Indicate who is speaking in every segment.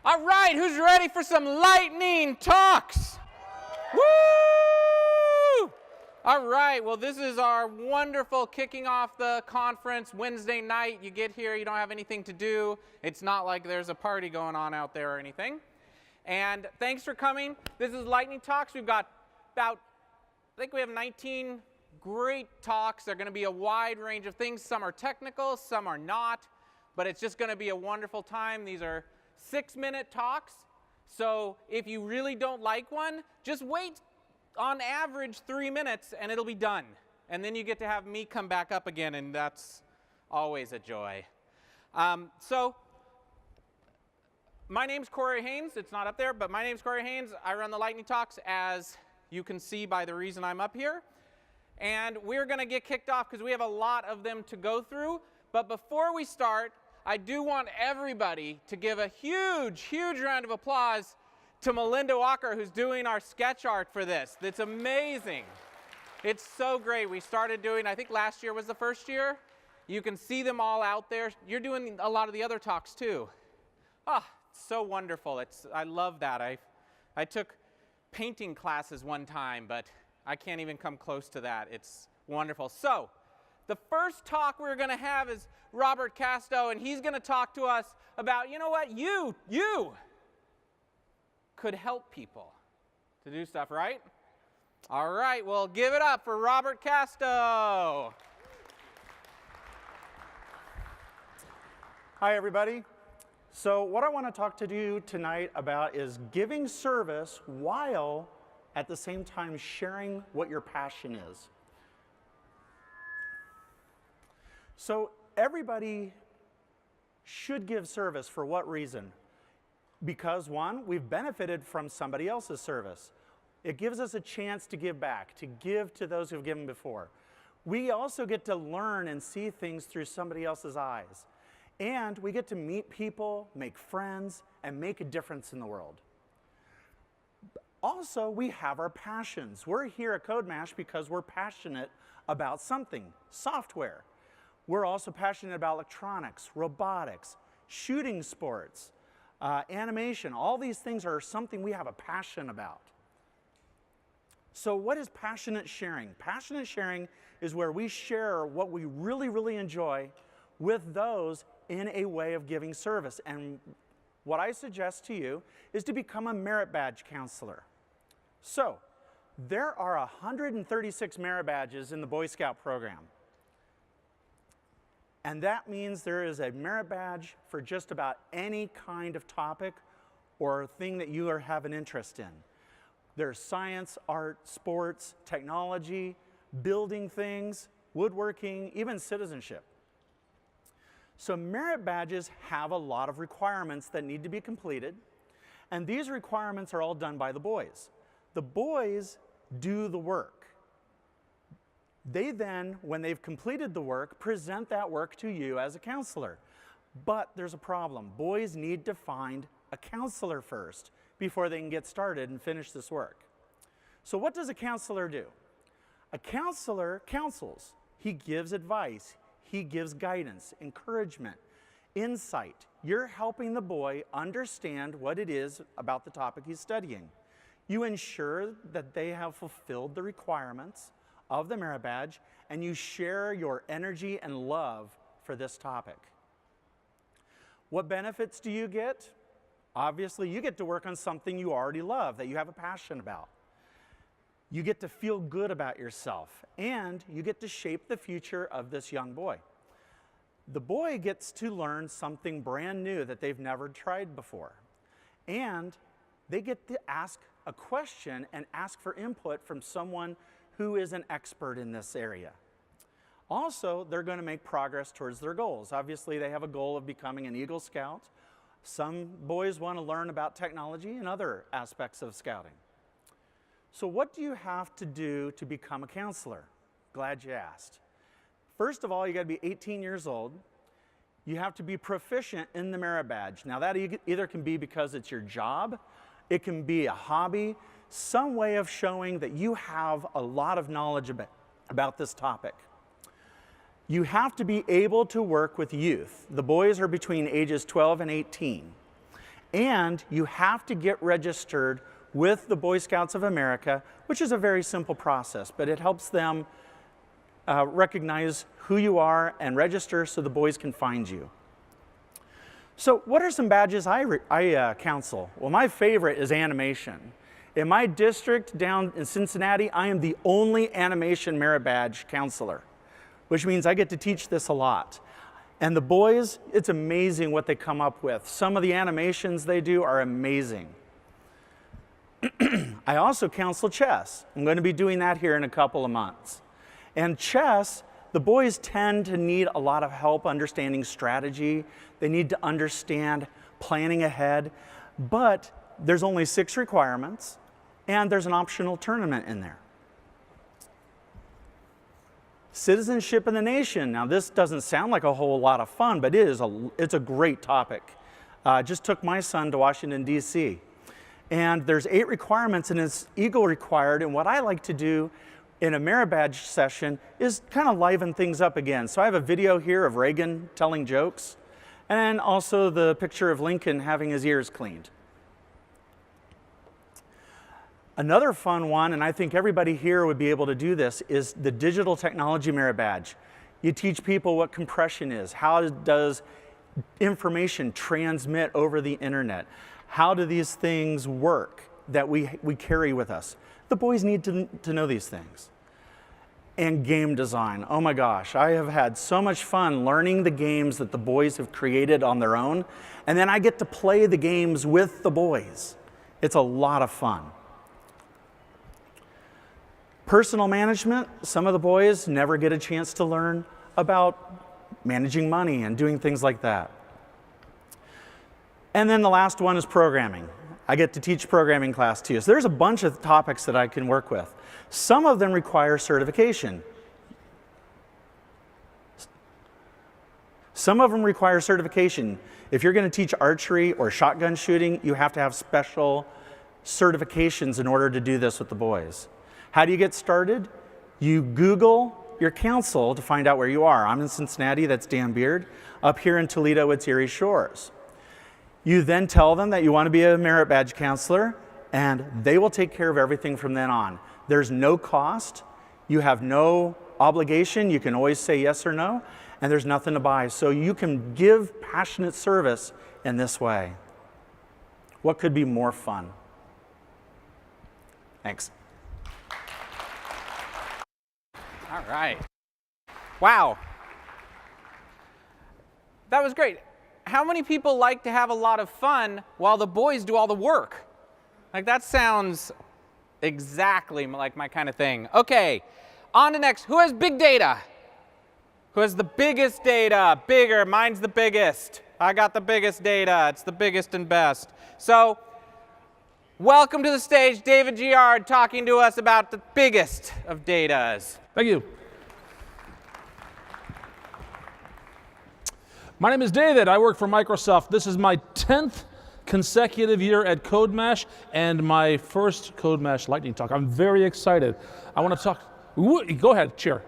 Speaker 1: All right, who's ready for some lightning talks? Woo! All right, well, this is our wonderful kicking off the conference Wednesday night. You get here, you don't have anything to do. It's not like there's a party going on out there or anything. And thanks for coming. This is Lightning Talks. We've got about, I think we have 19 great talks. They're going to be a wide range of things. Some are technical, some are not, but it's just going to be a wonderful time. These are 6-minute talks. So if you really don't like one, just wait on average 3 minutes and it'll be done. And then you get to have me come back up again, and that's always a joy. My name's Corey Haynes. It's not up there, but my name's Corey Haynes. I run the Lightning Talks, as you can see by the reason I'm up here. And we're going to get kicked off because we have a lot of them to go through. But before we start, I do want everybody to give a huge, huge round of applause to Melinda Walker, who's doing our sketch art for this. It's amazing. It's so great. We started doing, I think last year was the first year. You can see them all out there. You're doing a lot of the other talks too. Ah, so wonderful. I love that. I took painting classes one time, but I can't even come close to that. It's wonderful. So the first talk we're going to have is Robert Casto, and he's going to talk to us about, you know what, you could help people to do stuff, right? All right, well, give it up for Robert Casto.
Speaker 2: Hi, everybody. So what I want to talk to you tonight about is giving service while at the same time sharing what your passion is. So everybody should give service. For what reason? Because one, we've benefited from somebody else's service. It gives us a chance to give back, to give to those who've given before. We also get to learn and see things through somebody else's eyes. And we get to meet people, make friends, and make a difference in the world. Also, we have our passions. We're here at CodeMash because we're passionate about something, software. We're also passionate about electronics, robotics, shooting sports, animation. All these things are something we have a passion about. So what is passionate sharing? Passionate sharing is where we share what we really, really enjoy with those in a way of giving service. And what I suggest to you is to become a merit badge counselor. So there are 136 merit badges in the Boy Scout program. And that means there is a merit badge for just about any kind of topic or thing that you have an interest in. There's science, art, sports, technology, building things, woodworking, even citizenship. So merit badges have a lot of requirements that need to be completed, and these requirements are all done by the boys. The boys do the work. They then, when they've completed the work, present that work to you as a counselor. But there's a problem. Boys need to find a counselor first before they can get started and finish this work. So what does a counselor do? A counselor counsels. He gives advice. He gives guidance, encouragement, insight. You're helping the boy understand what it is about the topic he's studying. You ensure that they have fulfilled the requirements of the merit badge, and you share your energy and love for this topic. What benefits do you get? Obviously, you get to work on something you already love, that you have a passion about. You get to feel good about yourself, and you get to shape the future of this young boy. The boy gets to learn something brand new that they've never tried before. And they get to ask a question and ask for input from someone who is an expert in this area. Also, they're going to make progress towards their goals. Obviously, they have a goal of becoming an Eagle Scout. Some boys want to learn about technology and other aspects of scouting. So what do you have to do to become a counselor? Glad you asked. First of all, you got to be 18 years old. You have to be proficient in the merit badge. Now that either can be because it's your job, it can be a hobby, some way of showing that you have a lot of knowledge about this topic. You have to be able to work with youth. The boys are between ages 12 and 18. And you have to get registered with the Boy Scouts of America, which is a very simple process, but it helps them recognize who you are and register so the boys can find you. So what are some badges I counsel? Well, my favorite is animation. In my district down in Cincinnati, I am the only animation merit badge counselor, which means I get to teach this a lot. And the boys, it's amazing what they come up with. Some of the animations they do are amazing. I also counsel chess. I'm going to be doing that here in a couple of months. And chess, the boys tend to need a lot of help understanding strategy. They need to understand planning ahead. But there's only 6 requirements, and there's an optional tournament in there. Citizenship in the nation. Now, this doesn't sound like a whole lot of fun, but it's a great topic. Just took my son to Washington, D.C. And there's 8 requirements, and it's Eagle required. And what I like to do in a merit badge session is kind of liven things up again. So I have a video here of Reagan telling jokes, and also the picture of Lincoln having his ears cleaned. Another fun one, and I think everybody here would be able to do this, is the Digital Technology Merit Badge. You teach people what compression is. How does information transmit over the internet? How do these things work that we carry with us? The boys need to know these things. And game design. Oh my gosh, I have had so much fun learning the games that the boys have created on their own, and then I get to play the games with the boys. It's a lot of fun. Personal management, some of the boys never get a chance to learn about managing money and doing things like that. And then the last one is programming. I get to teach programming class too. So there's a bunch of topics that I can work with. Some of them require certification. Some of them require certification. If you're going to teach archery or shotgun shooting, you have to have special certifications in order to do this with the boys. How do you get started? You Google your council to find out where you are. I'm in Cincinnati, that's Dan Beard. Up here in Toledo, it's Erie Shores. You then tell them that you want to be a merit badge counselor, and they will take care of everything from then on. There's no cost. You have no obligation. You can always say yes or no, and there's nothing to buy. So you can give passionate service in this way. What could be more fun? Thanks.
Speaker 1: All right. Wow. That was great. How many people like to have a lot of fun while the boys do all the work? Like, that sounds exactly like my kind of thing. Okay, on to next. Who has big data? Who has the biggest data? Bigger. Mine's the biggest. I got the biggest data. It's the biggest and best. So, welcome to the stage, David Giard, talking to us about the biggest of datas.
Speaker 3: Thank you. My name is David. I work for Microsoft. This is my 10th consecutive year at CodeMash and my first CodeMash lightning talk. I'm very excited. I want to talk. Go ahead, chair.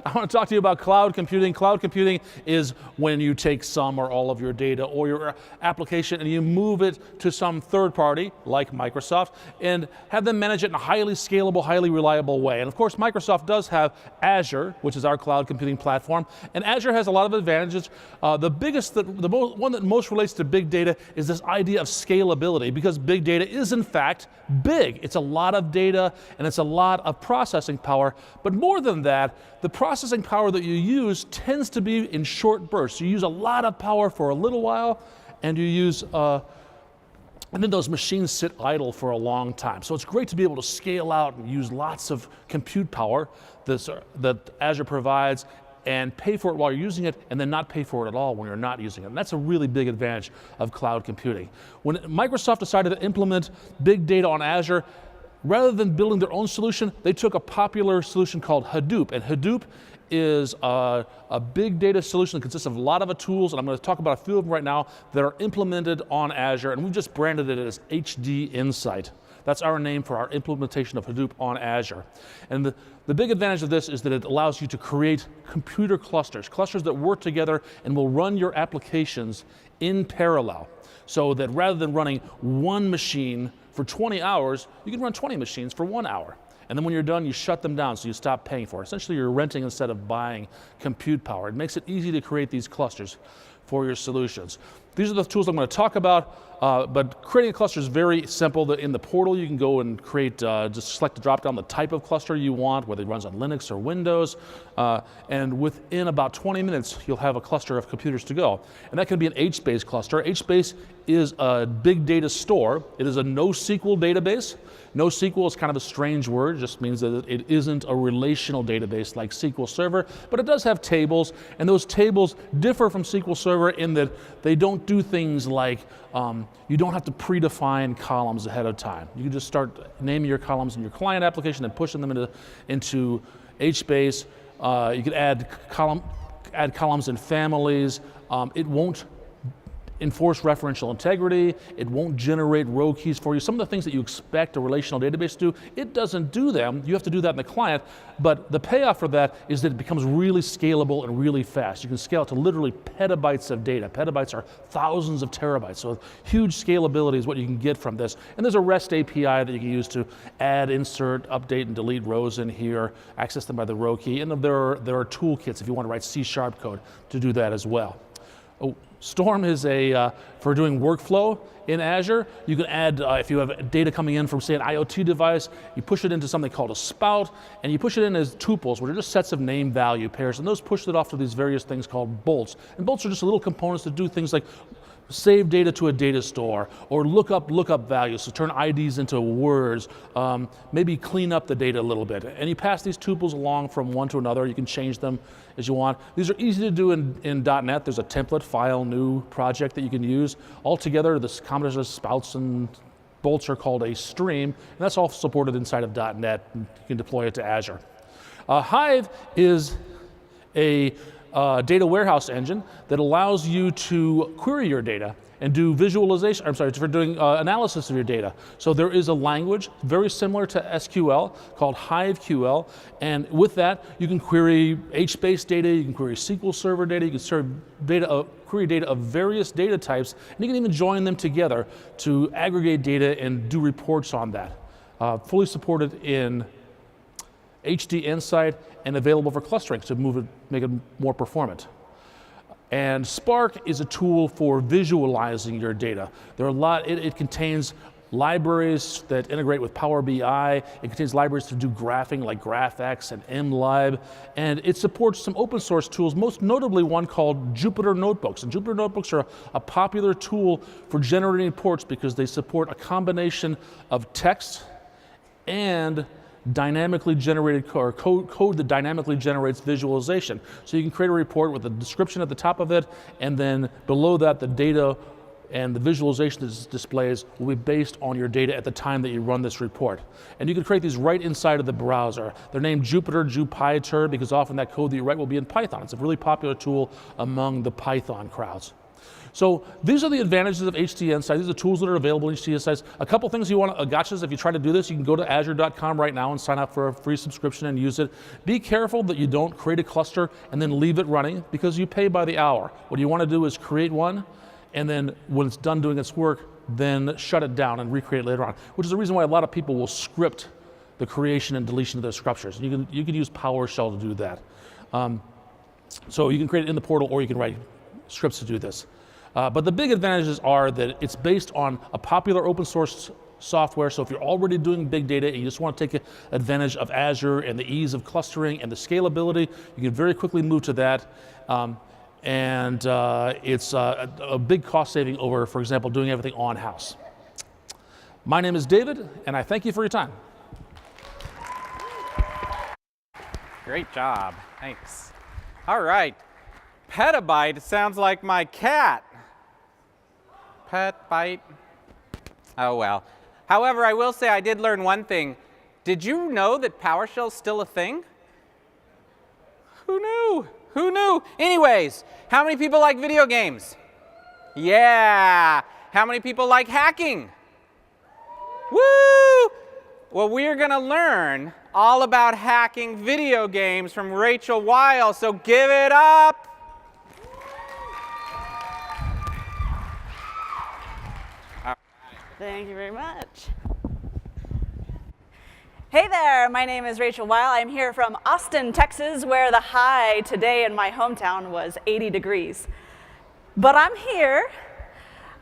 Speaker 3: I want to talk to you about cloud computing. Cloud computing is when you take some or all of your data or your application and you move it to some third party, like Microsoft, and have them manage it in a highly scalable, highly reliable way. And of course, Microsoft does have Azure, which is our cloud computing platform, and Azure has a lot of advantages. The one that most relates to big data is this idea of scalability, because big data is in fact big. It's a lot of data and it's a lot of processing power, but more than that, the processing power that you use tends to be in short bursts. You use a lot of power for a little while, and you use, and then those machines sit idle for a long time. So it's great to be able to scale out and use lots of compute power that Azure provides, and pay for it while you're using it, and then not pay for it at all when you're not using it. And that's a really big advantage of cloud computing. When Microsoft decided to implement big data on Azure, rather than building their own solution, they took a popular solution called Hadoop. And Hadoop is a big data solution that consists of a lot of tools, and I'm going to talk about a few of them right now that are implemented on Azure, and we've just branded it as HD Insight. That's our name for our implementation of Hadoop on Azure. And the big advantage of this is that it allows you to create computer clusters that work together and will run your applications in parallel. So that rather than running one machine for 20 hours, you can run 20 machines for 1 hour. And then when you're done, you shut them down, so you stop paying for it. Essentially, you're renting instead of buying compute power. It makes it easy to create these clusters for your solutions. These are the tools I'm going to talk about, but creating a cluster is very simple. In the portal, you can go and create, just select the drop-down the type of cluster you want, whether it runs on Linux or Windows, and within about 20 minutes, you'll have a cluster of computers to go. And that can be an HBase cluster. HBase is a big data store. It is a NoSQL database. NoSQL is kind of a strange word. It just means that it isn't a relational database like SQL Server, but it does have tables, and those tables differ from SQL Server in that they don't do things like you don't have to predefine columns ahead of time. You can just start naming your columns in your client application and pushing them into HBase. You can add columns and families. It won't enforce referential integrity. It won't generate row keys for you. Some of the things that you expect a relational database to do, it doesn't do them. You have to do that in the client, but the payoff for that is that it becomes really scalable and really fast. You can scale it to literally petabytes of data. Petabytes are thousands of terabytes, so huge scalability is what you can get from this. And there's a REST API that you can use to add, insert, update, and delete rows in here, access them by the row key, and there are toolkits if you want to write C# code to do that as well. Storm is for doing workflow in Azure. You can add, if you have data coming in from, say, an IoT device, you push it into something called a spout, and you push it in as tuples, which are just sets of name value pairs, and those push it off to these various things called bolts. And bolts are just little components that do things like save data to a data store, or lookup values, so turn IDs into words, maybe clean up the data a little bit. And you pass these tuples along from one to another. You can change them as you want. These are easy to do in .NET. There's a template, file, new project that you can use. Altogether, this combination of spouts and bolts are called a stream, and that's all supported inside of .NET. And you can deploy it to Azure. Hive is a data warehouse engine that allows you to query your data and do visualization, for doing analysis of your data. So there is a language very similar to SQL called HiveQL, and with that you can query HBase data, you can query SQL Server data, you can query data of various data types, and you can even join them together to aggregate data and do reports on that. Fully supported in HD Insight and available for clustering to make it more performant. And Spark is a tool for visualizing your data. There are it contains libraries that integrate with Power BI. It contains libraries to do graphing like GraphX and MLib, and it supports some open source tools, most notably one called Jupyter Notebooks. And Jupyter Notebooks are a popular tool for generating reports because they support a combination of text and dynamically generated code that dynamically generates visualization. So you can create a report with a description at the top of it, and then below that the data and the visualization that it displays will be based on your data at the time that you run this report. And you can create these right inside of the browser. They're named Jupyter, because often that code that you write will be in Python. It's a really popular tool among the Python crowds. So these are the advantages of HD Insight. These are the tools that are available in HD Insight. A couple things you want to, gotchas, if you try to do this, you can go to azure.com right now and sign up for a free subscription and use it. Be careful that you don't create a cluster and then leave it running, because you pay by the hour. What you want to do is create one, and then when it's done doing its work, then shut it down and recreate it later on, which is the reason why a lot of people will script the creation and deletion of their structures. You can use PowerShell to do that. So you can create it in the portal, or you can write scripts to do this. But the big advantages are that it's based on a popular open source software. So if you're already doing big data and you just want to take advantage of Azure and the ease of clustering and the scalability, you can very quickly move to that. It's a big cost saving over, for example, doing everything on-house. My name is David, and I thank you for your time.
Speaker 1: Great job, thanks. All right, petabyte sounds like my cat. Petabyte, oh well. However, I will say I did learn one thing. Did you know that PowerShell is still a thing? Who knew? Who knew? Anyways, how many people like video games? Yeah. How many people like hacking? Woo! Well, we're going to learn all about hacking video games from Rachel Weil, so give it up.
Speaker 4: Thank you very much. Hey there, my name is Rachel Weil. I'm here from Austin, Texas, where the high today in my hometown was 80 degrees. But I'm here.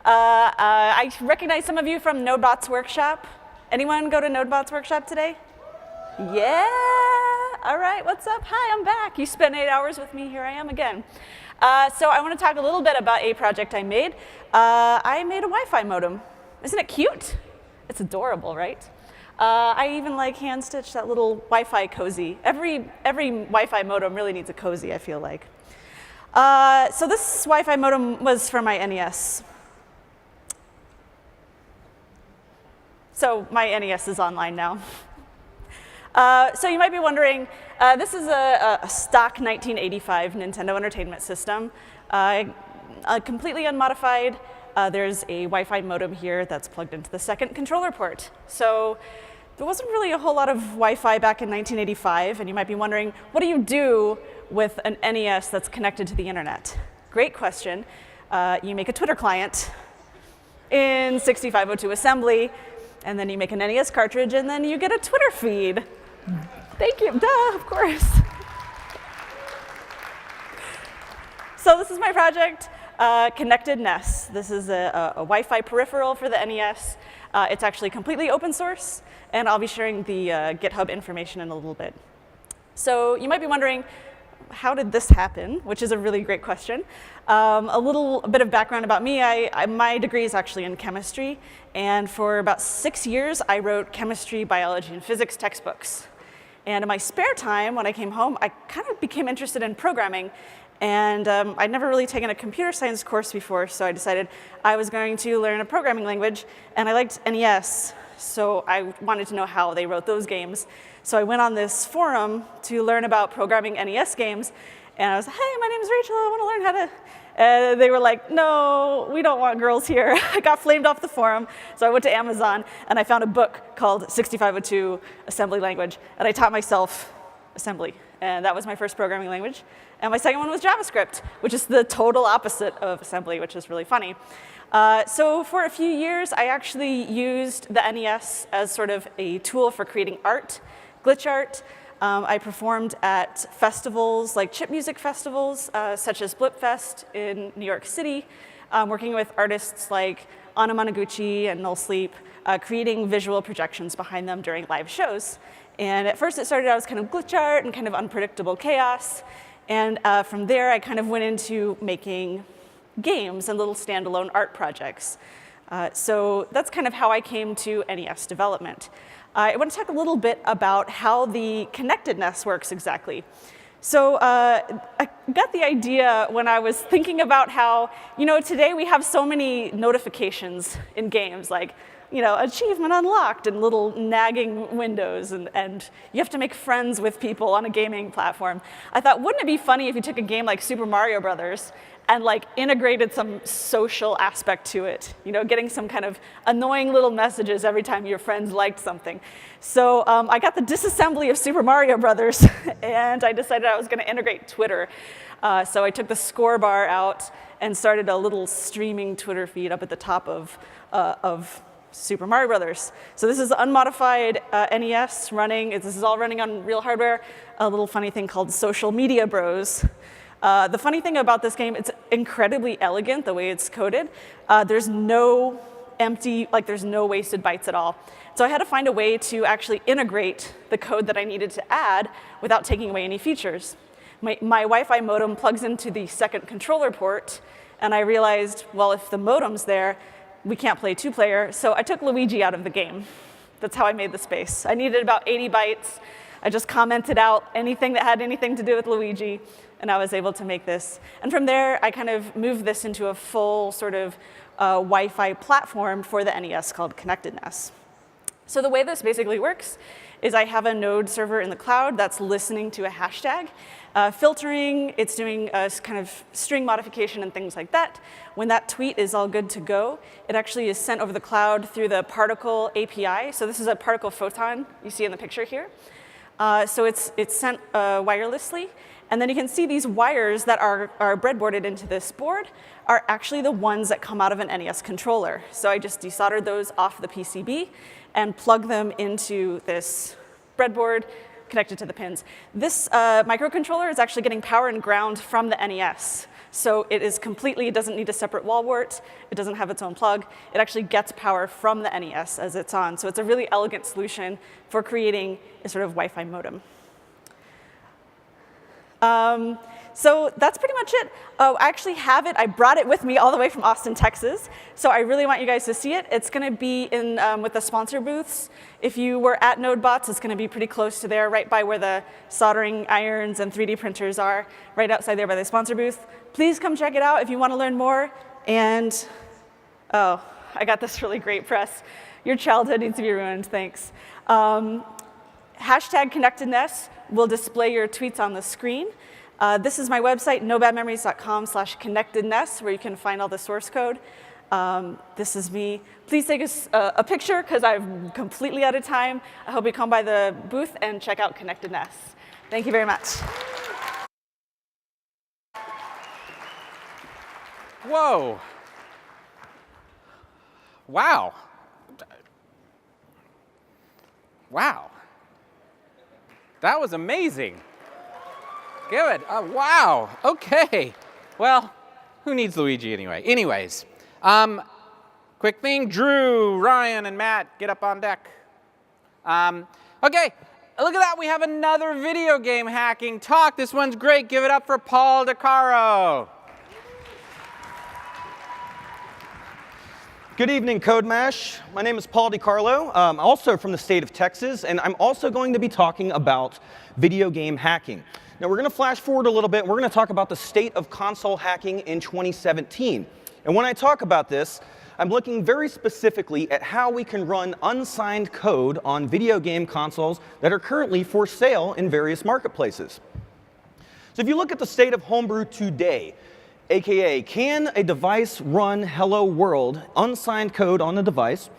Speaker 4: I recognize some of you from NodeBot's workshop. Anyone go to NodeBot's workshop today? Yeah, all right, what's up? Hi, I'm back. You spent 8 hours with me, here I am again. So I want to talk a little bit about a project I made. I made a Wi-Fi modem. Isn't it cute? It's adorable, right? I even like hand-stitched that little Wi-Fi cozy. Every Wi-Fi modem really needs a cozy, I feel like. So this Wi-Fi modem was for my NES. So my NES is online now. So you might be wondering, this is a stock 1985 Nintendo Entertainment System, completely unmodified. There's a Wi-Fi modem here that's plugged into the second controller port. So there wasn't really a whole lot of Wi-Fi back in 1985, and you might be wondering, what do you do with an NES that's connected to the internet? Great question. You make a Twitter client in 6502 assembly, and then you make an NES cartridge, and then you get a Twitter feed. Thank you, duh, of course. So this is my project. Connected NES. This is a Wi-Fi peripheral for the NES. It's actually completely open source, and I'll be sharing the GitHub information in a little bit. So you might be wondering, how did this happen? Which is a really great question. A little bit of background about me. My degree is actually in chemistry, and for about 6 years, I wrote chemistry, biology, and physics textbooks. And in my spare time, when I came home, I kind of became interested in programming. And I'd never really taken a computer science course before, so I decided I was going to learn a programming language, and I liked NES, so I wanted to know how they wrote those games. So I went on this forum to learn about programming NES games, and I was like, hey, my name's Rachel, I want to learn how to... And they were like, no, we don't want girls here. I got flamed off the forum, so I went to Amazon, and I found a book called 6502 Assembly Language, and I taught myself assembly. And that was my first programming language. And my second one was JavaScript, which is the total opposite of assembly, which is really funny. So for a few years, I actually used the NES as sort of a tool for creating art, glitch art. I performed at festivals like chip music festivals, such as Blipfest in New York City, working with artists like Anna Managuchi and Null Sleep, creating visual projections behind them during live shows. And at first it started out as kind of glitch art and kind of unpredictable chaos. And from there, I kind of went into making games and little standalone art projects. So that's kind of how I came to NES development. I want to talk a little bit about how the connected NES works exactly. So I got the idea when I was thinking about how, today we have so many notifications in games, like, achievement unlocked and little nagging windows, and you have to make friends with people on a gaming platform. I thought, wouldn't it be funny if you took a game like Super Mario Brothers and integrated some social aspect to it, getting some kind of annoying little messages every time your friends liked something. So I got the disassembly of Super Mario Brothers, and I decided I was going to integrate Twitter. So I took the score bar out and started a little streaming Twitter feed up at the top of Super Mario Brothers. So this is unmodified NES running. This is all running on real hardware. A little funny thing called Social Media Bros. The funny thing about this game, it's incredibly elegant the way it's coded. There's no empty, there's no wasted bytes at all. So I had to find a way to actually integrate the code that I needed to add without taking away any features. My Wi-Fi modem plugs into the second controller port, and I realized, well, if the modem's there, we can't play two-player, so I took Luigi out of the game. That's how I made the space. I needed about 80 bytes. I just commented out anything that had anything to do with Luigi, and I was able to make this. And from there, I kind of moved this into a full sort of Wi-Fi platform for the NES called Connected NES. So the way this basically works is I have a node server in the cloud that's listening to a hashtag, filtering, it's doing a kind of string modification and things like that. When that tweet is all good to go, it actually is sent over the cloud through the Particle API. So this is a particle photon you see in the picture here. So it's sent wirelessly. And then you can see these wires that are breadboarded into this board are actually the ones that come out of an NES controller. So I just desoldered those off the PCB and plug them into this breadboard connected to the pins. This microcontroller is actually getting power and ground from the NES. So it is completely, it doesn't need a separate wall wart. It doesn't have its own plug. It actually gets power from the NES as it's on. So it's a really elegant solution for creating a sort of Wi-Fi modem. So that's pretty much it. I actually have it. I brought it with me all the way from Austin, Texas. So I really want you guys to see it. It's going to be in with the sponsor booths. If you were at NodeBots, it's going to be pretty close to there, right by where the soldering irons and 3D printers are, right outside there by the sponsor booth. Please come check it out if you want to learn more. And oh, I got this really great press. Your childhood needs to be ruined. Thanks. Hashtag ConnectedNess will display your tweets on the screen. This is my website, nobadmemories.com/connectedness, where you can find all the source code. This is me. Please take a picture, because I'm completely out of time. I hope you come by the booth and check out ConnectedNess. Thank you very much.
Speaker 1: Whoa. Wow. Wow. That was amazing. Good. Wow. OK. Well, who needs Luigi anyway? Anyways, quick thing. Drew, Ryan, and Matt, get up on deck. OK. Look at that. We have another video game hacking talk. This one's great. Give it up for Paul DeCaro.
Speaker 5: Good evening, CodeMash. My name is Paul DiCarlo. I'm also from the state of Texas, and I'm also going to be talking about video game hacking. Now, we're going to flash forward a little bit. We're going to talk about the state of console hacking in 2017. And when I talk about this, I'm looking very specifically at how we can run unsigned code on video game consoles that are currently for sale in various marketplaces. So if you look at the state of homebrew today, AKA, can a device run Hello World, unsigned code on the device?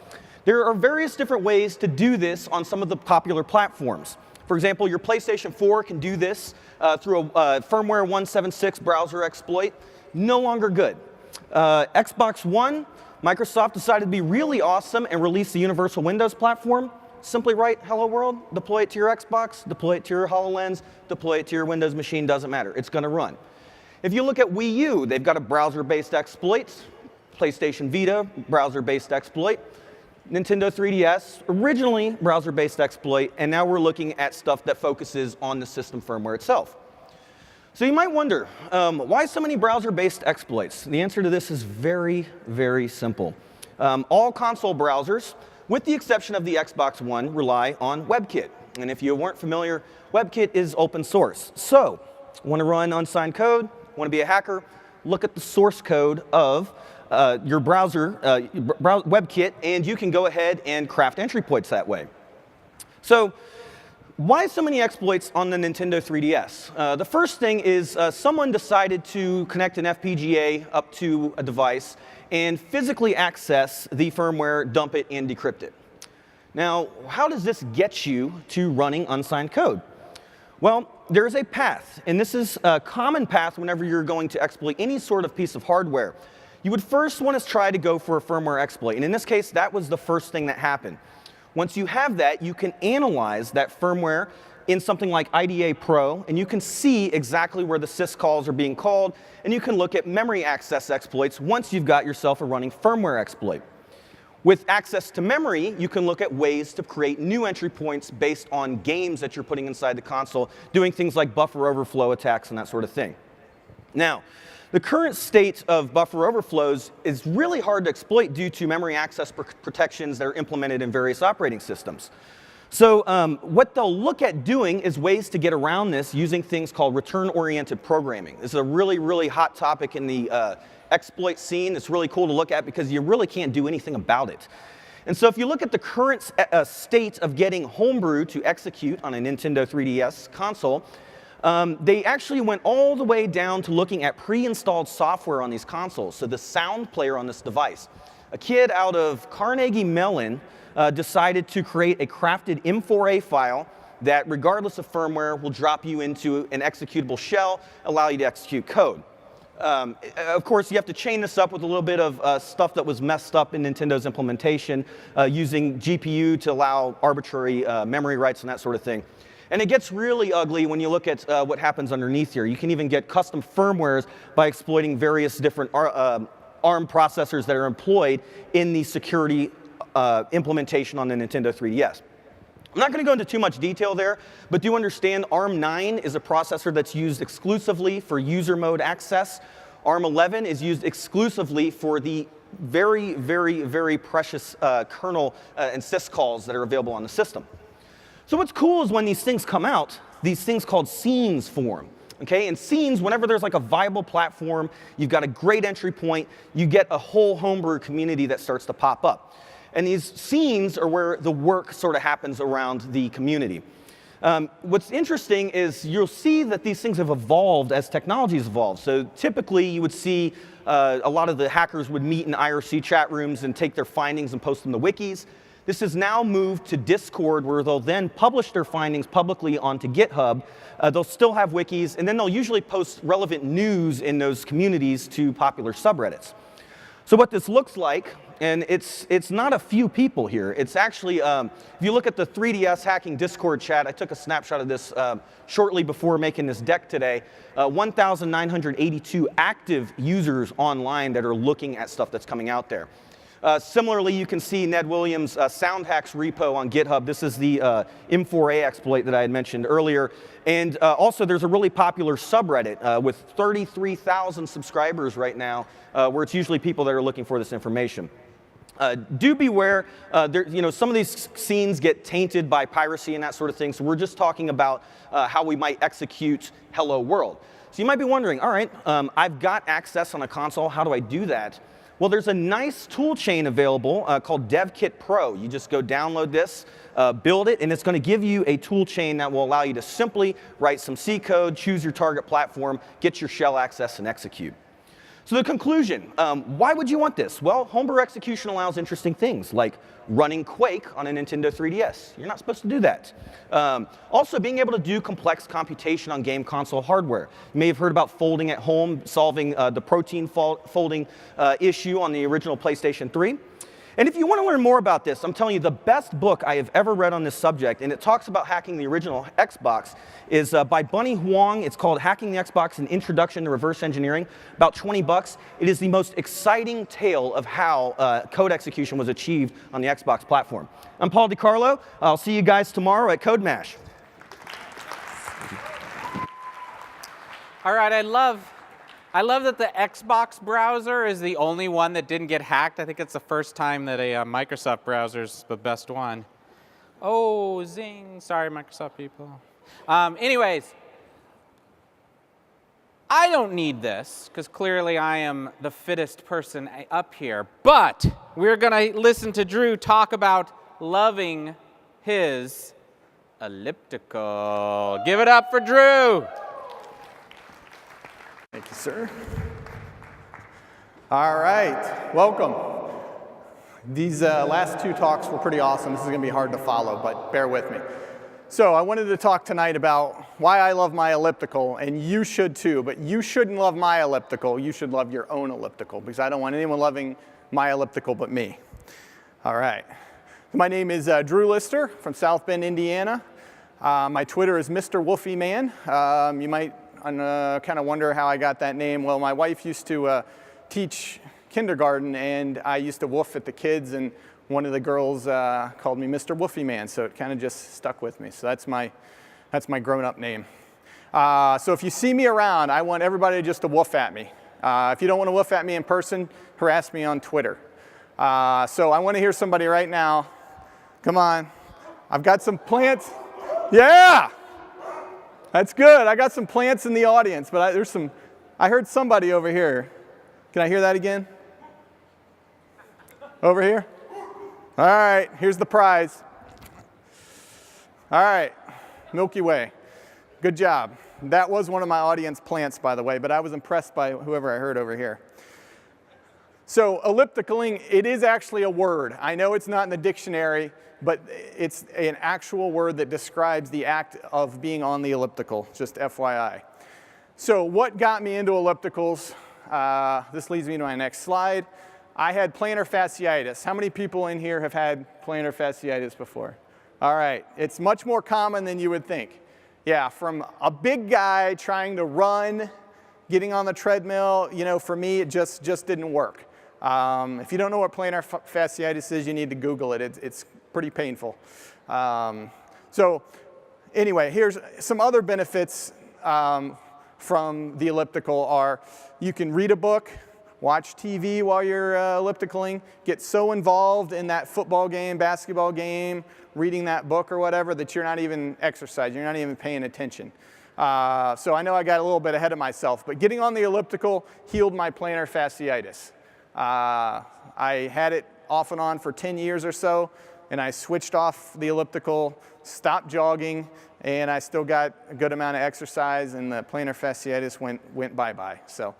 Speaker 5: There are various different ways to do this on some of the popular platforms. For example, your PlayStation 4 can do this through a firmware 176 browser exploit. No longer good. Xbox One, Microsoft decided to be really awesome and release the Universal Windows platform. Simply write Hello World, deploy it to your Xbox, deploy it to your HoloLens, deploy it to your Windows machine, doesn't matter. It's going to run. If you look at Wii U, they've got a browser-based exploit. PlayStation Vita, browser-based exploit. Nintendo 3DS, originally browser-based exploit, and now we're looking at stuff that focuses on the system firmware itself. So you might wonder, why so many browser-based exploits? The answer to this is very, very simple. All console browsers, with the exception of the Xbox One, rely on WebKit. And if you weren't familiar, WebKit is open source. So, want to run unsigned code? Want to be a hacker? Look at the source code of your browser, WebKit, and you can go ahead and craft entry points that way. So why so many exploits on the Nintendo 3DS? The first thing is someone decided to connect an FPGA up to a device and physically access the firmware, dump it, and decrypt it. Now, how does this get you to running unsigned code? Well, there's a path, and this is a common path whenever you're going to exploit any sort of piece of hardware. You would first want to try to go for a firmware exploit, and in this case, that was the first thing that happened. Once you have that, you can analyze that firmware in something like IDA Pro, and you can see exactly where the syscalls are being called, and you can look at memory access exploits once you've got yourself a running firmware exploit. With access to memory, you can look at ways to create new entry points based on games that you're putting inside the console, doing things like buffer overflow attacks and that sort of thing. Now, the current state of buffer overflows is really hard to exploit due to memory access protections that are implemented in various operating systems. So what they'll look at doing is ways to get around this using things called return-oriented programming. This is a really, really hot topic in the exploit scene. It's really cool to look at because you really can't do anything about it. And so if you look at the current state of getting Homebrew to execute on a Nintendo 3DS console, they actually went all the way down to looking at pre-installed software on these consoles, so the sound player on this device. A kid out of Carnegie Mellon decided to create a crafted M4A file that, regardless of firmware, will drop you into an executable shell, allow you to execute code. Of course, you have to chain this up with a little bit of stuff that was messed up in Nintendo's implementation, using GPU to allow arbitrary memory writes and that sort of thing. And it gets really ugly when you look at what happens underneath here. You can even get custom firmwares by exploiting various different ARM processors that are employed in the security implementation on the Nintendo 3DS. I'm not going to go into too much detail there, but do understand ARM 9 is a processor that's used exclusively for user mode access. ARM 11 is used exclusively for the very, very, very precious kernel and syscalls that are available on the system. So what's cool is when these things come out, these things called scenes form. Okay, and scenes, whenever there's like a viable platform, you've got a great entry point, you get a whole homebrew community that starts to pop up. And these scenes are where the work sort of happens around the community. What's interesting is you'll see that these things have evolved as technologies evolve. So typically you would see a lot of the hackers would meet in IRC chat rooms and take their findings and post them to wikis. This has now moved to Discord, where they'll then publish their findings publicly onto GitHub. They'll still have wikis, and then they'll usually post relevant news in those communities to popular subreddits. So what this looks like, and it's not a few people here. It's actually, if you look at the 3DS hacking Discord chat, I took a snapshot of this shortly before making this deck today, 1,982 active users online that are looking at stuff that's coming out there. Similarly, you can see Ned Williams' SoundHacks repo on GitHub. This is the M4A exploit that I had mentioned earlier. And also, there's a really popular subreddit with 33,000 subscribers right now, where it's usually people that are looking for this information. Do beware, some of these scenes get tainted by piracy and that sort of thing, so we're just talking about how we might execute Hello World. So you might be wondering, all right, I've got access on a console, how do I do that? Well, there's a nice tool chain available called DevKit Pro. You just go download this, build it, and it's going to give you a tool chain that will allow you to simply write some C code, choose your target platform, get your shell access, and execute. So the conclusion, why would you want this? Well, homebrew execution allows interesting things like running Quake on a Nintendo 3DS. You're not supposed to do that. Also, being able to do complex computation on game console hardware. You may have heard about folding at home, solving the protein folding issue on the original PlayStation 3. And if you want to learn more about this, I'm telling you the best book I have ever read on this subject, and it talks about hacking the original Xbox, is by Bunny Huang. It's called Hacking the Xbox, An Introduction to Reverse Engineering, about 20 bucks. It is the most exciting tale of how code execution was achieved on the Xbox platform. I'm Paul DiCarlo. I'll see you guys tomorrow at CodeMash.
Speaker 1: All right, I love that the Xbox browser is the only one that didn't get hacked. I think it's the first time that a Microsoft browser is the best one. Oh, zing. Sorry, Microsoft people. Anyways, I don't need this, because clearly I am the fittest person up here. But we're going to listen to Drew talk about loving his elliptical. Give it up for Drew.
Speaker 6: Thank you, sir. All right, welcome. These last two talks were pretty awesome. This is going to be hard to follow, but bear with me. So I wanted to talk tonight about why I love my elliptical, and you should too, but you shouldn't love my elliptical. You should love your own elliptical, because I don't want anyone loving my elliptical but me. All right. My name is Drew Lister from South Bend, Indiana. My Twitter is Mr. Woofy Man. You might kind of wonder how I got that name. Well, my wife used to teach kindergarten, and I used to woof at the kids, and one of the girls called me Mr. Woofy Man, so it kind of just stuck with me. So that's my grown-up name. So if you see me around, I want everybody just to woof at me. If you don't want to woof at me in person, harass me on Twitter. So I want to hear somebody right now. Come on. I've got some plants. Yeah! That's good. I got some plants in the audience, but I heard somebody over here. Can I hear that again? Over here? All right, here's the prize. All right, Milky Way. Good job. That was one of my audience plants, by the way, but I was impressed by whoever I heard over here. So ellipticaling, it is actually a word. I know it's not in the dictionary, but it's an actual word that describes the act of being on the elliptical, just FYI. So what got me into ellipticals? This leads me to my next slide. I had plantar fasciitis. How many people in here have had plantar fasciitis before? All right, it's much more common than you would think. Yeah, from a big guy trying to run, getting on the treadmill, you know, for me, it just didn't work. If you don't know what plantar fasciitis is, you need to Google it. It's pretty painful. So anyway, here's some other benefits from the elliptical are you can read a book, watch TV while you're ellipticaling, get so involved in that football game, basketball game, reading that book or whatever that you're not even exercising, you're not even paying attention. So I know I got a little bit ahead of myself, but getting on the elliptical healed my plantar fasciitis. I had it off and on for 10 years or so, and I switched off the elliptical, stopped jogging, and I still got a good amount of exercise, and the plantar fasciitis went bye-bye. So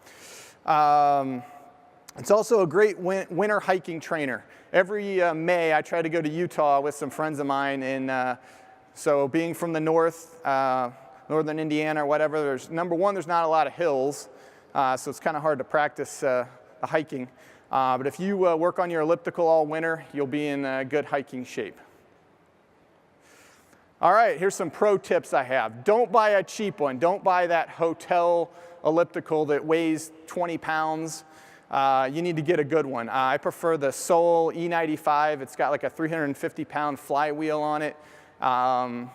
Speaker 6: it's also a great winter hiking trainer. Every May, I try to go to Utah with some friends of mine, and so being from the north, northern Indiana or whatever, number one, there's not a lot of hills, so it's kind of hard to practice the hiking. But if you work on your elliptical all winter, you'll be in good hiking shape. All right, here's some pro tips I have. Don't buy a cheap one. Don't buy that hotel elliptical that weighs 20 pounds. You need to get a good one. I prefer the Sol E95. It's got like a 350-pound flywheel on it. And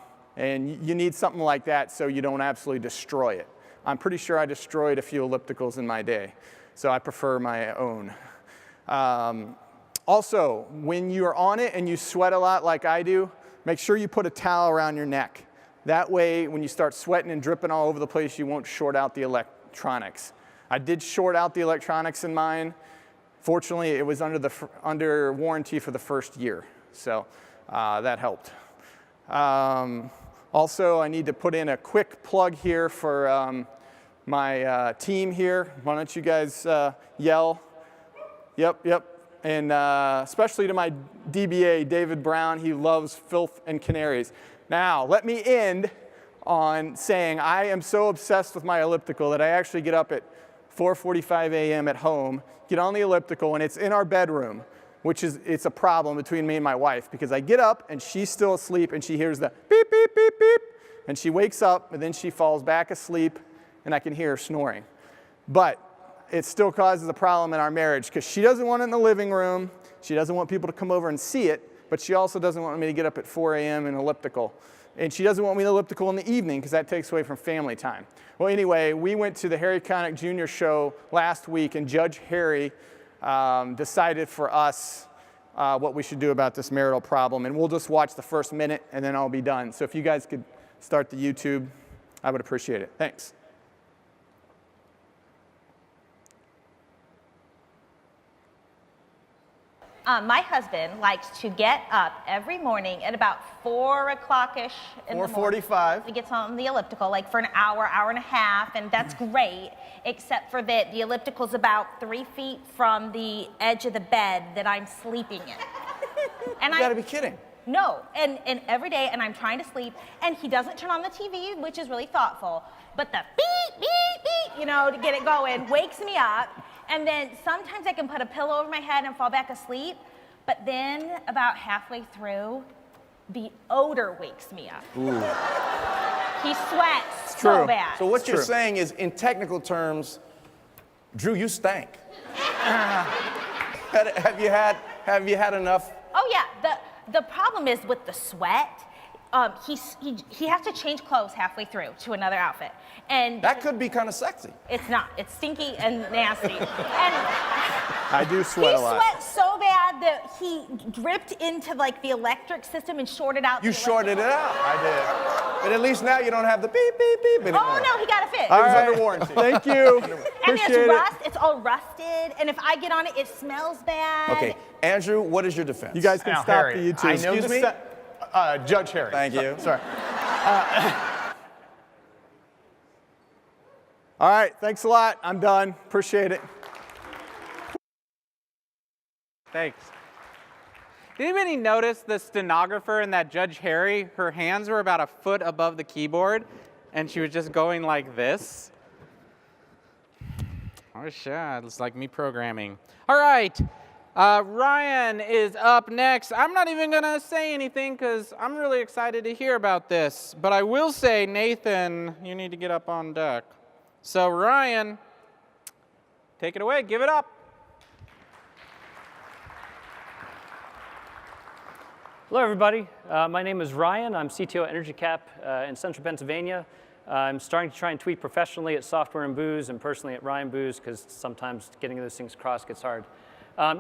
Speaker 6: you need something like that so you don't absolutely destroy it. I'm pretty sure I destroyed a few ellipticals in my day, so I prefer my own. Also, when you're on it and you sweat a lot like I do, make sure you put a towel around your neck. That way, when you start sweating and dripping all over the place, you won't short out the electronics. I did short out the electronics in mine. Fortunately, it was under warranty for the first year, so that helped. Also, I need to put in a quick plug here for my team here. Why don't you guys yell? Yep, yep. And especially to my DBA, David Brown. He loves filth and canaries. Now, let me end on saying I am so obsessed with my elliptical that I actually get up at 4:45 a.m. at home, get on the elliptical, and it's in our bedroom, which is, it's a problem between me and my wife, because I get up and she's still asleep and she hears the beep, beep, beep, beep, and she wakes up and then she falls back asleep and I can hear her snoring. But it still causes a problem in our marriage because she doesn't want it in the living room, she doesn't want people to come over and see it, but she also doesn't want me to get up at 4 a.m. in elliptical. And she doesn't want me to elliptical in the evening because that takes away from family time. Well, anyway, we went to the Harry Connick Jr. show last week, and Judge Harry decided for us what we should do about this marital problem. And we'll just watch the first minute, and then I'll be done. So if you guys could start the YouTube, I would appreciate it. Thanks.
Speaker 7: My husband likes to get up every morning at about 4 o'clock-ish in the morning.
Speaker 6: 4:45.
Speaker 7: He gets on the elliptical like for an hour, hour and a half, and that's great, except for that the elliptical's about 3 feet from the edge of the bed that I'm sleeping in. And
Speaker 8: You gotta be kidding.
Speaker 7: No, and every day, and I'm trying to sleep, and he doesn't turn on the TV, which is really thoughtful, but the beep, beep, beep, you know, to get it going, wakes me up, and then sometimes I can put a pillow over my head and fall back asleep, but then about halfway through, the odor wakes me up.
Speaker 8: Ooh.
Speaker 7: He sweats
Speaker 6: true.
Speaker 7: so bad.
Speaker 8: So what you're
Speaker 6: true.
Speaker 8: saying is, in technical terms, Drew, you stank. Have you had enough?
Speaker 7: Oh yeah, the problem is with the sweat. He has to change clothes halfway through to another outfit, and
Speaker 8: That could be kind of sexy.
Speaker 7: it's not. It's stinky and nasty. And
Speaker 6: I do sweat a lot.
Speaker 7: He sweat so bad that he dripped into like the electric system and shorted out.
Speaker 8: You
Speaker 7: the
Speaker 8: shorted it
Speaker 7: electrical.
Speaker 8: out.
Speaker 6: I did.
Speaker 8: But at least now you don't have the beep, beep, beep anymore.
Speaker 7: Oh no, he got it fixed.
Speaker 6: All right.
Speaker 8: under warranty.
Speaker 6: Thank you.
Speaker 7: And
Speaker 6: Appreciate
Speaker 7: it's
Speaker 6: it.
Speaker 7: rust. It's all rusted, and if I get on it, it smells bad.
Speaker 8: Okay, Andrew, what is your defense?
Speaker 6: You guys can
Speaker 9: Now,
Speaker 6: stop
Speaker 9: Harry,
Speaker 6: the YouTube.
Speaker 9: I know
Speaker 8: Excuse
Speaker 9: this
Speaker 8: me?
Speaker 9: Judge Harry.
Speaker 8: Thank you.
Speaker 6: Sorry. All right, thanks a lot. I'm done. Appreciate it.
Speaker 1: Thanks. Did anybody notice the stenographer and that Judge Harry, her hands were about a foot above the keyboard, and she was just going like this? Oh, shit, it's like me programming. All right, Ryan is up next. I'm not even going to say anything because I'm really excited to hear about this. But I will say, Nathan, you need to get up on deck. So, Ryan, take it away. Give it up.
Speaker 9: Hello, everybody. My name is Ryan. I'm CTO at Energy Cap in central Pennsylvania. I'm starting to try and tweet professionally at Software and Booze and personally at Ryan Booze because sometimes getting those things across gets hard.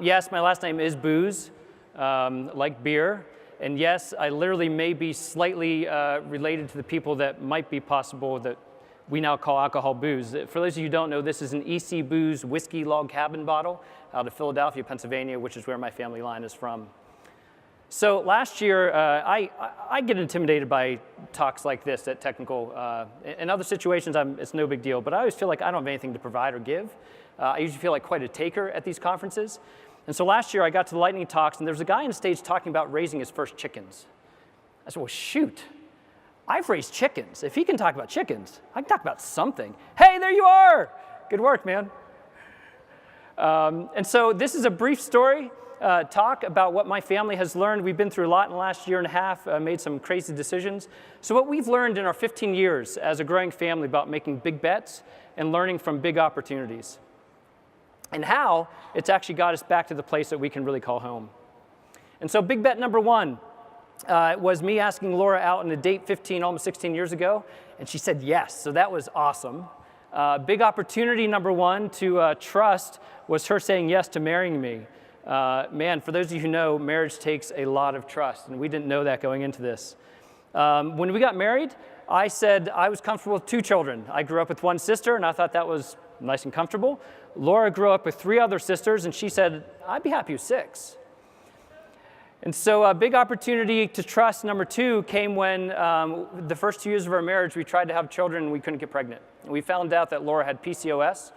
Speaker 9: Yes, my last name is Booze, like beer. And yes, I literally may be slightly related to the people that might be possible that we now call alcohol booze. For those of you who don't know, this is an EC Booze whiskey log cabin bottle out of Philadelphia, Pennsylvania, which is where my family line is from. So last year, I get intimidated by talks like this at technical. In other situations, it's no big deal, but I always feel like I don't have anything to provide or give. I usually feel like quite a taker at these conferences. And so last year, I got to the lightning talks, and there was a guy on stage talking about raising his first chickens. I said, well, shoot, I've raised chickens. If he can talk about chickens, I can talk about something. Hey, there you are. Good work, man. And so this is a brief story. Talk about what my family has learned. We've been through a lot in the last year and a half, made some crazy decisions. So what we've learned in our 15 years as a growing family about making big bets and learning from big opportunities. And how it's actually got us back to the place that we can really call home. And so big bet number one was me asking Laura out on a date 15, almost 16 years ago, and she said yes, so that was awesome. Big opportunity number one to trust was her saying yes to marrying me. Man, for those of you who know, marriage takes a lot of trust, and we didn't know that going into this. When we got married, I said I was comfortable with 2 children. I grew up with 1 sister, and I thought that was nice and comfortable. Laura grew up with 3 other sisters, and she said, I'd be happy with 6. And so a big opportunity to trust number 2 came when the first 2 years of our marriage, we tried to have children, and we couldn't get pregnant. We found out that Laura had PCOS,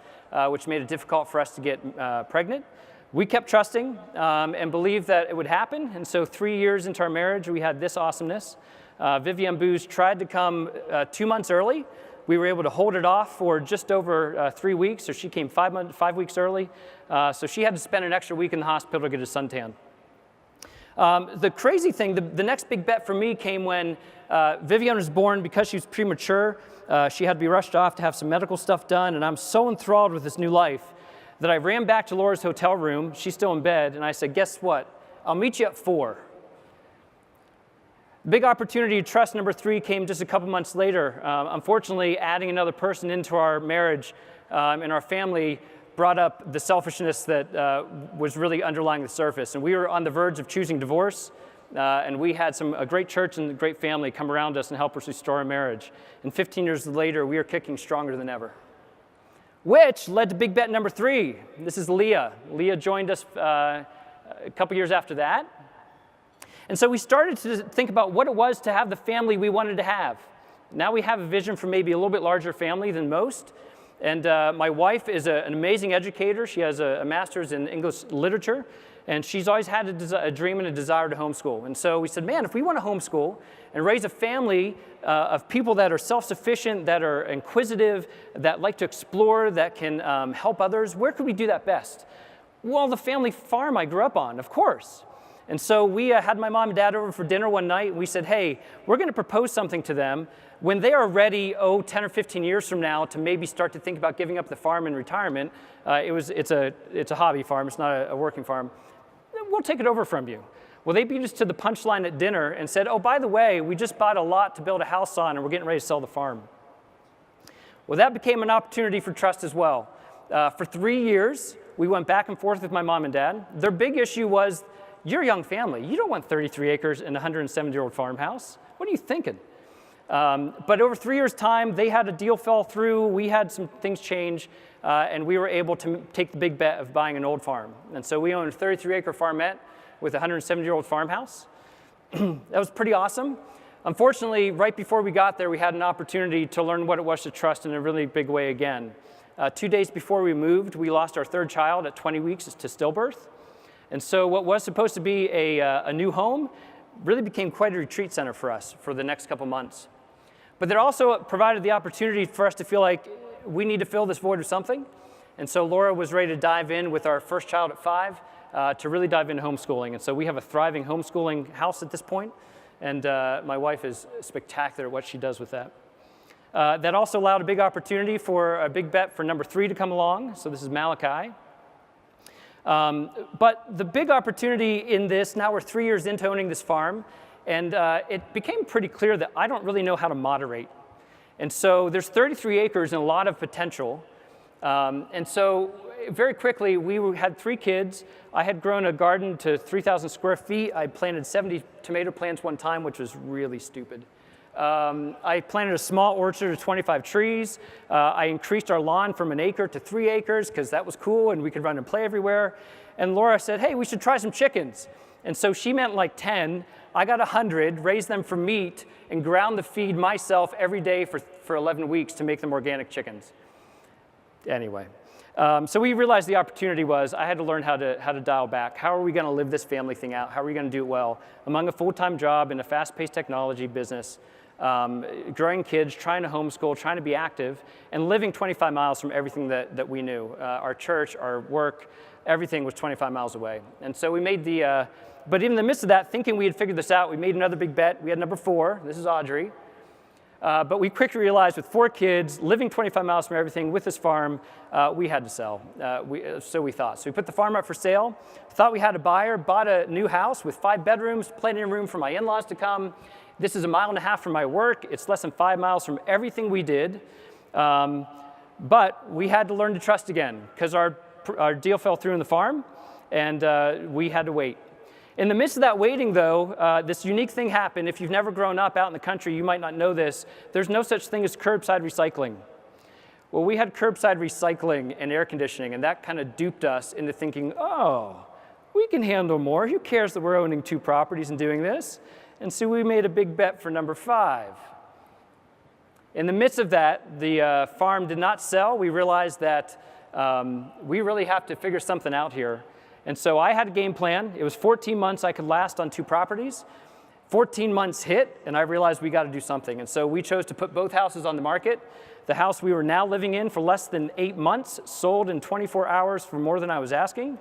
Speaker 9: which made it difficult for us to get pregnant. We kept trusting and believed that it would happen, and so 3 years into our marriage, we had this awesomeness. Vivienne Booz tried to come 2 months early. We were able to hold it off for just over 3 weeks, so she came 5 weeks early. So she had to spend an extra week in the hospital to get a suntan. The crazy thing, the next big bet for me came when Vivienne was born. Because she was premature, she had to be rushed off to have some medical stuff done, and I'm so enthralled with this new life that I ran back to Laura's hotel room. She's still in bed, and I said, guess what? I'll meet you at 4. Big opportunity to trust number 3 came just a couple months later. Unfortunately, adding another person into our marriage and our family brought up the selfishness that was really underlying the surface. And we were on the verge of choosing divorce, and we had a great church and a great family come around us and help us restore our marriage. And 15 years later, we are kicking stronger than ever. Which led to big bet number 3. This is Leah. Leah joined us a couple years after that. And so we started to think about what it was to have the family we wanted to have. Now we have a vision for maybe a little bit larger family than most. And my wife is an amazing educator. She has a master's in English literature. And she's always had a dream and a desire to homeschool. And so we said, man, if we want to homeschool and raise a family of people that are self-sufficient, that are inquisitive, that like to explore, that can help others, where could we do that best? Well, the family farm I grew up on, of course. And so we had my mom and dad over for dinner one night, and we said, hey, we're going to propose something to them. When they are ready, 10 or 15 years from now, to maybe start to think about giving up the farm in retirement, it's a hobby farm, it's not a working farm, we'll take it over from you. Well, they beat us to the punchline at dinner and said, oh, by the way, we just bought a lot to build a house on, and we're getting ready to sell the farm. Well, that became an opportunity for trust as well. For 3 years, we went back and forth with my mom and dad. Their big issue was, you're a young family. You don't want 33 acres and a 170-year-old farmhouse. What are you thinking? But over 3 years' time, they had a deal fell through. We had some things change, and we were able to take the big bet of buying an old farm. And so we owned a 33-acre farmette with a 170-year-old farmhouse. That was pretty awesome. Unfortunately, right before we got there, we had an opportunity to learn what it was to trust in a really big way again. 2 days before we moved, we lost our 3rd child at 20 weeks to stillbirth. And so what was supposed to be a new home really became quite a retreat center for us for the next couple months. But it also provided the opportunity for us to feel like we need to fill this void with something. And so Laura was ready to dive in with our first child at 5 to really dive into homeschooling. And so we have a thriving homeschooling house at this point, and my wife is spectacular at what she does with that. That also allowed a big opportunity for a big bet for number 3 to come along. So this is Malachi. But the big opportunity in this, now we're 3 years into owning this farm, and it became pretty clear that I don't really know how to moderate. And so there's 33 acres and a lot of potential. And so very quickly, we had 3 kids. I had grown a garden to 3,000 square feet. I planted 70 tomato plants one time, which was really stupid. I planted a small orchard of 25 trees. I increased our lawn from 1 acre to 3 acres because that was cool and we could run and play everywhere. And Laura said, hey, we should try some chickens. And so she meant like 10. I got 100, raised them for meat, and ground the feed myself every day for 11 weeks to make them organic chickens. Anyway, so we realized the opportunity was I had to learn how to dial back. How are we going to live this family thing out? How are we going to do it well among a full-time job in a fast-paced technology business, growing kids, trying to homeschool, trying to be active, and living 25 miles from everything that we knew. Our church, our work, everything was 25 miles away. And so we made but in the midst of that, thinking we had figured this out, we made another big bet. We had number 4. This is Audrey. But we quickly realized with 4 kids, living 25 miles from everything with this farm, we had to sell. So we thought. So we put the farm up for sale, thought we had a buyer, bought a new house with 5 bedrooms, plenty of room for my in-laws to come. This is 1.5 miles from my work. It's less than 5 miles from everything we did. But we had to learn to trust again because our deal fell through in the farm, and we had to wait. In the midst of that waiting, though, this unique thing happened. If you've never grown up out in the country, you might not know this. There's no such thing as curbside recycling. Well, we had curbside recycling and air conditioning, and that kind of duped us into thinking, oh, we can handle more. Who cares that we're owning 2 properties and doing this? And so we made a big bet for number 5. In the midst of that, the farm did not sell. We realized that we really have to figure something out here. And so I had a game plan. It was 14 months I could last on 2 properties. 14 months hit, and I realized we got to do something. And so we chose to put both houses on the market. The house we were now living in for less than 8 months sold in 24 hours for more than I was asking.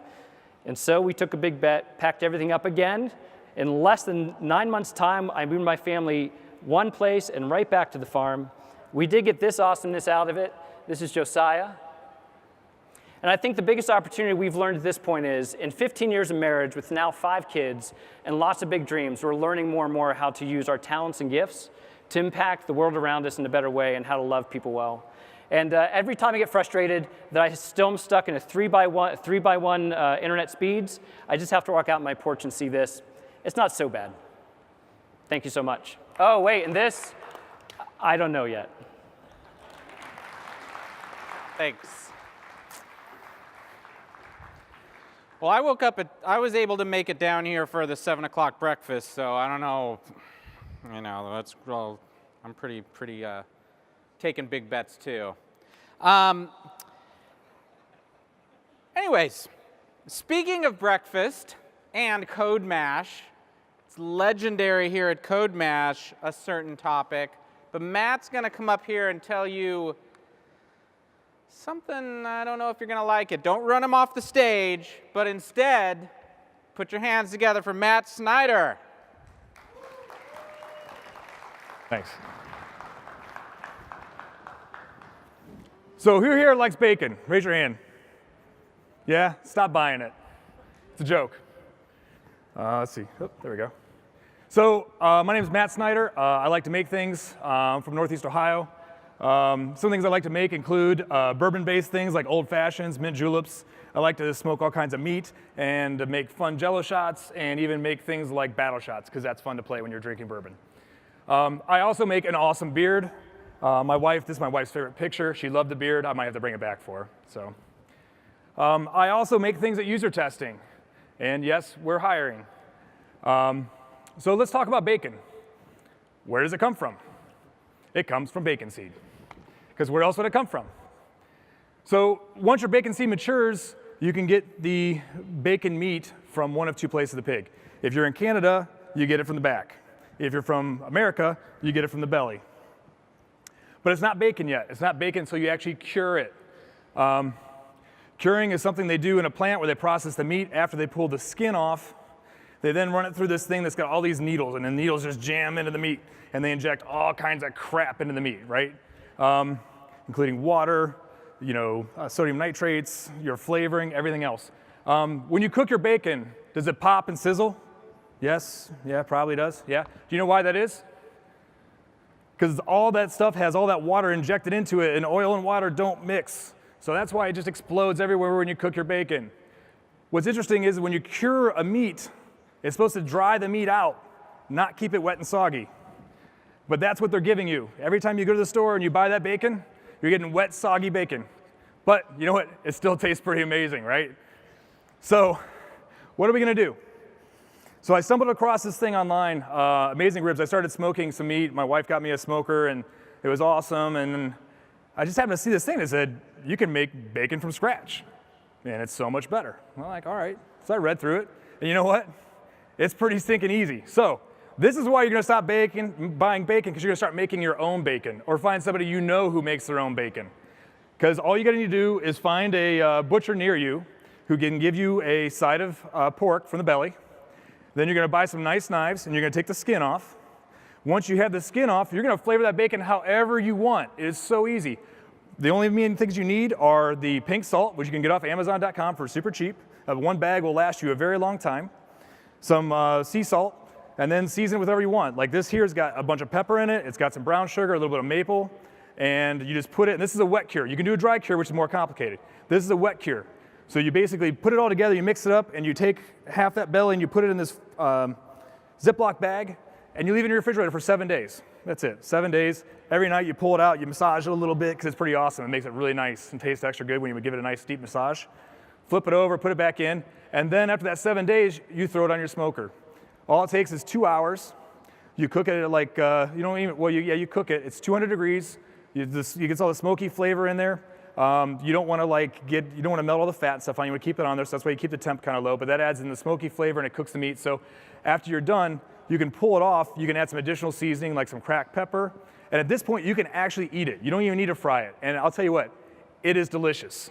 Speaker 9: And so we took a big bet, packed everything up again. In less than 9 months' time, I moved my family one place and right back to the farm. We did get this awesomeness out of it. This is Josiah. And I think the biggest opportunity we've learned at this point is, in 15 years of marriage with now 5 kids and lots of big dreams, we're learning more and more how to use our talents and gifts to impact the world around us in a better way and how to love people well. And every time I get frustrated that I still am stuck in a 3x1 internet speeds, I just have to walk out on my porch and see this. It's not so bad. Thank you so much. Oh, wait, and this, I don't know yet.
Speaker 1: Thanks. Well, I woke up I was able to make it down here for the 7 o'clock breakfast, so I don't know, that's, well, I'm pretty taking big bets too. Anyways, speaking of breakfast and CodeMash, it's legendary here at CodeMash, a certain topic, but Matt's gonna come up here and tell you something. I don't know if you're going to like it. Don't run him off the stage, but instead, put your hands together for Matt Snyder.
Speaker 10: Thanks. So who here likes bacon? Raise your hand. Yeah? Stop buying it. It's a joke. Let's see. Oh, there we go. So my name is Matt Snyder. I like to make things. I'm from Northeast Ohio. Some things I like to make include bourbon-based things like old fashions, mint juleps. I like to smoke all kinds of meat and make fun Jello shots and even make things like battle shots because that's fun to play when you're drinking bourbon. I also make an awesome beard. This is my wife's favorite picture. She loved the beard. I might have to bring it back for her. So, I also make things at user testing. And yes, we're hiring. So let's talk about bacon. Where does it come from? It comes from bacon seed. Because where else would it come from? So once your bacon seed matures, you can get the bacon meat from one of two places of the pig. If you're in Canada, you get it from the back. If you're from America, you get it from the belly. But it's not bacon yet. It's not bacon until you actually cure it. Curing is something they do in a plant where they process the meat after they pull the skin off. They then run it through this thing that's got all these needles, and the needles just jam into the meat, and they inject all kinds of crap into the meat, right? Including water, sodium nitrates, your flavoring, everything else. When you cook your bacon, does it pop and sizzle? Yes, yeah, probably does, yeah. Do you know why that is? Because all that stuff has all that water injected into it, and oil and water don't mix. So that's why it just explodes everywhere when you cook your bacon. What's interesting is when you cure a meat, it's supposed to dry the meat out, not keep it wet and soggy. But that's what they're giving you. Every time you go to the store and you buy that bacon, you're getting wet, soggy bacon. But you know what? It still tastes pretty amazing, right? So what are we going to do? So I stumbled across this thing online, Amazing Ribs. I started smoking some meat. My wife got me a smoker, and it was awesome. And I just happened to see this thing that said, you can make bacon from scratch, and it's so much better. I'm like, all right. So I read through it, and you know what? It's pretty stinking easy. So this is why you're gonna stop buying bacon, because you're gonna start making your own bacon, or find somebody you know who makes their own bacon. Because all you gotta need to do is find a butcher near you who can give you a side of pork from the belly. Then you're gonna buy some nice knives, and you're gonna take the skin off. Once you have the skin off, you're gonna flavor that bacon however you want. It is so easy. The only main things you need are the pink salt, which you can get off Amazon.com for super cheap. One bag will last you a very long time. Some sea salt, and then season it with whatever you want. Like this here's got a bunch of pepper in it. It's got some brown sugar, a little bit of maple, and you just put it, and this is a wet cure. You can do a dry cure, which is more complicated. This is a wet cure. So you basically put it all together, you mix it up, and you take half that belly and you put it in this Ziploc bag, and you leave it in your refrigerator for 7 days. That's it, 7 days. Every night you pull it out, you massage it a little bit because it's pretty awesome. It makes it really nice and tastes extra good when you give it a nice deep massage. Flip it over, put it back in, and then after that 7 days, you throw it on your smoker. All it takes is 2 hours. You cook it at like, you cook it. It's 200 degrees. You get all the smoky flavor in there. You don't want to melt all the fat and stuff on. You want to keep it on there, so that's why you keep the temp kind of low. But that adds in the smoky flavor and it cooks the meat. So after you're done, you can pull it off. You can add some additional seasoning like some cracked pepper. And at this point, you can actually eat it. You don't even need to fry it. And I'll tell you what, it is delicious.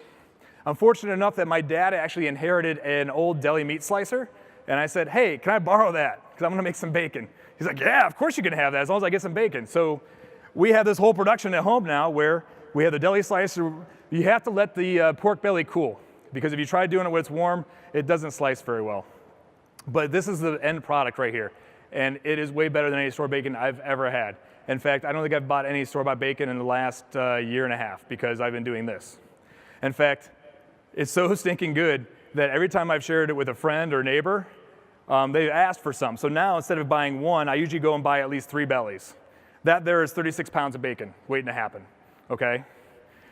Speaker 10: I'm fortunate enough that my dad actually inherited an old deli meat slicer. And I said, hey, can I borrow that? Because I'm going to make some bacon. He's like, yeah, of course you can have that as long as I get some bacon. So we have this whole production at home now where we have the deli slicer. You have to let the pork belly cool, because if you try doing it when it's warm, it doesn't slice very well. But this is the end product right here. And it is way better than any store bacon I've ever had. In fact, I don't think I've bought any store-bought bacon in the last year and a half because I've been doing this. In fact, it's so stinking good that every time I've shared it with a friend or neighbor, they've asked for some. So now instead of buying one, I usually go and buy at least 3 bellies. That there is 36 pounds of bacon waiting to happen, okay?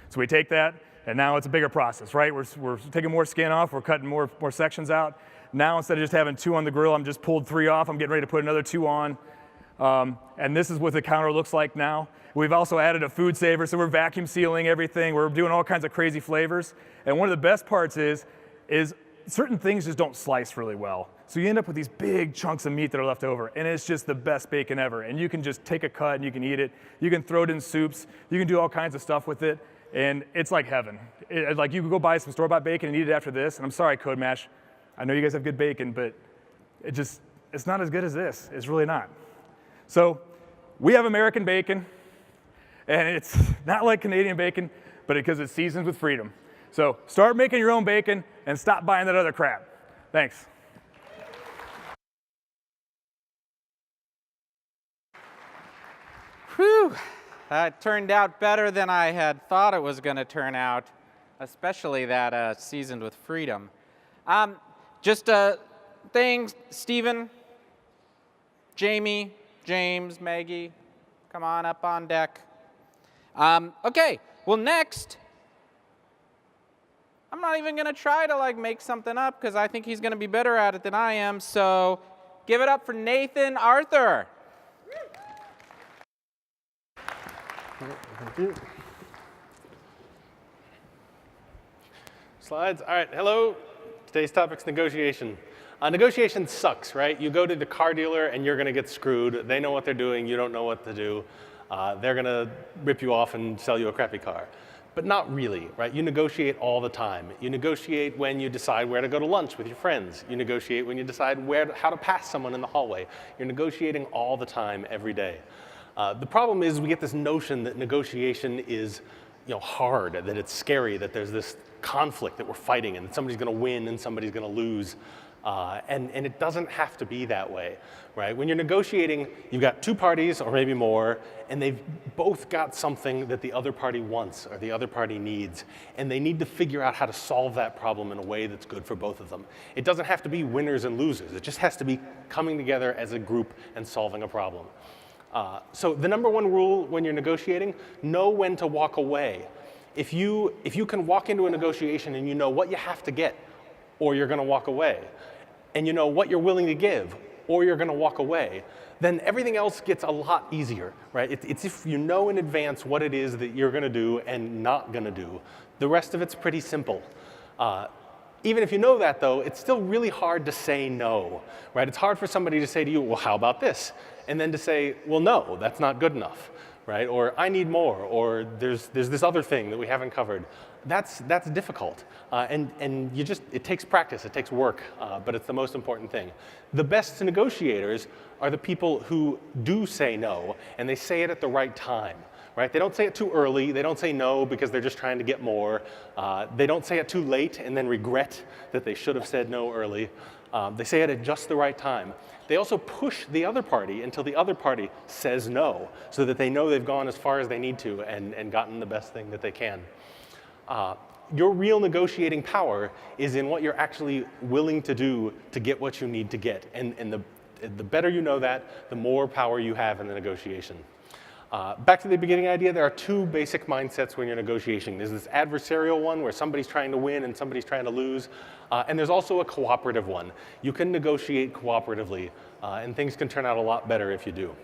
Speaker 10: So we take that, and now it's a bigger process, right? We're taking more skin off, we're cutting more sections out. Now instead of just having 2 on the grill, I'm just pulled 3 off, I'm getting ready to put another 2 on. And this is what the counter looks like now. We've also added a food saver, so we're vacuum sealing everything. We're doing all kinds of crazy flavors. And one of the best parts is certain things just don't slice really well. So you end up with these big chunks of meat that are left over, and it's just the best bacon ever. And you can just take a cut and you can eat it. You can throw it in soups. You can do all kinds of stuff with it, and it's like heaven. Like you could go buy some store-bought bacon and eat it after this. And I'm sorry, CodeMash. I know you guys have good bacon, but it's not as good as this. It's really not. So we have American bacon, and it's not like Canadian bacon, but because it's seasoned with freedom. So start making your own bacon and stop buying that other crap. Thanks.
Speaker 1: Whew, that turned out better than I had thought it was going to turn out, especially that seasoned with freedom. Just a thing, Stephen, Jamie, James, Maggie, come on up on deck. Okay, well next, I'm not even gonna try to make something up because I think he's gonna be better at it than I am, so give it up for Nathan Arthur.
Speaker 8: Thank you.
Speaker 11: Slides. All right, hello. Today's topic's negotiation. Negotiation sucks, right? You go to the car dealer and you're gonna get screwed. They know what they're doing, you don't know what to do. They're gonna rip you off and sell you a crappy car. But not really, right? You negotiate all the time. You negotiate when you decide where to go to lunch with your friends. You negotiate when you decide how to pass someone in the hallway. You're negotiating all the time, every day. The problem is we get this notion that negotiation is hard, that it's scary, that there's this conflict that we're fighting and that somebody's gonna win and somebody's gonna lose. And it doesn't have to be that way, right? When you're negotiating, you've got two parties or maybe more, and they've both got something that the other party wants or the other party needs, and they need to figure out how to solve that problem in a way that's good for both of them. It doesn't have to be winners and losers. It just has to be coming together as a group and solving a problem. So the number one rule when you're negotiating, know when to walk away. If you can walk into a negotiation and you know what you have to get, or you're gonna walk away, and you know what you're willing to give, or you're gonna walk away, then everything else gets a lot easier, right? It's if you know in advance what it is that you're gonna do and not gonna do. The rest of it's pretty simple. Even if you know that though, it's still really hard to say no, right? It's hard for somebody to say to you, well, how about this? And then to say, well, no, that's not good enough, right? Or I need more, or there's this other thing that we haven't covered. That's difficult, and it takes practice, it takes work, but it's the most important thing. The best negotiators are the people who do say no, and they say it at the right time, right? They don't say it too early, they don't say no because they're just trying to get more, they don't say it too late and then regret that they should have said no early. They say it at just the right time. They also push the other party until the other party says no, so that they know they've gone as far as they need to and gotten the best thing that they can. Your real negotiating power is in what you're actually willing to do to get what you need to get. And the better you know that, the more power you have in the negotiation. Back to the beginning idea, there are two basic mindsets when you're negotiating. There's this adversarial one where somebody's trying to win and somebody's trying to lose. And there's also a cooperative one. You can negotiate cooperatively, and things can turn out a lot better if you do.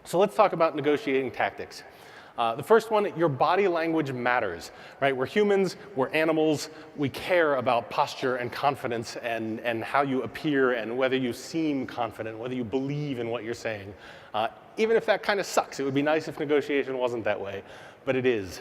Speaker 11: So let's talk about negotiating tactics. The first one, your body language matters, right? We're humans, we're animals, we care about posture and confidence and how you appear and whether you seem confident, whether you believe in what you're saying. Even if that kind of sucks, it would be nice if negotiation wasn't that way, but it is.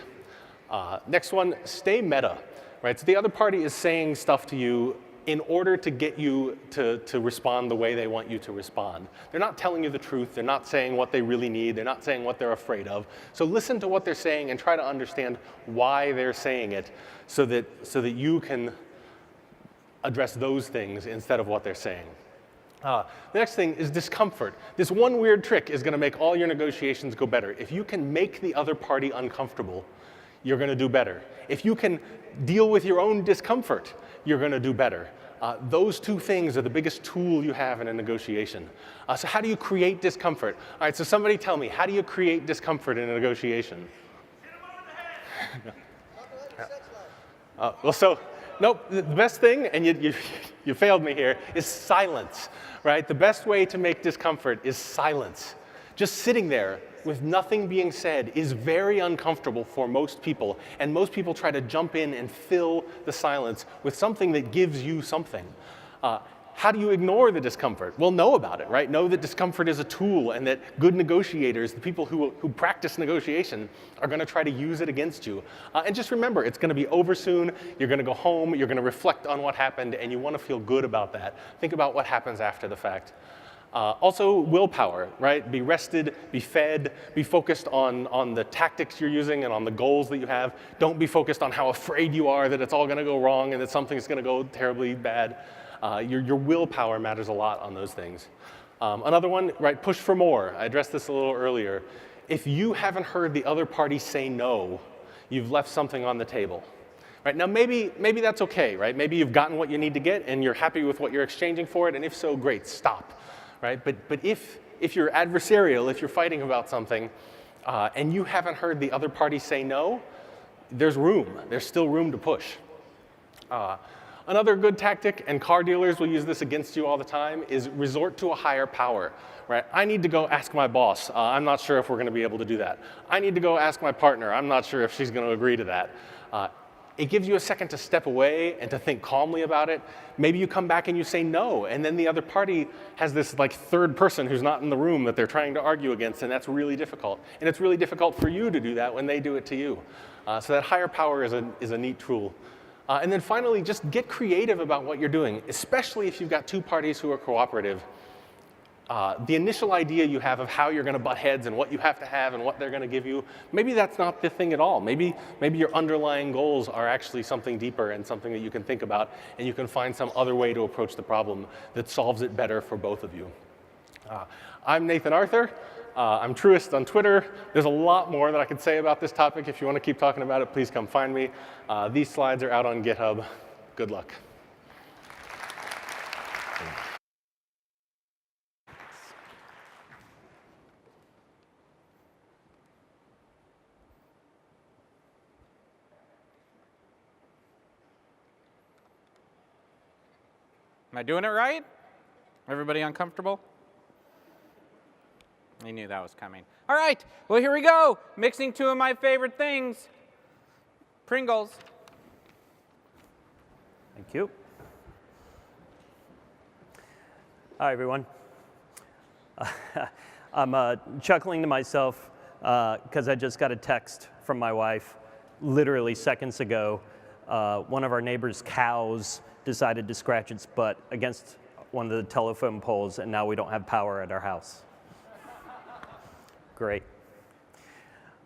Speaker 11: Next one, stay meta, right? So the other party is saying stuff to you in order to get you to respond the way they want you to respond. They're not telling you the truth. They're not saying what they really need. They're not saying what they're afraid of. So listen to what they're saying and try to understand why they're saying it so that you can address those things instead of what they're saying. The next thing is discomfort. This one weird trick is gonna make all your negotiations go better. If you can make the other party uncomfortable, you're gonna do better. If you can deal with your own discomfort, you're gonna do better. Those two things are the biggest tool you have in a negotiation. So how do you create discomfort? All right, so somebody tell me, how do you create discomfort in a negotiation? Well, so, nope, the best thing, and you failed me here, is silence, right? The best way to make discomfort is silence. Just sitting there with nothing being said is very uncomfortable for most people, and most people try to jump in and fill the silence with something that gives you something. How do you ignore the discomfort? Well, know about it, right? Know that discomfort is a tool and that good negotiators, the people who practice negotiation, are gonna try to use it against you. And just remember, it's gonna be over soon, you're gonna go home, you're gonna reflect on what happened, and you wanna feel good about that. Think about what happens after the fact. Also, willpower, right? Be rested, be fed, be focused on the tactics you're using and on the goals that you have. Don't be focused on how afraid you are that it's all gonna go wrong and that something's gonna go terribly bad. Your willpower matters a lot on those things. Another one, right, push for more. I addressed this a little earlier. If you haven't heard the other party say no, you've left something on the table. Right, now maybe that's okay, right? Maybe you've gotten what you need to get and you're happy with what you're exchanging for it, and if so, great, stop. Right? But if you're adversarial, if you're fighting about something, and you haven't heard the other party say no, there's room. There's still room to push. Another good tactic, and car dealers will use this against you all the time, is resort to a higher power. Right? I need to go ask my boss. I'm not sure if we're going to be able to do that. I need to go ask my partner. I'm not sure if she's going to agree to that. it gives you a second to step away and to think calmly about it. Maybe you come back and you say no, and then the other party has this like third person who's not in the room that they're trying to argue against, and that's really difficult. And it's really difficult for you to do that when they do it to you. So that higher power is a neat tool. And then finally, just get creative about what you're doing, especially if you've got two parties who are cooperative. The initial idea you have of how you're going to butt heads and what you have to have and what they're going to give you, maybe that's not the thing at all. Maybe your underlying goals are actually something deeper and something that you can think about, and you can find some other way to approach the problem that solves it better for both of you. I'm Nathan Arthur. I'm Truist on Twitter. There's a lot more that I could say about this topic. If you want to keep talking about it, please come find me. These slides are out on GitHub. Good luck.
Speaker 1: Am I doing it right? Everybody uncomfortable? I knew that was coming. All right, well, here we go. Mixing two of my favorite things, Pringles.
Speaker 12: Thank you. Hi, everyone. I'm chuckling to myself because I just got a text from my wife literally seconds ago. One of our neighbor's cows decided to scratch its butt against one of the telephone poles, and now we don't have power at our house. Great.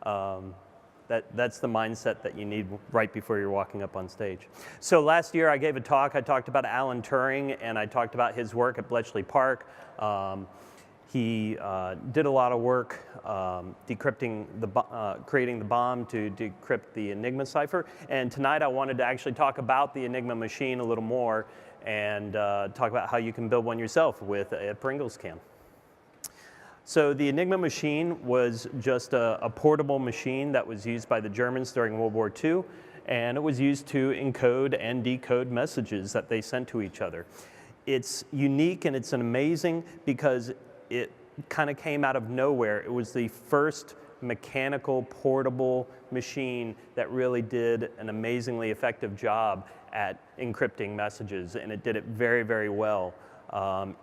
Speaker 12: That's the mindset that you need right before you're walking up on stage. So last year I gave a talk. I talked about Alan Turing, and I talked about his work at Bletchley Park. He did a lot of work decrypting creating the bomb to decrypt the Enigma cipher. And tonight I wanted to actually talk about the Enigma machine a little more and talk about how you can build one yourself with a Pringles can. So the Enigma machine was just a portable machine that was used by the Germans during World War II, and it was used to encode and decode messages that they sent to each other. It's unique and it's amazing because it kind of came out of nowhere. It was the first mechanical portable machine that really did an amazingly effective job at encrypting messages, and it did it very, very well.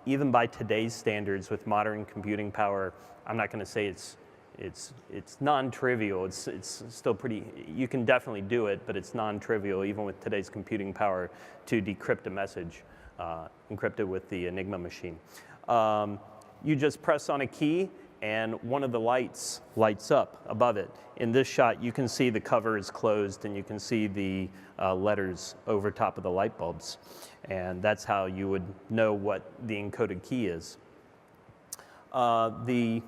Speaker 12: Even by today's standards with modern computing power, I'm not going to say it's non-trivial. It's still pretty, you can definitely do it, but it's non-trivial even with today's computing power to decrypt a message encrypted with the Enigma machine. You just press on a key and one of the lights lights up above it. In this shot, you can see the cover is closed and you can see the letters over top of the light bulbs. And that's how you would know what the encoded key is. The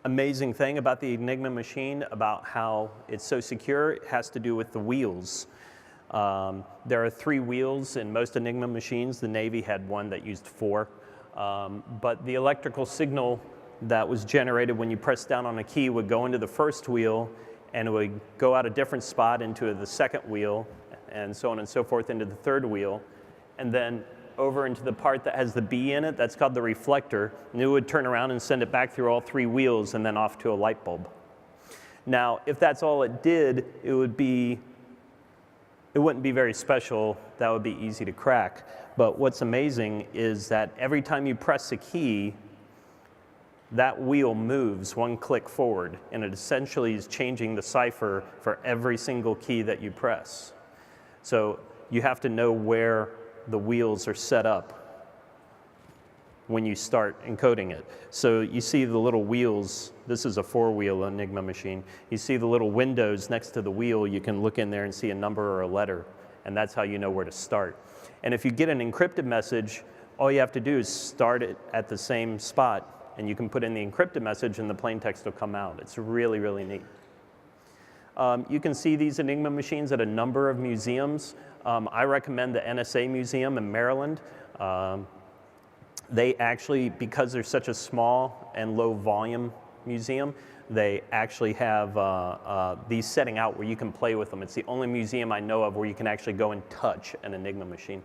Speaker 12: amazing thing about the Enigma machine, about how it's so secure, it has to do with the wheels. There are 3 wheels in most Enigma machines. The Navy had one that used 4. But the electrical signal that was generated when you press down on a key would go into the first wheel, and it would go out a different spot into the second wheel, and so on and so forth into the third wheel, and then over into the part that has the B in it, that's called the reflector, and it would turn around and send it back through all 3 wheels and then off to a light bulb. Now, if that's all it did, it wouldn't be very special. That would be easy to crack. But what's amazing is that every time you press a key, that wheel moves 1 click forward, and it essentially is changing the cipher for every single key that you press. So you have to know where the wheels are set up when you start encoding it. So you see the little wheels. This is a 4-wheel Enigma machine. You see the little windows next to the wheel. You can look in there and see a number or a letter, and that's how you know where to start. And if you get an encrypted message, all you have to do is start it at the same spot, and you can put in the encrypted message and the plain text will come out. It's really, really neat. You can see these Enigma machines at a number of museums. I recommend the NSA Museum in Maryland. They actually, because they're such a small and low volume museum, they actually have these setting out where you can play with them. It's the only museum I know of where you can actually go and touch an Enigma machine.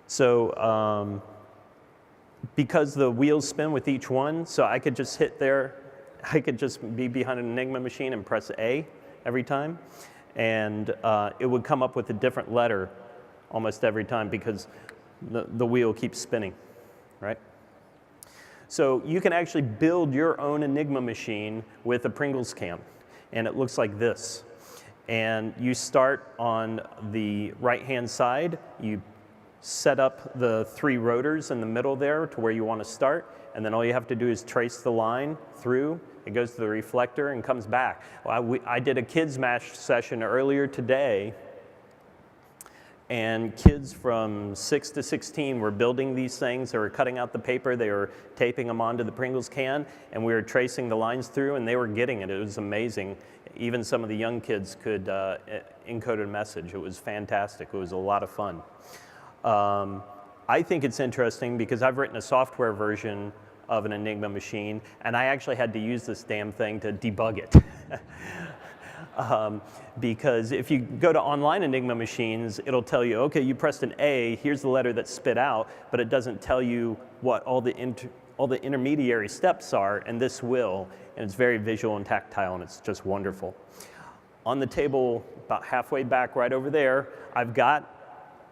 Speaker 12: So because the wheels spin with each one, so I could just hit there, I could just be behind an Enigma machine and press A every time. and it would come up with a different letter almost every time because the wheel keeps spinning, right? So you can actually build your own Enigma machine with a Pringles can, and it looks like this. And you start on the right-hand side, you set up the 3 rotors in the middle there to where you want to start, and then all you have to do is trace the line through. It goes to the reflector and comes back. Well, I did a CodeMash session earlier today, and kids from 6 to 16 were building these things. They were cutting out the paper, they were taping them onto the Pringles can, and we were tracing the lines through, and they were getting it. It was amazing. Even some of the young kids could encode a message. It was fantastic. It was a lot of fun. I think it's interesting because I've written a software version of an Enigma machine, and I actually had to use this damn thing to debug it. Because if you go to online Enigma machines, it'll tell you, okay, you pressed an A, here's the letter that's spit out, but it doesn't tell you what all the intermediary steps are, and this will, and it's very visual and tactile, and it's just wonderful. On the table, about halfway back right over there, I've got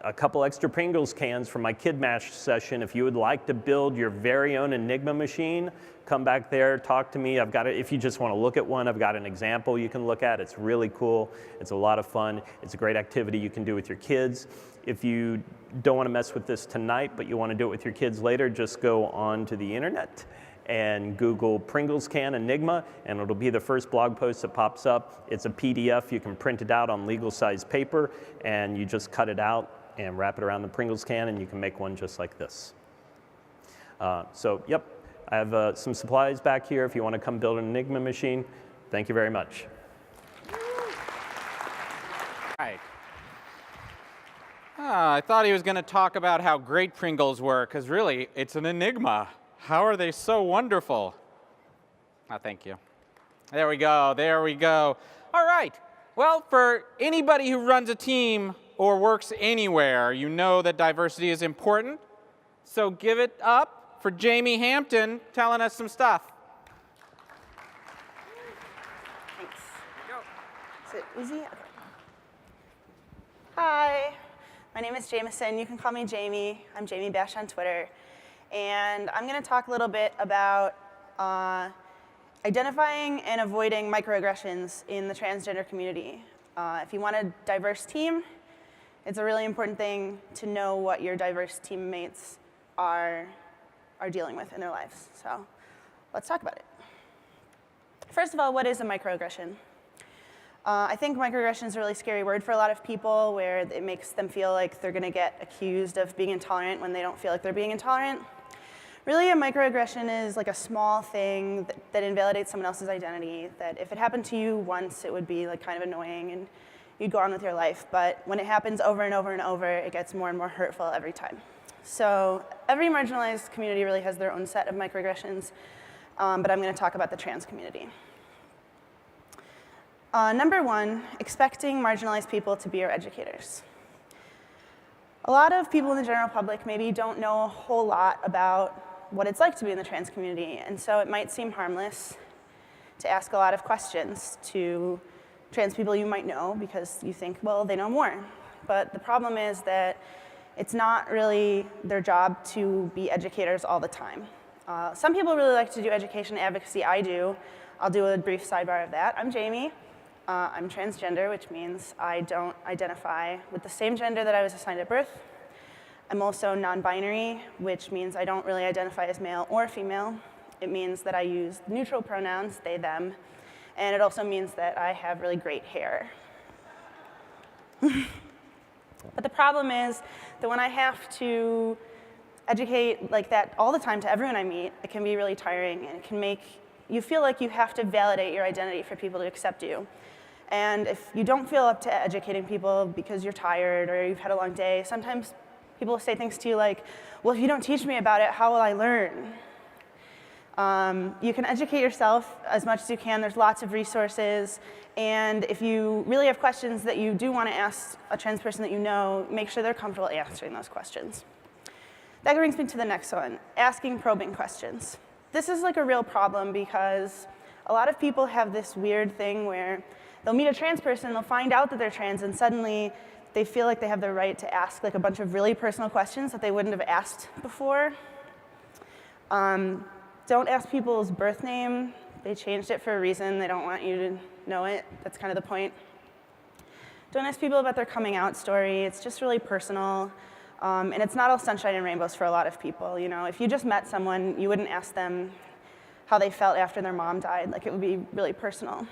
Speaker 12: a couple extra Pringles cans from my CodeMash session. If you would like to build your very own Enigma machine, come back there, talk to me. I've got it. If you just want to look at one, I've got an example you can look at. It's really cool. It's a lot of fun. It's a great activity you can do with your kids. If you don't want to mess with this tonight, but you want to do it with your kids later, just go on to the internet and Google Pringles can Enigma, and it'll be the first blog post that pops up. It's a PDF. You can print it out on legal size paper, and you just cut it out and wrap it around the Pringles can, and you can make one just like this. So, yep, I have some supplies back here if you want to come build an Enigma machine. Thank you very much.
Speaker 1: All right. I thought he was going to talk about how great Pringles were, because really, it's an enigma. How are they so wonderful? Oh, thank you. There we go, there we go. All right, well, for anybody who runs a team or works anywhere, you know that diversity is important. So give it up for Jamie Hampton telling us some stuff.
Speaker 13: Thanks. Is it easy? Okay. Hi, my name is Jameson. You can call me Jamie. I'm Jamie Bash on Twitter. And I'm going to talk a little bit about identifying and avoiding microaggressions in the transgender community. If you want a diverse team, it's a really important thing to know what your diverse teammates are dealing with in their lives. So let's talk about it. First of all, what is a microaggression? I think microaggression is a really scary word for a lot of people, where it makes them feel like they're going to get accused of being intolerant when they don't feel like they're being intolerant. Really, a microaggression is like a small thing that invalidates someone else's identity, that if it happened to you once, it would be like kind of annoying and you'd go on with your life. But when it happens over and over and over, it gets more and more hurtful every time. So every marginalized community really has their own set of microaggressions, but I'm going to talk about the trans community. Number one, expecting marginalized people to be our educators. A lot of people in the general public maybe don't know a whole lot about what it's like to be in the trans community, and so it might seem harmless to ask a lot of questions to trans people you might know because you think, well, they know more. But the problem is that it's not really their job to be educators all the time. Some people really like to do education advocacy. I do. I'll do a brief sidebar of that. I'm Jamie. I'm transgender, which means I don't identify with the same gender that I was assigned at birth. I'm also non-binary, which means I don't really identify as male or female. It means that I use neutral pronouns, they, them, and it also means that I have really great hair. But the problem is that when I have to educate like that all the time to everyone I meet, it can be really tiring, and it can make you feel like you have to validate your identity for people to accept you. And if you don't feel up to educating people because you're tired or you've had a long day, sometimes people will say things to you like, well, if you don't teach me about it, how will I learn? You can educate yourself as much as you can. There's lots of resources. And if you really have questions that you do want to ask a trans person that you know, make sure they're comfortable answering those questions. That brings me to the next one, asking probing questions. This is like a real problem because a lot of people have this weird thing where they'll meet a trans person, they'll find out that they're trans, and suddenly they feel like they have the right to ask like a bunch of really personal questions that they wouldn't have asked before. Don't ask people's birth name. They changed it for a reason. They don't want you to know it. That's kind of the point. Don't ask people about their coming out story. It's just really personal. And it's not all sunshine and rainbows for a lot of people. You know, if you just met someone, you wouldn't ask them how they felt after their mom died. Like, it would be really personal.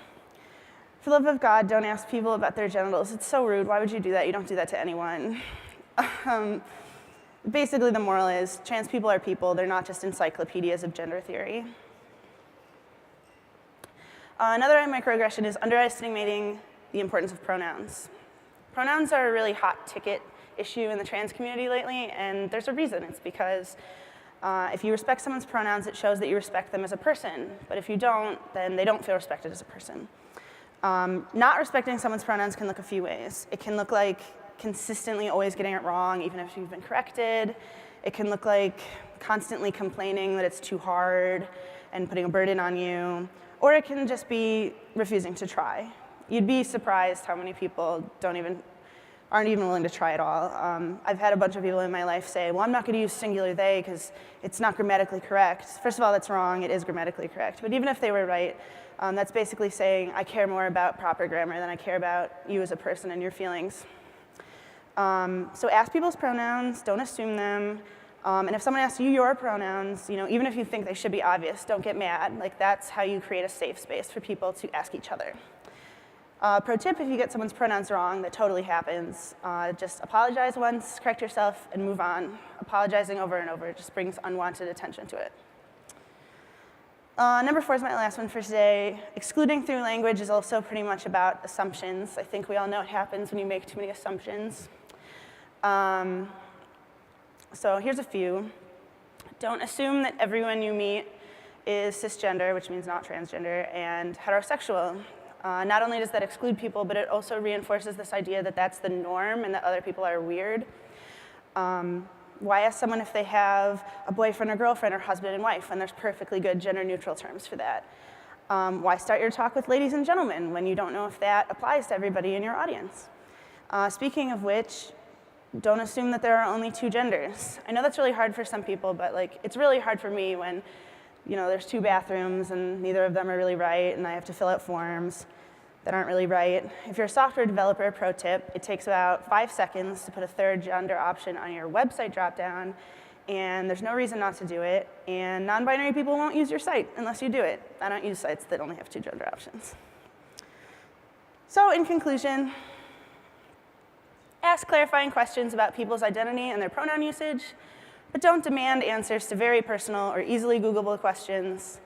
Speaker 13: For the love of God, don't ask people about their genitals. It's so rude. Why would you do that? You don't do that to anyone. Basically, the moral is trans people are people. They're not just encyclopedias of gender theory. Another microaggression is underestimating the importance of pronouns. Pronouns are a really hot ticket issue in the trans community lately, and there's a reason. It's because if you respect someone's pronouns, it shows that you respect them as a person. But if you don't, then they don't feel respected as a person. Not respecting someone's pronouns can look a few ways. It can look like consistently always getting it wrong, even if you've been corrected. It can look like constantly complaining that it's too hard and putting a burden on you. Or it can just be refusing to try. You'd be surprised how many people aren't even willing to try at all. I've had a bunch of people in my life say, well, I'm not going to use singular they because it's not grammatically correct. First of all, that's wrong. It is grammatically correct. But even if they were right, that's basically saying I care more about proper grammar than I care about you as a person and your feelings. So ask people's pronouns. Don't assume them. And if someone asks you your pronouns, even if you think they should be obvious, don't get mad. Like, that's how you create a safe space for people to ask each other. Pro tip, if you get someone's pronouns wrong, that totally happens. Just apologize once, correct yourself, and move on. Apologizing over and over just brings unwanted attention to it. Number 4 is my last one for today. Excluding through language is also pretty much about assumptions. I think we all know what happens when you make too many assumptions. So here's a few. Don't assume that everyone you meet is cisgender, which means not transgender, and heterosexual. Not only does that exclude people, but it also reinforces this idea that that's the norm and that other people are weird. Why ask someone if they have a boyfriend or girlfriend or husband and wife when there's perfectly good gender-neutral terms for that? Why start your talk with ladies and gentlemen when you don't know if that applies to everybody in your audience? Speaking of which, don't assume that there are only 2 genders. I know that's really hard for some people, but it's really hard for me when there's 2 bathrooms and neither of them are really right, and I have to fill out forms that aren't really right. If you're a software developer, pro tip, it takes about 5 seconds to put a 3rd gender option on your website dropdown, and there's no reason not to do it, and non-binary people won't use your site unless you do it. I don't use sites that only have 2 gender options. So in conclusion, ask clarifying questions about people's identity and their pronoun usage, but don't demand answers to very personal or easily Googleable questions.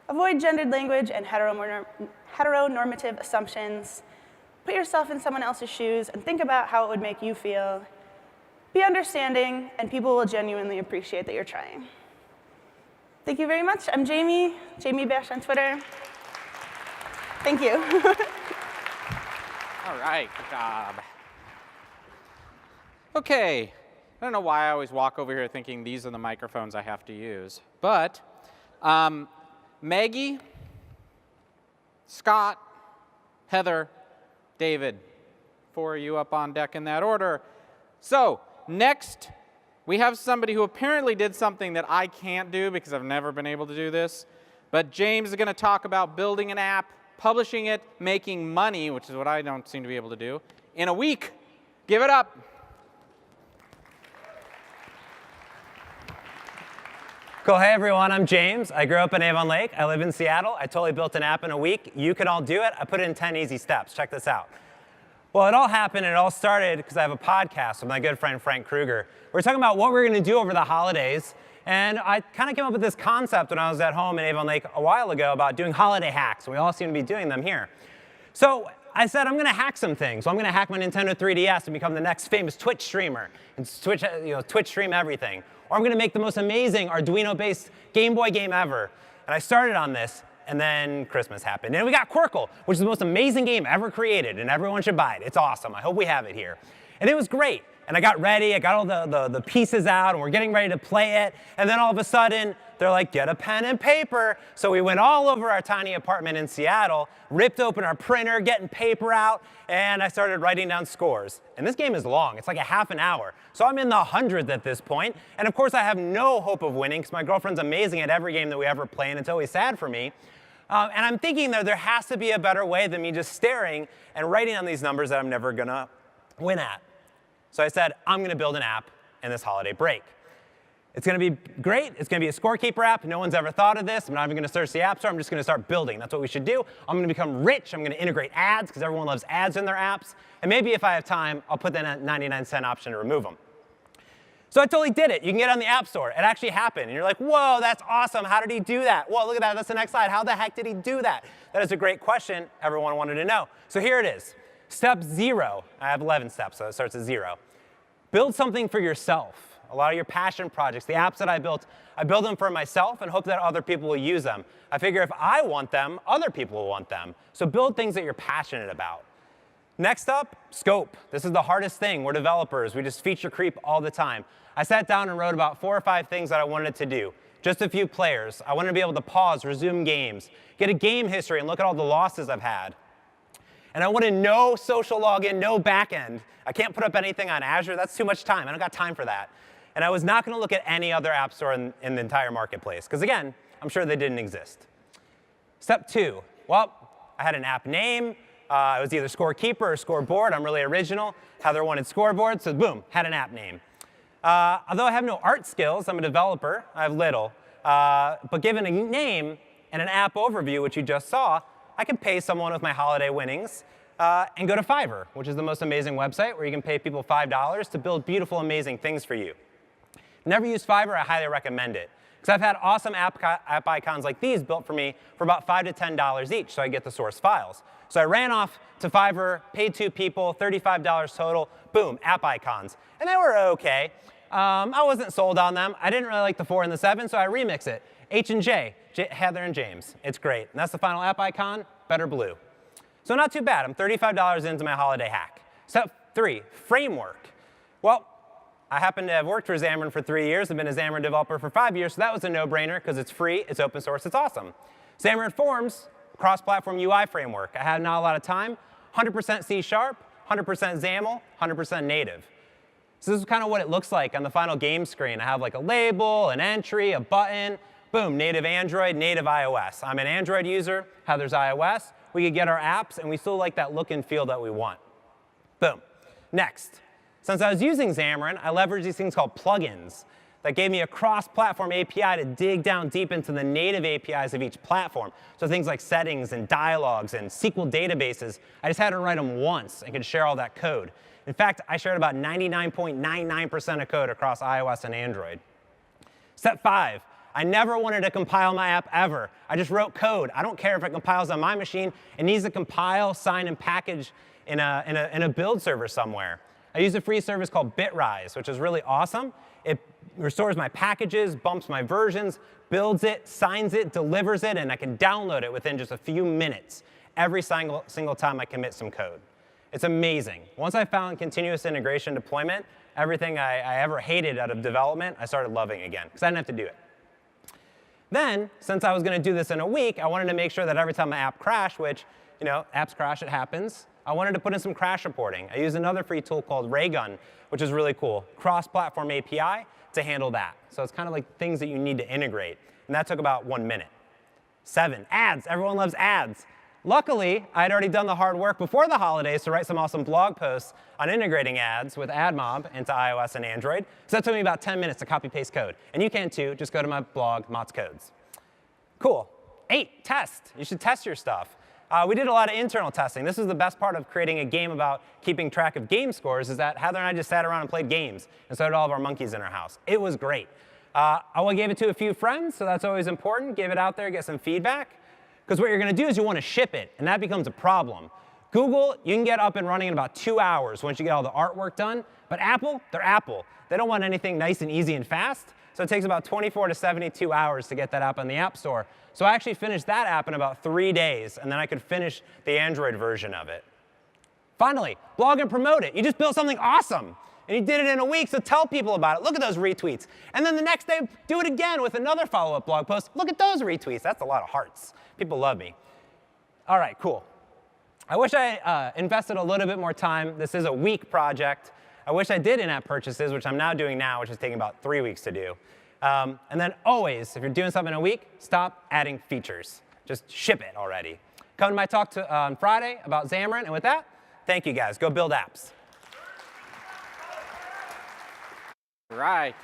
Speaker 13: Avoid gendered language and heteronormative assumptions. Put yourself in someone else's shoes and think about how it would make you feel. Be understanding, and people will genuinely appreciate that you're trying. Thank you very much. I'm Jamie Bash on Twitter. Thank you.
Speaker 1: All right, good job. Okay, I don't know why I always walk over here thinking these are the microphones I have to use, but Maggie, Scott, Heather, David, 4 of you up on deck in that order. So next, we have somebody who apparently did something that I can't do because I've never been able to do this, but James is going to talk about building an app, publishing it, making money, which is what I don't seem to be able to do, in a week. Give it up.
Speaker 14: Cool. Hey, everyone. I'm James. I grew up in Avon Lake. I live in Seattle. I totally built an app in a week. You can all do it. I put it in 10 easy steps. Check this out. Well, it all happened, and it all started because I have a podcast with my good friend Frank Kruger. We're talking about what we're going to do over the holidays, and I kind of came up with this concept when I was at home in Avon Lake a while ago about doing holiday hacks. We all seem to be doing them here. So I said, I'm going to hack some things. So I'm going to hack my Nintendo 3DS and become the next famous Twitch streamer and Twitch stream everything. Or I'm going to make the most amazing Arduino-based Game Boy game ever. And I started on this, and then Christmas happened. And we got Quirkle, which is the most amazing game ever created, and everyone should buy it. It's awesome. I hope we have it here. And it was great. And I got ready, I got all the pieces out, and we're getting ready to play it. And then all of a sudden, they're like, get a pen and paper. So we went all over our tiny apartment in Seattle, ripped open our printer, getting paper out, and I started writing down scores. And this game is long, it's like a half an hour. So I'm in the hundreds at this point. And of course, I have no hope of winning, because my girlfriend's amazing at every game that we ever play, and it's always sad for me. And I'm thinking that there has to be a better way than me just staring and writing on these numbers that I'm never gonna win at. So I said, I'm going to build an app in this holiday break. It's going to be great. It's going to be a scorekeeper app. No one's ever thought of this. I'm not even going to search the App Store. I'm just going to start building. That's what we should do. I'm going to become rich. I'm going to integrate ads, because everyone loves ads in their apps. And maybe if I have time, I'll put that 99-cent option to remove them. So I totally did it. You can get it on the App Store. It actually happened. And you're like, whoa, that's awesome. How did he do that? Well, look at that. That's the next slide. How the heck did he do that? That is a great question everyone wanted to know. So here it is. Step 0. I have 11 steps, so it starts at 0. Build something for yourself. A lot of your passion projects, the apps that I build them for myself and hope that other people will use them. I figure if I want them, other people will want them. So build things that you're passionate about. Next up, scope. This is the hardest thing. We're developers. We just feature creep all the time. I sat down and wrote about 4 or 5 things that I wanted to do. Just a few players. I wanted to be able to pause, resume games, get a game history, and look at all the losses I've had. And I wanted no social login, no backend. I can't put up anything on Azure. That's too much time. I don't got time for that. And I was not going to look at any other app store in the entire marketplace, because again, I'm sure they didn't exist. Step 2. Well, I had an app name. It was either Scorekeeper or Scoreboard. I'm really original. Heather wanted Scoreboard, so boom, had an app name. Although I have no art skills, I'm a developer. I have little. But given a name and an app overview, which you just saw, I can pay someone with my holiday winnings and go to Fiverr, which is the most amazing website where you can pay people $5 to build beautiful, amazing things for you. Never used Fiverr, I highly recommend it. Because I've had awesome app icons like these built for me for about $5 to $10 each, so I get the source files. So I ran off to Fiverr, paid 2 people, $35 total, boom, app icons. And they were OK. I wasn't sold on them. I didn't really like the 4 and the 7, so I remix it. H and J, Heather and James. It's great. And that's the final app icon, better blue. So not too bad. I'm $35 into my holiday hack. Step 3, framework. Well, I happen to have worked for Xamarin for 3 years. I've been a Xamarin developer for 5 years, so that was a no-brainer because it's free, it's open source, it's awesome. Xamarin Forms, cross-platform UI framework. I had not a lot of time. 100% C#, 100% XAML, 100% native. So this is kind of what it looks like on the final game screen. I have like a label, an entry, a button. Boom, native Android, native iOS. I'm an Android user, Heather's iOS. We could get our apps, and we still like that look and feel that we want. Boom. Next. Since I was using Xamarin, I leveraged these things called plugins that gave me a cross-platform API to dig down deep into the native APIs of each platform. So things like settings and dialogues and SQL databases, I just had to write them once and could share all that code. In fact, I shared about 99.99% of code across iOS and Android. Step 5. I never wanted to compile my app ever. I just wrote code. I don't care if it compiles on my machine. It needs to compile, sign, and package in a build server somewhere. I use a free service called Bitrise, which is really awesome. It restores my packages, bumps my versions, builds it, signs it, delivers it, and I can download it within just a few minutes every single time I commit some code. It's amazing. Once I found continuous integration deployment, everything I ever hated out of development, I started loving again, because I didn't have to do it. Then, since I was going to do this in a week, I wanted to make sure that every time my app crashed, which, apps crash, it happens, I wanted to put in some crash reporting. I used another free tool called Raygun, which is really cool. Cross-platform API to handle that. So it's kind of like things that you need to integrate. And that took about 1 minute. 7, ads. Everyone loves ads. Luckily, I had already done the hard work before the holidays to write some awesome blog posts on integrating ads with AdMob into iOS and Android. So that took me about 10 minutes to copy-paste code. And you can too. Just go to my blog, Mott's Codes. Cool. 8, test. You should test your stuff. We did a lot of internal testing. This is the best part of creating a game about keeping track of game scores, is that Heather and I just sat around and played games. And so did all of our monkeys in our house. It was great. I gave it to a few friends, so that's always important. Give it out there, get some feedback. Because what you're going to do is you want to ship it, and that becomes a problem. Google, you can get up and running in about 2 hours once you get all the artwork done. But Apple, they're Apple. They don't want anything nice and easy and fast. So it takes about 24 to 72 hours to get that app on the App Store. So I actually finished that app in about 3 days, and then I could finish the Android version of it. Finally, blog and promote it. You just built something awesome. And you did it in a week, so tell people about it. Look at those retweets. And then the next day, do it again with another follow-up blog post. Look at those retweets. That's a lot of hearts. People love me. All right, cool. I wish I invested a little bit more time. This is a week project. I wish I did in-app purchases, which I'm now doing now, which is taking about 3 weeks to do. And then always, if you're doing something in a week, stop adding features. Just ship it already. Come to my talk on Friday about Xamarin. And with that, thank you guys. Go build apps.
Speaker 1: Right.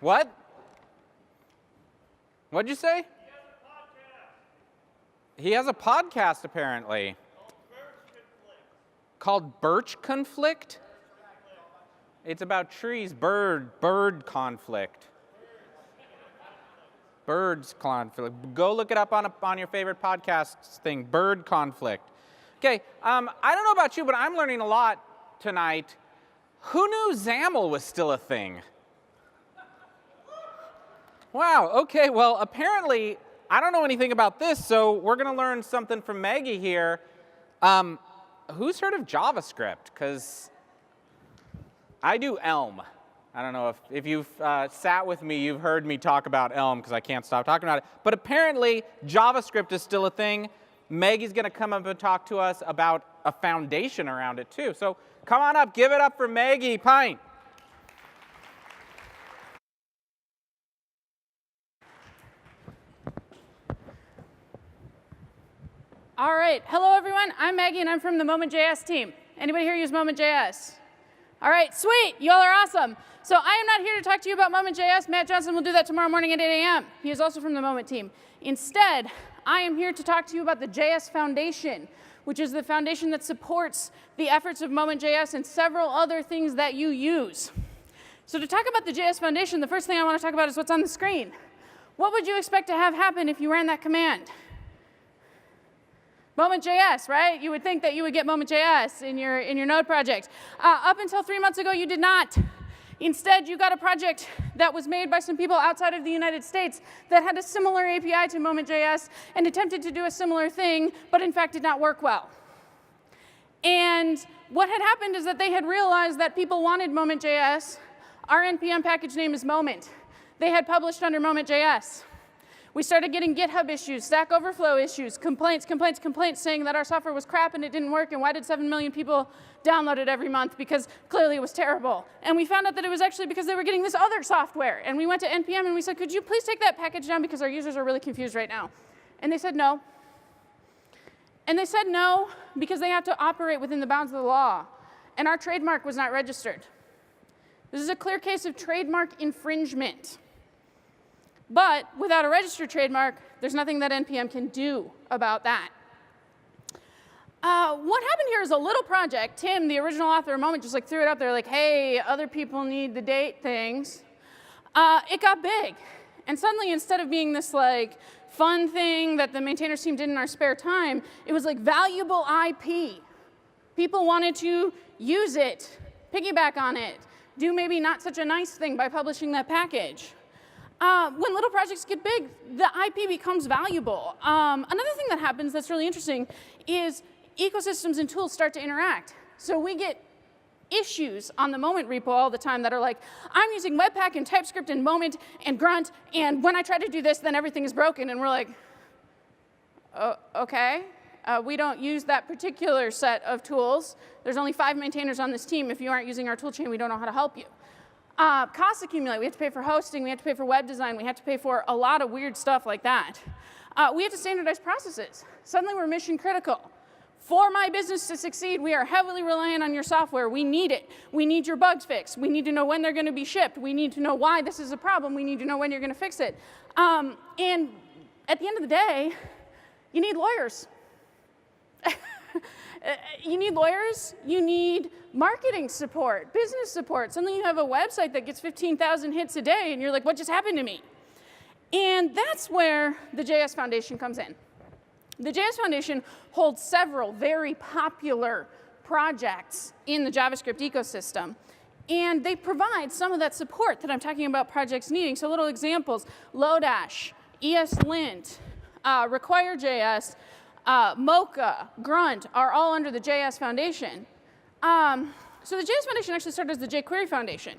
Speaker 1: What? What'd you say? He has a podcast, apparently. Called Birch Conflict? It's about trees, bird conflict. Birds conflict. Go look it up on your favorite podcast thing, bird conflict. Okay, I don't know about you, but I'm learning a lot tonight. Who knew XAML was still a thing? Wow, okay, well, apparently, I don't know anything about this, so we're going to learn something from Maggie here. Who's heard of JavaScript? Because I do Elm. I don't know if you've sat with me, you've heard me talk about Elm, because I can't stop talking about it. But apparently, JavaScript is still a thing. Maggie's going to come up and talk to us about a foundation around it, too. So come on up, give it up for Maggie Pine.
Speaker 15: All right, hello everyone. I'm Maggie and I'm from the Moment.js team. Anybody here use Moment.js? All right, sweet, y'all are awesome. So I am not here to talk to you about Moment.js. Matt Johnson will do that tomorrow morning at 8 a.m. He is also from the Moment team. Instead, I am here to talk to you about the JS Foundation, which is the foundation that supports the efforts of Moment.js and several other things that you use. So to talk about the JS Foundation, the first thing I want to talk about is what's on the screen. What would you expect to have happen if you ran that command? Moment.js, right? You would think that you would get Moment.js in your Node project. Up until 3 months ago, you did not. Instead, you got a project that was made by some people outside of the United States that had a similar API to Moment.js and attempted to do a similar thing, but in fact did not work well. And what had happened is that they had realized that people wanted Moment.js. Our NPM package name is Moment. They had published under Moment.js. We started getting GitHub issues, Stack Overflow issues, complaints saying that our software was crap and it didn't work, and why did 7 million people download it every month? Because clearly it was terrible. And we found out that it was actually because they were getting this other software. And we went to NPM and we said, could you please take that package down because our users are really confused right now? And they said no. And they said no because they have to operate within the bounds of the law. And our trademark was not registered. This is a clear case of trademark infringement. But without a registered trademark, there's nothing that NPM can do about that. What happened here is a little project. Tim, the original author of Moment, just threw it out there like, hey, other people need the date things. It got big. And suddenly, instead of being this fun thing that the maintainers team did in our spare time, it was valuable IP. People wanted to use it, piggyback on it, do maybe not such a nice thing by publishing that package. When little projects get big, the IP becomes valuable. Another thing that happens that's really interesting is ecosystems and tools start to interact. So we get issues on the Moment repo all the time that are like, I'm using Webpack and TypeScript and Moment and Grunt, and when I try to do this, then everything is broken. And we're like, OK. We don't use that particular set of tools. There's only 5 maintainers on this team. If you aren't using our toolchain, we don't know how to help you. Costs accumulate. We have to pay for hosting. We have to pay for web design. We have to pay for a lot of weird stuff like that. We have to standardize processes. Suddenly, we're mission critical. For my business to succeed, we are heavily reliant on your software. We need it. We need your bugs fixed. We need to know when they're going to be shipped. We need to know why this is a problem. We need to know when you're going to fix it. And at the end of the day, you need lawyers. You need lawyers, you need marketing support, business support. Suddenly you have a website that gets 15,000 hits a day, and you're like, what just happened to me? And that's where the JS Foundation comes in. The JS Foundation holds several very popular projects in the JavaScript ecosystem, and they provide some of that support that I'm talking about projects needing. So little examples, Lodash, ESLint, Require.js, Mocha, Grunt are all under the JS Foundation. So the JS Foundation actually started as the jQuery Foundation,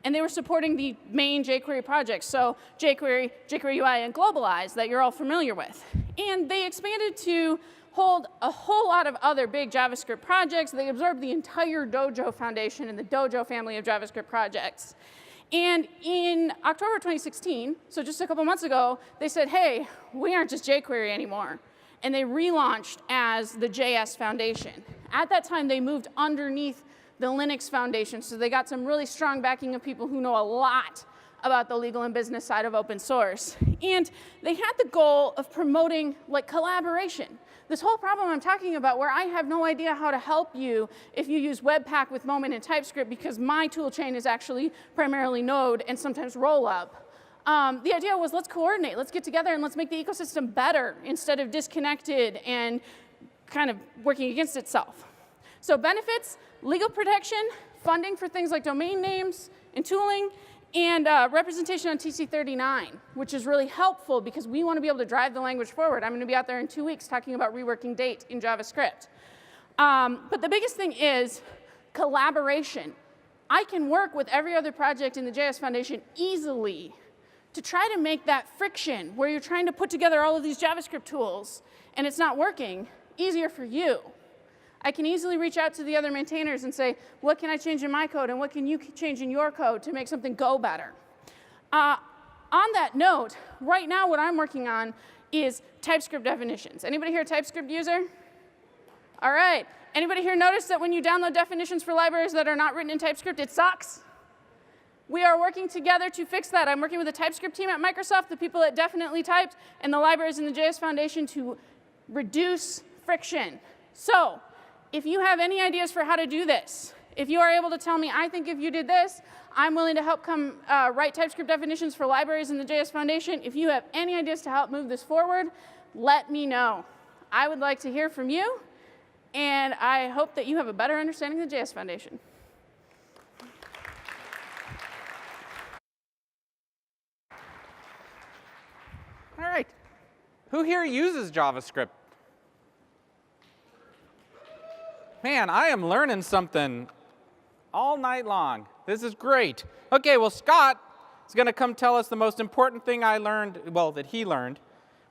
Speaker 15: and they were supporting the main jQuery projects, so jQuery, jQuery UI, and Globalize that you're all familiar with. And they expanded to hold a whole lot of other big JavaScript projects. They absorbed the entire Dojo Foundation and the Dojo family of JavaScript projects. And in October 2016, so just a couple months ago, they said, hey, we aren't just jQuery anymore. And they relaunched as the JS Foundation. At that time, they moved underneath the Linux Foundation, so they got some really strong backing of people who know a lot about the legal and business side of open source. And they had the goal of promoting like collaboration. This whole problem I'm talking about where I have no idea how to help you if you use Webpack with Moment and TypeScript because my tool chain is actually primarily Node and sometimes Rollup. The idea was let's coordinate, let's get together and let's make the ecosystem better instead of disconnected and kind of working against itself. So benefits, legal protection, funding for things like domain names and tooling, and representation on TC39, which is really helpful because we want to be able to drive the language forward. I'm going to be out there in 2 weeks talking about reworking date in JavaScript. But the biggest thing is collaboration. I can work with every other project in the JS Foundation easily to try to make that friction where you're trying to put together all of these JavaScript tools and it's not working easier for you. I can easily reach out to the other maintainers and say, what can I change in my code and what can you change in your code to make something go better? On that note, right now what I'm working on is TypeScript definitions. Anybody here a TypeScript user? All right. Anybody here notice that when you download definitions for libraries that are not written in TypeScript, it sucks? We are working together to fix that. I'm working with the TypeScript team at Microsoft, the people that definitely typed, and the libraries in the JS Foundation to reduce friction. So if you have any ideas for how to do this, if you are able to tell me, I think if you did this, I'm willing to help come write TypeScript definitions for libraries in the JS Foundation. If you have any ideas to help move this forward, let me know. I would like to hear from you, and I hope that you have a better understanding of the JS Foundation.
Speaker 1: All right. Who here uses JavaScript? Man, I am learning something all night long. This is great. Okay, well, Scott is going to come tell us the most important thing I learned, well, that he learned,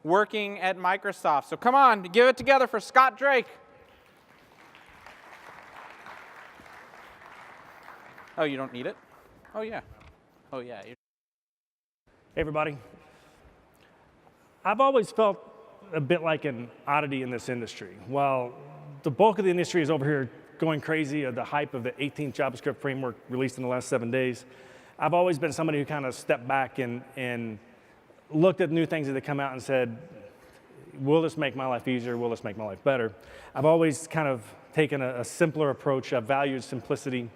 Speaker 1: working at Microsoft. So come on, give it together for Scott Drake. Oh, you don't need it? Oh, yeah. Oh, yeah.
Speaker 16: Hey, everybody. I've always felt a bit like an oddity in this industry. While the bulk of the industry is over here going crazy at the hype of the 18th JavaScript framework released in the last 7 days, I've always been somebody who kind of stepped back and looked at new things that come out and said, will this make my life easier? Will this make my life better? I've always kind of taken a simpler approach. I've valued simplicity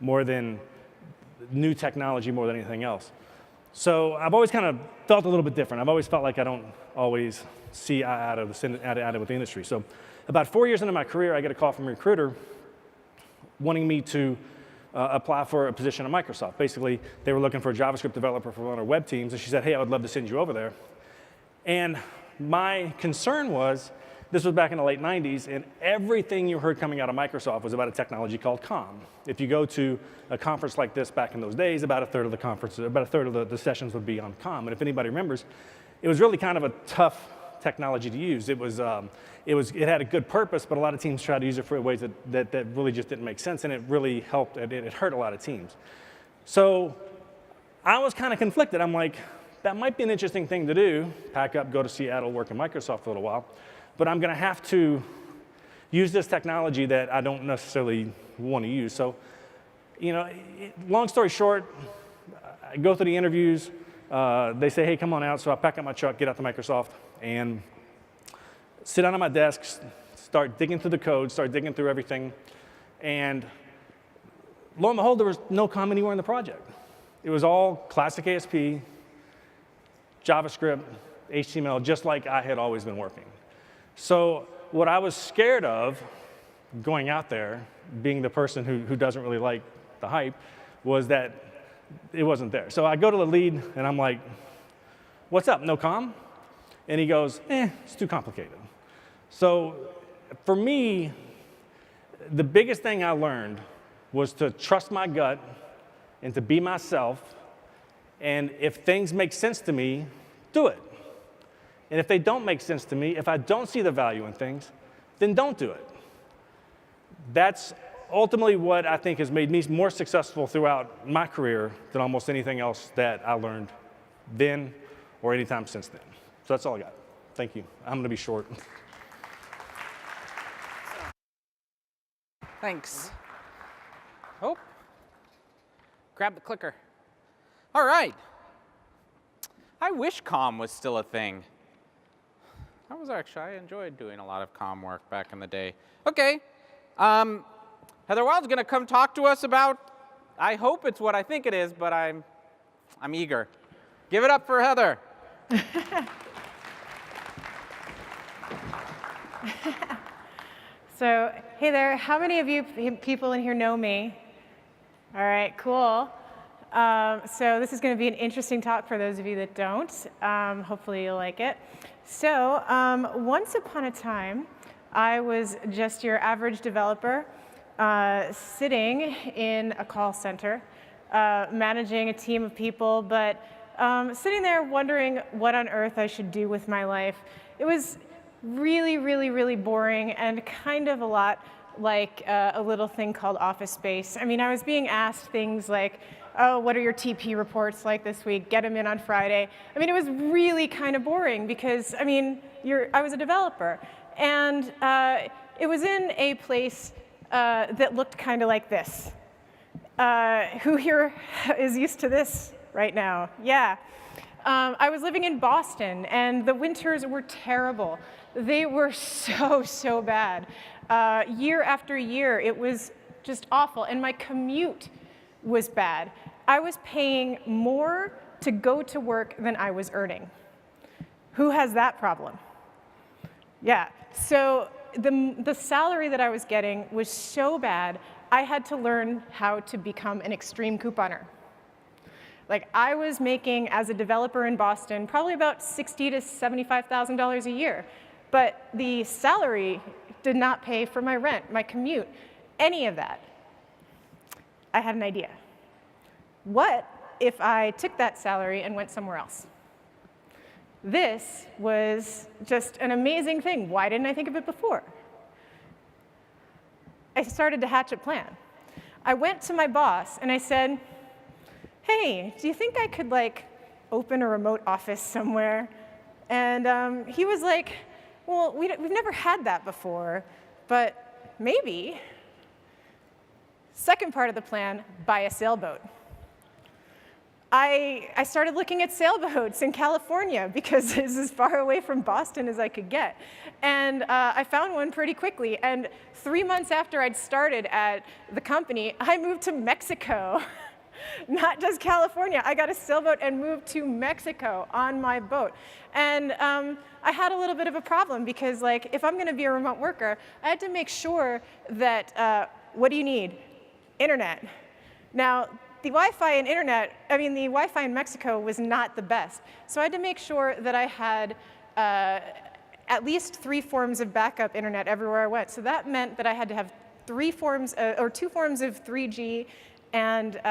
Speaker 16: more than new technology more than anything else. So I've always kind of felt a little bit different. I've always felt like I don't always see eye out with the industry. So about 4 years into my career, I get a call from a recruiter wanting me to apply for a position at Microsoft. Basically, they were looking for a JavaScript developer for one of their web teams, and she said, hey, I would love to send you over there. And my concern was, this was back in the late 90s, and everything you heard coming out of Microsoft was about a technology called COM. If you go to a conference like this back in those days, about a third of the conference, about a third of the sessions would be on COM. And if anybody remembers, it was really kind of a tough technology to use. It had a good purpose, but a lot of teams tried to use it for ways that really just didn't make sense, and it really helped, it hurt a lot of teams. So I was kind of conflicted. I'm like, that might be an interesting thing to do, pack up, go to Seattle, work at Microsoft for a little while, but I'm going to have to use this technology that I don't necessarily want to use. So, you know, long story short, I go through the interviews. They say, hey, come on out. So I pack up my truck, get out to Microsoft, and sit down at my desk, start digging through the code, start digging through everything. And lo and behold, there was no COM anywhere in the project. It was all classic ASP, JavaScript, HTML, just like I had always been working. So what I was scared of going out there, being the person who doesn't really like the hype, was that it wasn't there. So I go to the lead, and I'm like, what's up, no COM? And he goes, it's too complicated. So for me, the biggest thing I learned was to trust my gut and to be myself. And if things make sense to me, do it. And if they don't make sense to me, if I don't see the value in things, then don't do it. That's ultimately what I think has made me more successful throughout my career than almost anything else that I learned then or anytime since then. So that's all I got. Thank you. I'm going to be short.
Speaker 1: Thanks. Oh, grab the clicker. All right. I wish comm was still a thing. I enjoyed doing a lot of comm work back in the day. Okay. Heather Wild's going to come talk to us about, I hope it's what I think it is, but I'm eager. Give it up for Heather.
Speaker 17: So, hey there, how many of you people in here know me? All right, cool. So this is going to be an interesting talk for those of you that don't. Hopefully you'll like it. So once upon a time, I was just your average developer sitting in a call center, managing a team of people, but sitting there wondering what on earth I should do with my life. It was really, really, really boring and kind of a lot like a little thing called Office Space. I mean, I was being asked things like, oh, what are your TP reports like this week? Get them in on Friday. I mean, it was really kind of boring because, I mean, I was a developer. And it was in a place that looked kind of like this. Who here is used to this right now? Yeah. I was living in Boston, and the winters were terrible. They were so, so bad. Year after year, it was just awful. And my commute was bad. I was paying more to go to work than I was earning. Who has that problem? Yeah, so the salary that I was getting was so bad, I had to learn how to become an extreme couponer. Like, I was making, as a developer in Boston, probably about $60,000 to $75,000 a year. But the salary did not pay for my rent, my commute, any of that. I had an idea. What if I took that salary and went somewhere else? This was just an amazing thing. Why didn't I think of it before? I started to hatch a plan. I went to my boss and I said, hey, do you think I could open a remote office somewhere? And he was like, well, we've never had that before, but maybe. Second part of the plan, buy a sailboat. I started looking at sailboats in California because it's as far away from Boston as I could get. And I found one pretty quickly. And 3 months after I'd started at the company, I moved to Mexico. Not just California. I got a sailboat and moved to Mexico on my boat. And I had a little bit of a problem because, if I'm going to be a remote worker, I had to make sure that, what do you need? Internet. Now, the Wi-Fi and internet, the Wi-Fi in Mexico was not the best. So I had to make sure that I had at least 3 forms of backup internet everywhere I went. So that meant that I had to have 2 forms of 3G. And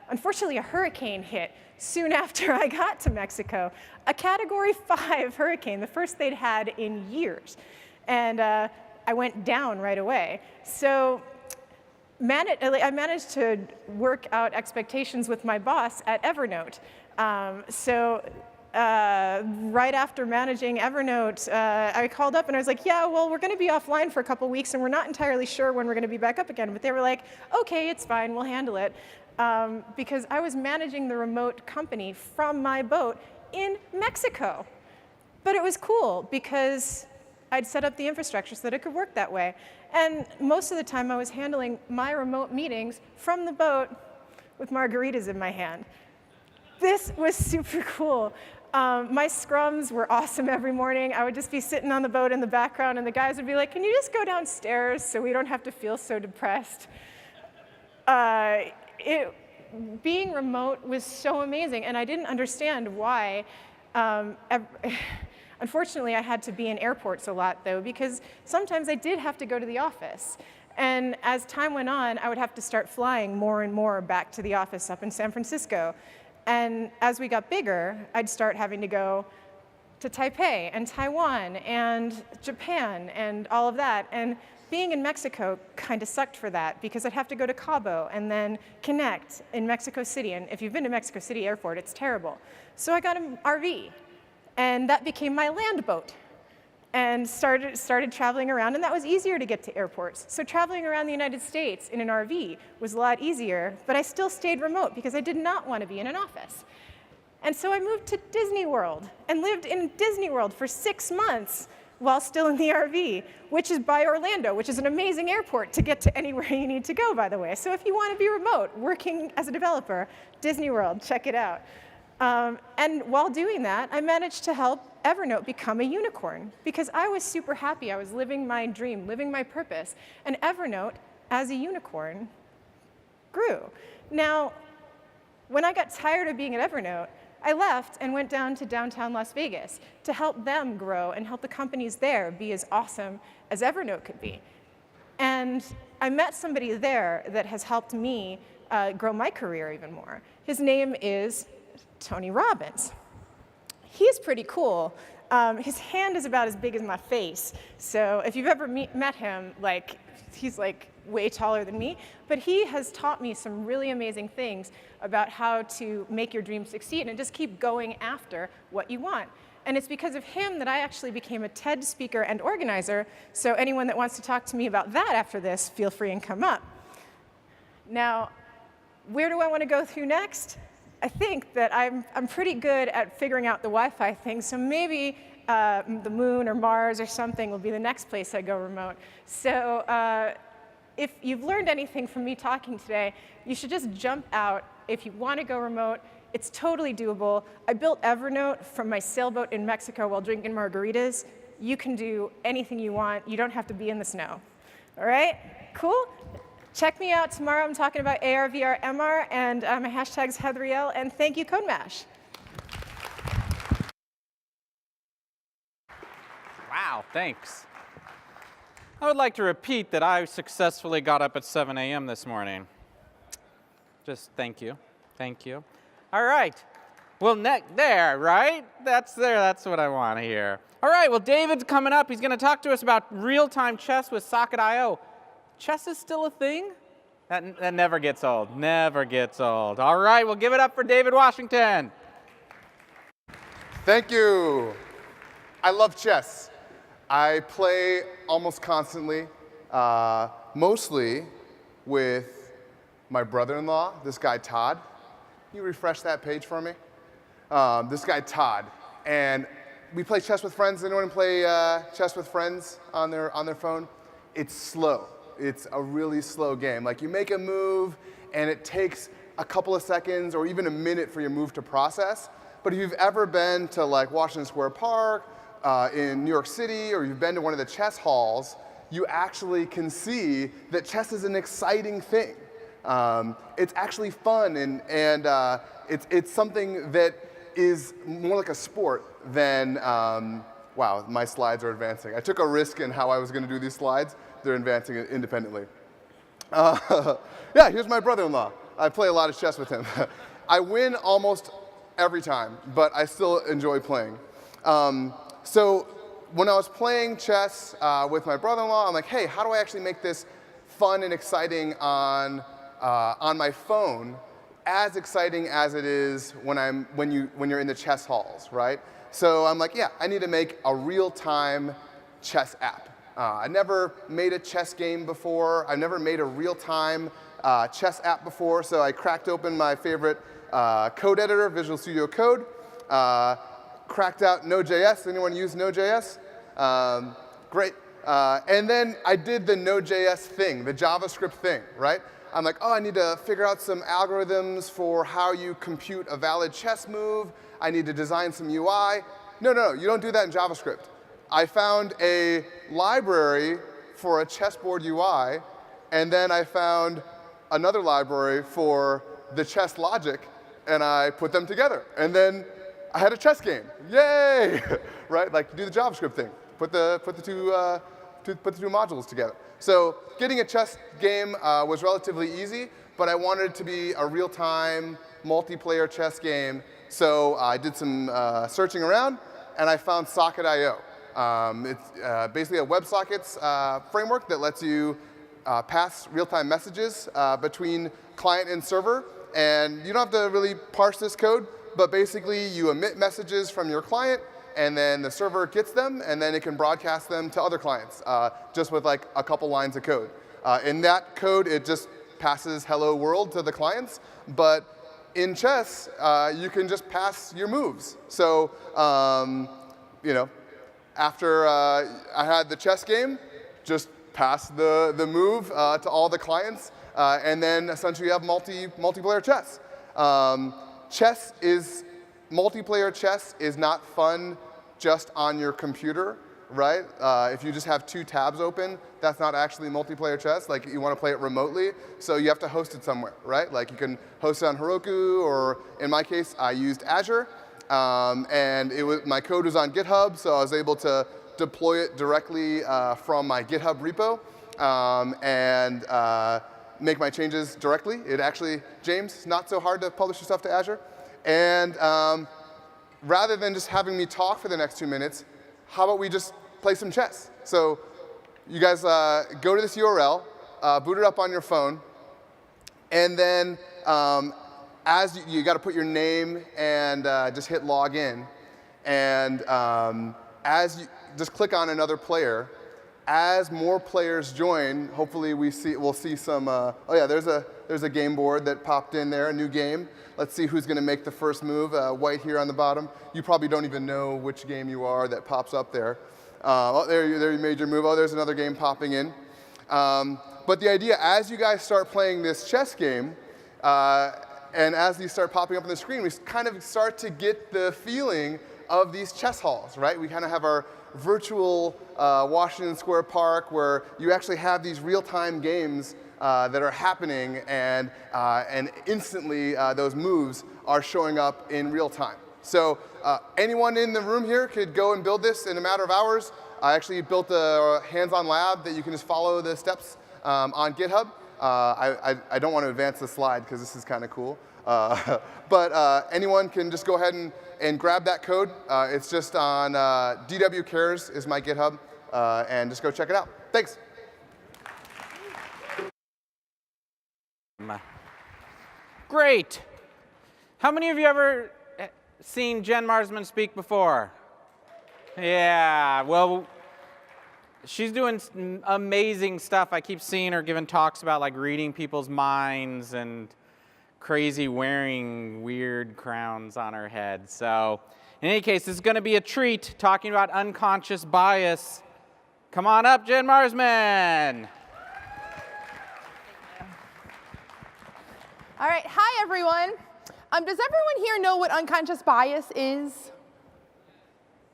Speaker 17: unfortunately, a hurricane hit soon after I got to Mexico. A Category 5 hurricane, the first they'd had in years. And I went down right away. So I managed to work out expectations with my boss at Evernote. Right after managing Evernote, I called up and I was like, yeah, well, we're going to be offline for a couple weeks and we're not entirely sure when we're going to be back up again. But they were like, okay, it's fine, we'll handle it. Because I was managing the remote company from my boat in Mexico. But it was cool because I'd set up the infrastructure so that it could work that way. And most of the time I was handling my remote meetings from the boat with margaritas in my hand. This was super cool. My scrums were awesome every morning. I would just be sitting on the boat in the background, and the guys would be like, can you just go downstairs so we don't have to feel so depressed? Being remote was so amazing, and I didn't understand why. Unfortunately, I had to be in airports a lot, though, because sometimes I did have to go to the office. And as time went on, I would have to start flying more and more back to the office up in San Francisco. And as we got bigger, I'd start having to go to Taipei and Taiwan and Japan and all of that. And being in Mexico kind of sucked for that, because I'd have to go to Cabo and then connect in Mexico City. And if you've been to Mexico City Airport, it's terrible. So I got an RV, and that became my land boat, and started traveling around, and that was easier to get to airports. So traveling around the United States in an RV was a lot easier, but I still stayed remote because I did not want to be in an office. And so I moved to Disney World and lived in Disney World for 6 months while still in the RV, which is by Orlando, which is an amazing airport to get to anywhere you need to go, by the way. So if you want to be remote, working as a developer, Disney World, check it out. And while doing that, I managed to help Evernote become a unicorn, because I was super happy. I was living my dream, living my purpose. And Evernote, as a unicorn, grew. Now, when I got tired of being at Evernote, I left and went down to downtown Las Vegas to help them grow and help the companies there be as awesome as Evernote could be. And I met somebody there that has helped me grow my career even more. His name is Tony Robbins. He's pretty cool. His hand is about as big as my face. So if you've ever met him, he's way taller than me. But he has taught me some really amazing things about how to make your dreams succeed and just keep going after what you want. And it's because of him that I actually became a TED speaker and organizer. So anyone that wants to talk to me about that after this, feel free and come up. Now, where do I want to go through next? I think that I'm pretty good at figuring out the Wi-Fi thing, so maybe the moon or Mars or something will be the next place I go remote. So if you've learned anything from me talking today, you should just jump out. If you want to go remote, it's totally doable. I built Evernote from my sailboat in Mexico while drinking margaritas. You can do anything you want. You don't have to be in the snow. All right? Cool? Check me out tomorrow. I'm talking about AR, VR, MR, and my hashtag's Heathriel, and thank you, CodeMash.
Speaker 1: Wow, thanks. I would like to repeat that I successfully got up at 7 a.m. this morning. Just thank you. Thank you. All right. Well, there, right? That's what I want to hear. All right, well, David's coming up. He's going to talk to us about real-time chess with Socket.io. Chess is still a thing? That never gets old. Never gets old. All right, well, give it up for David Washington.
Speaker 18: Thank you. I love chess. I play almost constantly, mostly with my brother-in-law, this guy Todd. Can you refresh that page for me? This guy Todd. And we play chess with friends. Anyone play chess with friends on their phone? It's slow. It's a really slow game. Like, you make a move, and it takes a couple of seconds or even a minute for your move to process. But if you've ever been to Washington Square Park in New York City, or you've been to one of the chess halls, you actually can see that chess is an exciting thing. It's actually fun, and it's something that is more like a sport than, wow, my slides are advancing. I took a risk in how I was going to do these slides. They're advancing independently. Yeah, here's my brother-in-law. I play a lot of chess with him. I win almost every time, but I still enjoy playing. So when I was playing chess with my brother-in-law, I'm like, hey, how do I actually make this fun and exciting on my phone, as exciting as it is when you're in the chess halls, right? So I'm like, yeah, I need to make a real-time chess app. I never made a chess game before. I've never made a real-time chess app before, so I cracked open my favorite code editor, Visual Studio Code, cracked out Node.js. Anyone use Node.js? Great. And then I did the Node.js thing, the JavaScript thing, right? I'm like, oh, I need to figure out some algorithms for how you compute a valid chess move. I need to design some UI. No, you don't do that in JavaScript. I found a library for a chessboard UI, and then I found another library for the chess logic, and I put them together. And then I had a chess game. Yay! Right? Like do the JavaScript thing. Put the two modules together. So getting a chess game was relatively easy, but I wanted it to be a real-time multiplayer chess game. So I did some searching around, and I found Socket.io. It's basically a WebSockets framework that lets you pass real-time messages between client and server. And you don't have to really parse this code, but basically you emit messages from your client, and then the server gets them, and then it can broadcast them to other clients, just with like a couple lines of code. In that code, it just passes hello world to the clients, but in chess, you can just pass your moves. So, you know, after I had the chess game, just pass the move to all the clients, and then essentially you have multiplayer chess. Multiplayer chess is not fun just on your computer, right? If you just have two tabs open, that's not actually multiplayer chess. Like you want to play it remotely, so you have to host it somewhere, right? Like you can host it on Heroku, or in my case, I used Azure, and my code was on GitHub, so I was able to deploy it directly from my GitHub repo and make my changes directly. It actually, James, not so hard to publish your stuff to Azure. And rather than just having me talk for the next 2 minutes, how about we just play some chess? So you guys go to this URL, boot it up on your phone, and then as you got to put your name and just hit log in. And as you just click on another player, as more players join, hopefully we'll see some. Oh yeah, there's a game board that popped in there, a new game. Let's see who's going to make the first move. White here on the bottom. You probably don't even know which game you are that pops up there. Oh, there you made your move. Oh, there's another game popping in. But the idea, as you guys start playing this chess game, and as these start popping up on the screen, we kind of start to get the feeling of these chess halls, right? We kind of have our virtual Washington Square Park where you actually have these real-time games that are happening, and instantly those moves are showing up in real time. So anyone in the room here could go and build this in a matter of hours. I actually built a hands-on lab that you can just follow the steps on GitHub. I don't want to advance the slide because this is kind of cool. But anyone can just go ahead and grab that code. It's just on DW Cares is my GitHub, and just go check it out. Thanks.
Speaker 1: Great. How many of you ever seen Jen Marsman speak before? Yeah, well, she's doing amazing stuff. I keep seeing her giving talks about like reading people's minds and crazy wearing weird crowns on her head. So in any case, this is going to be a treat talking about unconscious bias. Come on up, Jen Marsman.
Speaker 19: All right, hi everyone. Does everyone here know what unconscious bias is?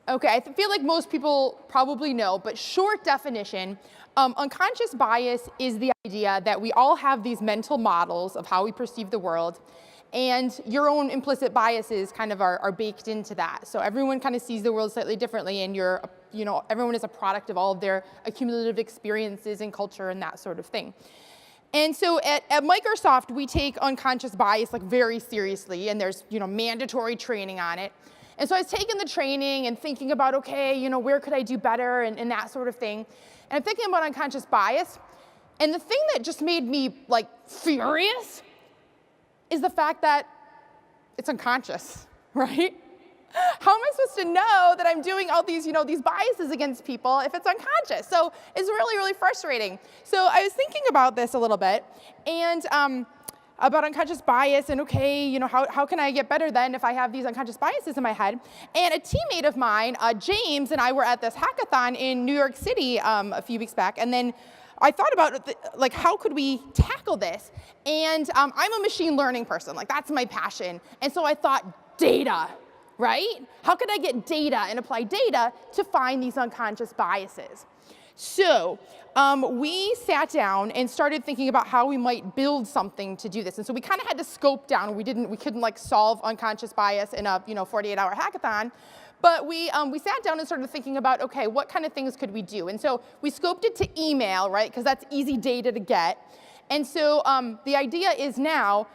Speaker 19: Okay, I feel like most people probably know, but short definition, unconscious bias is the idea that we all have these mental models of how we perceive the world, and your own implicit biases kind of are baked into that. So everyone kind of sees the world slightly differently, and everyone is a product of all of their accumulative experiences and culture and that sort of thing. And so at Microsoft, we take unconscious bias like very seriously, and there's mandatory training on it. And so I was taking the training and thinking about, okay, where could I do better and that sort of thing. And I'm thinking about unconscious bias. And the thing that just made me like furious is the fact that it's unconscious, right? How am I supposed to know that I'm doing all these, these biases against people if it's unconscious? So it's really, really frustrating. So I was thinking about this a little bit, and about unconscious bias, and okay, how can I get better then if I have these unconscious biases in my head? And a teammate of mine, James, and I were at this hackathon in New York City a few weeks back, and then I thought about like how could we tackle this? And I'm a machine learning person, like that's my passion. And so I thought data, right? How could I get data and apply data to find these unconscious biases? So we sat down and started thinking about how we might build something to do this. And so we kind of had to scope down. We couldn't like solve unconscious bias in a 48-hour hackathon. But we sat down and started thinking about, okay, what kind of things could we do? And so we scoped it to email, right? Because that's easy data to get. And so the idea is now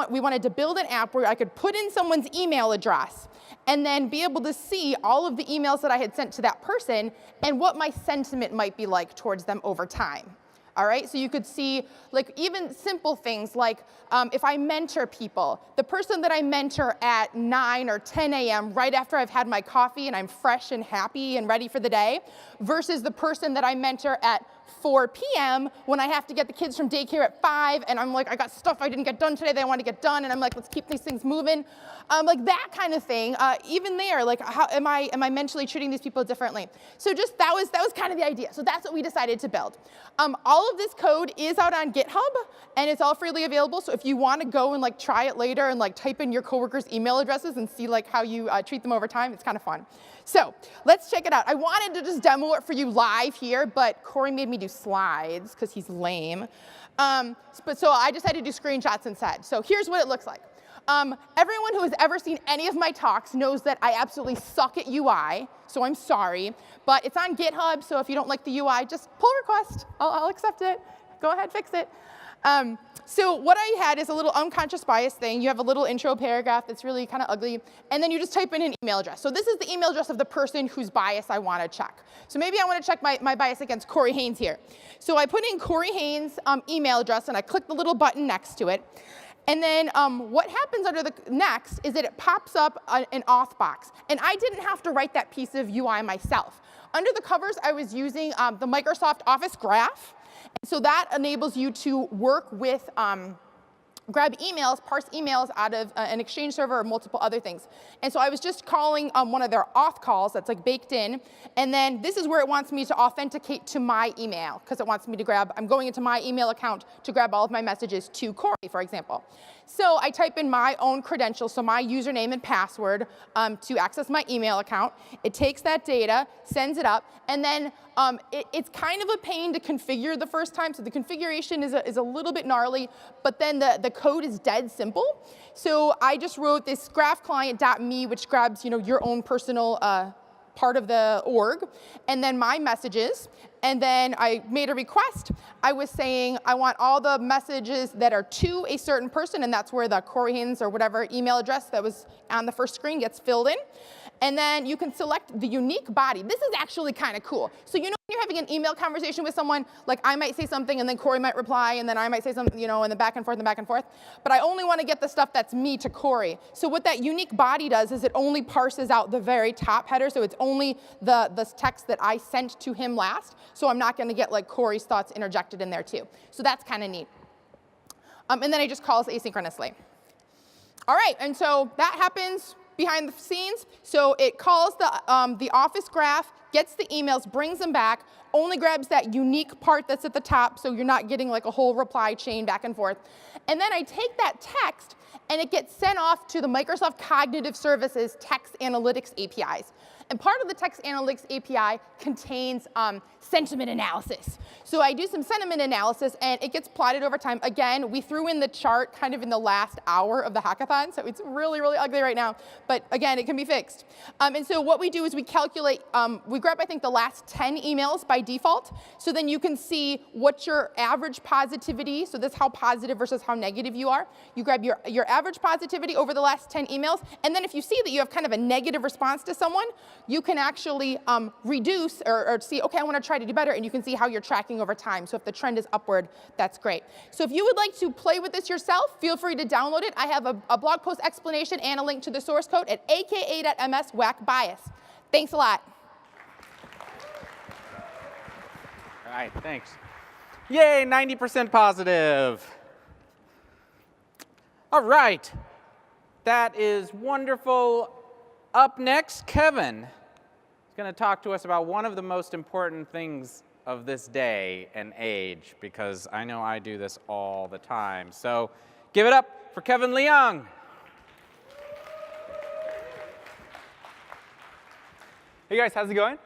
Speaker 19: we wanted to build an app where I could put in someone's email address and then be able to see all of the emails that I had sent to that person and what my sentiment might be like towards them over time. All right, so you could see like even simple things like if I mentor people, the person that I mentor at 9 or 10 a.m. right after I've had my coffee and I'm fresh and happy and ready for the day, versus the person that I mentor at 4 p.m. when I have to get the kids from daycare at 5 and I'm like, I got stuff I didn't get done today that I want to get done, and I'm like, let's keep these things moving. Like that kind of thing. Even there, like how am I mentally treating these people differently? So just that was kind of the idea. So that's what we decided to build. All of this code is out on GitHub and it's all freely available. So if you want to go and like try it later and like type in your coworkers' email addresses and see like how you treat them over time, it's kind of fun. So let's check it out. I wanted to just demo it for you live here, but Corey made me do slides because he's lame. So I just had to do screenshots instead. So here's what it looks like. Everyone who has ever seen any of my talks knows that I absolutely suck at UI, so I'm sorry. But it's on GitHub, so if you don't like the UI, just pull request. I'll accept it. Go ahead, fix it. So what I had is a little unconscious bias thing. You have a little intro paragraph that's really kind of ugly, and then you just type in an email address. So this is the email address of the person whose bias I want to check. So maybe I want to check my bias against Corey Haynes here. So I put in Corey Haynes' email address, and I click the little button next to it. And then what happens under the next is that it pops up an auth box. And I didn't have to write that piece of UI myself. Under the covers, I was using the Microsoft Office Graph. And so that enables you to work with grab emails, parse emails out of an Exchange server or multiple other things. And so I was just calling one of their auth calls that's like baked in. And then this is where it wants me to authenticate to my email, because it wants me to grab, I'm going into my email account to grab all of my messages to Corey, for example. So I type in my own credentials, so my username and password to access my email account. It takes that data, sends it up, and then it's kind of a pain to configure the first time. So the configuration is a little bit gnarly, but then the code is dead simple. So I just wrote this graphclient.me, which grabs your own personal part of the org, and then my messages, and then I made a request. I was saying I want all the messages that are to a certain person, and that's where the Corey Haynes or whatever email address that was on the first screen gets filled in. And then you can select the unique body. This is actually kind of cool. So when you're having an email conversation with someone, like I might say something and then Corey might reply and then I might say something, and then back and forth and back and forth. But I only want to get the stuff that's me to Corey. So what that unique body does is it only parses out the very top header. So it's only the text that I sent to him last. So I'm not going to get like Corey's thoughts interjected in there too. So that's kind of neat. And then it just calls asynchronously. All right, and so that happens behind the scenes. So it calls the Office graph, gets the emails, brings them back, only grabs that unique part that's at the top, so you're not getting like a whole reply chain back and forth. And then I take that text and it gets sent off to the Microsoft Cognitive Services text analytics APIs. And part of the text analytics API contains sentiment analysis. So I do some sentiment analysis, and it gets plotted over time. Again, we threw in the chart kind of in the last hour of the hackathon, so it's really, really ugly right now. But again, it can be fixed. And so what we do is we calculate, we grab, I think, the last 10 emails by default. So then you can see what's your average positivity. So this is how positive versus how negative you are. You grab your average positivity over the last 10 emails. And then if you see that you have kind of a negative response to someone, you can actually reduce or see, okay, I want to try to do better, and you can see how you're tracking over time. So if the trend is upward, that's great. So if you would like to play with this yourself, feel free to download it. I have a blog post explanation and a link to the source code at aka.ms/whackbias. Thanks a lot.
Speaker 1: All right, thanks. Yay, 90% positive. All right, that is wonderful. Up next, Kevin is going to talk to us about one of the most important things of this day and age, because I know I do this all the time. So give it up for Kevin Leung.
Speaker 20: Hey guys, how's it going?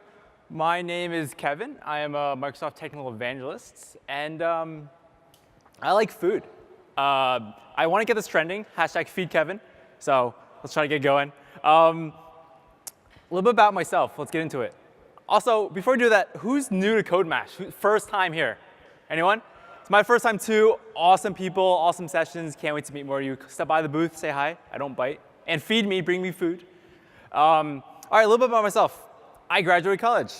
Speaker 20: My name is Kevin. I am a Microsoft Technical Evangelist, and I like food. I want to get this trending, #FeedKevin, so let's try to get going. A little bit about myself. Let's get into it. Also, before we do that, who's new to CodeMash? First time here? Anyone? It's my first time too. Awesome people, awesome sessions. Can't wait to meet more of you. Step by the booth, say hi. I don't bite. And feed me, bring me food. All right, a little bit about myself. I graduated college.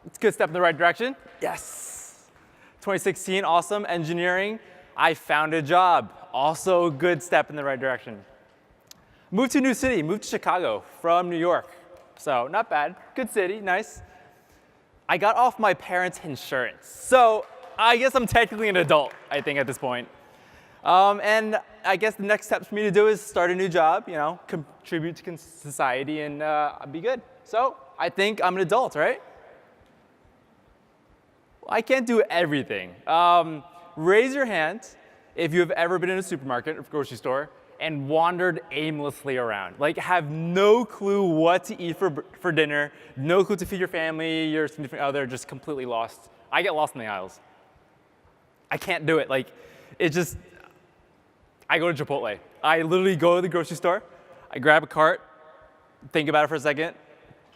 Speaker 20: It's a good step in the right direction. Yes. 2016, awesome. Engineering. I found a job. Also a good step in the right direction. Moved to a new city, moved to Chicago from New York. So not bad, good city, nice. I got off my parents' insurance. So I guess I'm technically an adult, I think, at this point. And I guess the next step for me to do is start a new job, you know, contribute to society and be good. So I think I'm an adult, right? I can't do everything. Raise your hand if you have ever been in a supermarket or grocery store and wandered aimlessly around. Like, have no clue what to eat for dinner, no clue to feed your family, your significant other, just completely lost. I get lost in the aisles. I can't do it. Like, it just, I go to Chipotle. I literally go to the grocery store, I grab a cart, think about it for a second,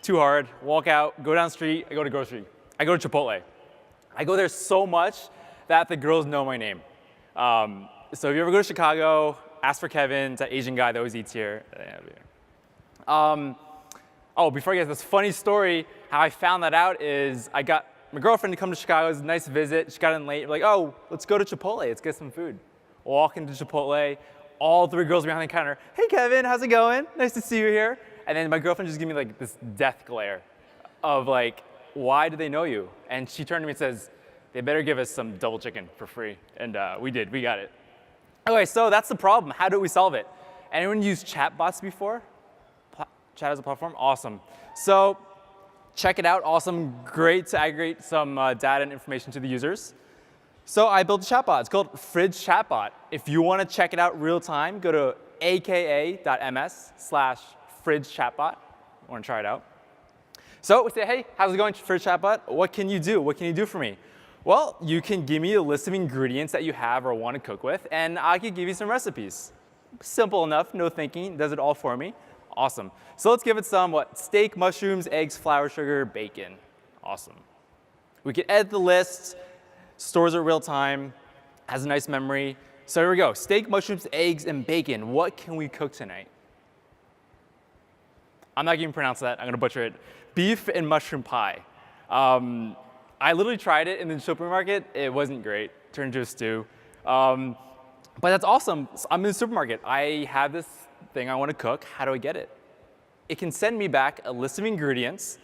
Speaker 20: too hard, walk out, go down the street, I go to grocery. I go to Chipotle. I go there so much that the girls know my name. So if you ever go to Chicago, ask for Kevin, it's that Asian guy that always eats here. Oh, before I get this funny story, how I found that out is I got my girlfriend to come to Chicago. It was a nice visit. She got in late. We're like, oh, let's go to Chipotle. Let's get some food. Walk into Chipotle. All three girls behind the counter. Hey, Kevin, how's it going? Nice to see you here. And then my girlfriend just gave me like this death glare of like, why do they know you? And she turned to me and says, they better give us some double chicken for free. And we did. We got it. Okay, so that's the problem. How do we solve it? Anyone used chatbots before? Chat as a platform? Awesome. So check it out. Awesome. Great to aggregate some data and information to the users. So I built a chatbot. It's called Fridge Chatbot. If you want to check it out real time, go to aka.ms/fridgechatbot. Want to try it out? So we say, hey, how's it going, Fridge Chatbot? What can you do? What can you do for me? Well, you can give me a list of ingredients that you have or want to cook with, and I can give you some recipes. Simple enough, no thinking, does it all for me. Awesome. So let's give it some, steak, mushrooms, eggs, flour, sugar, bacon. Awesome. We can edit the list, stores it real time, has a nice memory. So here we go, steak, mushrooms, eggs, and bacon. What can we cook tonight? I'm not going to pronounce that, I'm going to butcher it. Beef and mushroom pie. I literally tried it in the supermarket. It wasn't great. Turned into a stew. But that's awesome. I'm in the supermarket. I have this thing I want to cook. How do I get it? It can send me back a list of ingredients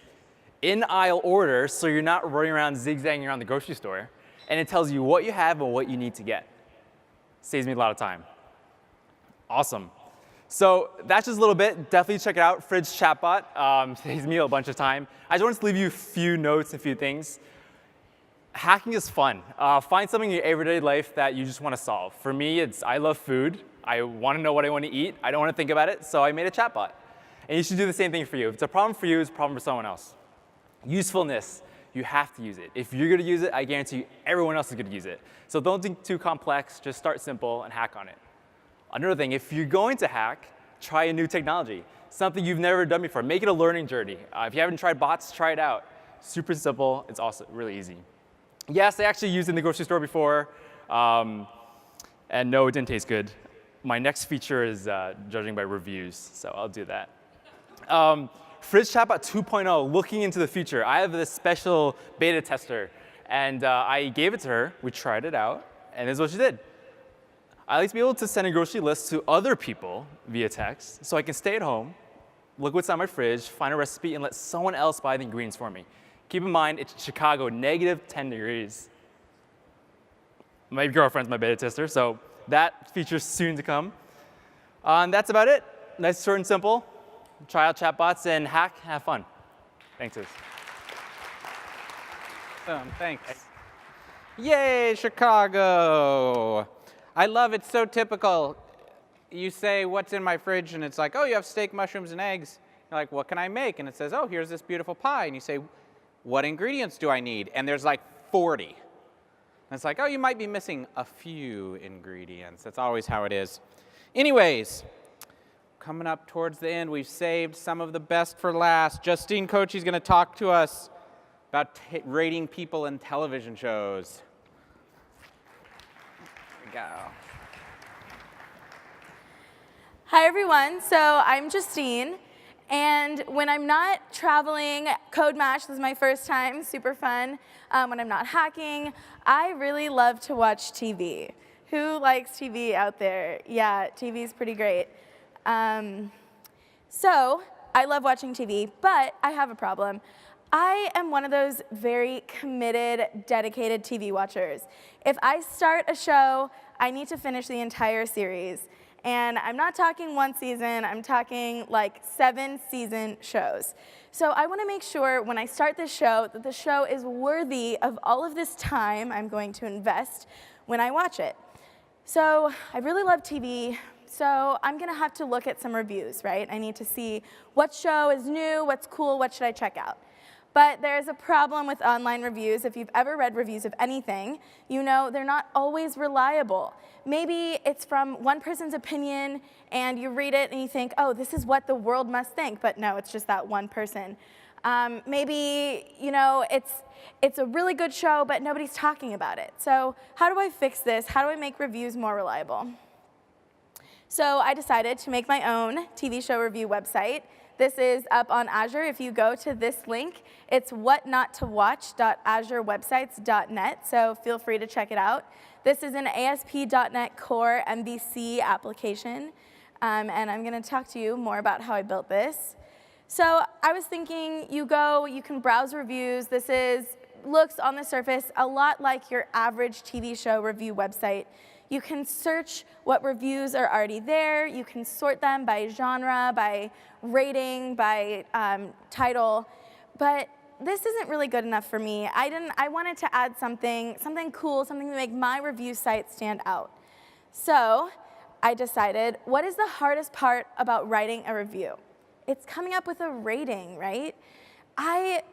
Speaker 20: in aisle order so you're not running around zigzagging around the grocery store. And it tells you what you have and what you need to get. Saves me a lot of time. Awesome. So that's just a little bit. Definitely check it out. Fridge Chatbot. Saves me a bunch of time. I just wanted to leave you a few notes and a few things. Hacking is fun. Find something in your everyday life that you just want to solve. For me, it's I love food. I want to know what I want to eat. I don't want to think about it, so I made a chatbot. And you should do the same thing for you. If it's a problem for you, it's a problem for someone else. Usefulness, you have to use it. If you're going to use it, I guarantee you everyone else is going to use it. So don't think too complex. Just start simple and hack on it. Another thing, if you're going to hack, try a new technology. Something you've never done before. Make it a learning journey. If you haven't tried bots, try it out. Super simple. It's also really easy. Yes, I actually used it in the grocery store before, and no, it didn't taste good. My next feature is judging by reviews, so I'll do that. Fridge Chatbot 2.0, looking into the future. I have this special beta tester, and I gave it to her. We tried it out, and this is what she did. I like to be able to send a grocery list to other people via text, so I can stay at home, look what's on my fridge, find a recipe, and let someone else buy the ingredients for me. Keep in mind, it's Chicago, -10 degrees. My girlfriend's my beta tester, so that feature's soon to come. And that's about it. Nice, short, and simple. Try out chatbots and hack, have fun. Thanks, Liz.
Speaker 1: Thanks. Yay, Chicago. I love it, so typical. You say, what's in my fridge? And it's like, oh, you have steak, mushrooms, and eggs. You're like, what can I make? And it says, oh, here's this beautiful pie. And you say, what ingredients do I need? And there's like 40. And it's like, oh, you might be missing a few ingredients. That's always how it is. Anyways, coming up towards the end, we've saved some of the best for last. Justine Kochi's going to talk to us about rating people in television shows. Here we go.
Speaker 21: Hi, everyone. So I'm Justine. And when I'm not traveling, CodeMash, this is my first time, super fun. When I'm not hacking, I really love to watch TV. Who likes TV out there? Yeah, TV's pretty great. So I love watching TV, but I have a problem. I am one of those very committed, dedicated TV watchers. If I start a show, I need to finish the entire series. And I'm not talking one season, I'm talking like 7-season shows. So I want to make sure when I start this show that the show is worthy of all of this time I'm going to invest when I watch it. So I really love TV, so I'm going to have to look at some reviews, right? I need to see what show is new, what's cool, what should I check out. But there's a problem with online reviews. If you've ever read reviews of anything, you know they're not always reliable. Maybe it's from one person's opinion, and you read it and you think, oh, this is what the world must think, but no, it's just that one person. Maybe, you know, it's a really good show, but nobody's talking about it. So how do I fix this? How do I make reviews more reliable? So I decided to make my own TV show review website. This is up on Azure. If you go to this link, it's whatnottowatch.azurewebsites.net, so feel free to check it out. This is an ASP.NET Core MVC application, and I'm going to talk to you more about how I built this. So I was thinking, you can browse reviews. This looks on the surface a lot like your average TV show review website. You can search what reviews are already there. You can sort them by genre, by rating, by title. But this isn't really good enough for me. I wanted to add something cool, something to make my review site stand out. So I decided, what is the hardest part about writing a review? It's coming up with a rating, right? I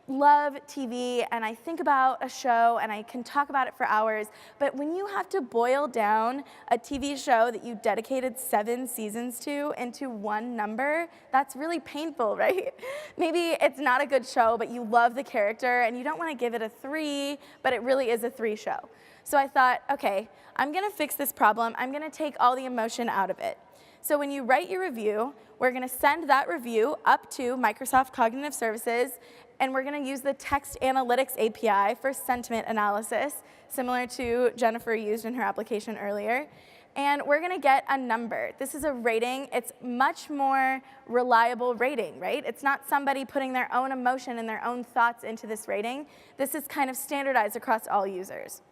Speaker 21: love TV, and I think about a show, and I can talk about it for hours, but when you have to boil down a TV show that you dedicated 7 seasons to into one number, that's really painful, right? Maybe it's not a good show, but you love the character, and you don't want to give it a 3, but it really is a 3 show. So I thought, okay, I'm going to fix this problem. I'm going to take all the emotion out of it. So when you write your review, we're going to send that review up to Microsoft Cognitive Services, and we're going to use the Text Analytics API for sentiment analysis, similar to Jennifer used in her application earlier. And we're going to get a number. This is a rating. It's much more reliable rating, right? It's not somebody putting their own emotion and their own thoughts into this rating. This is kind of standardized across all users.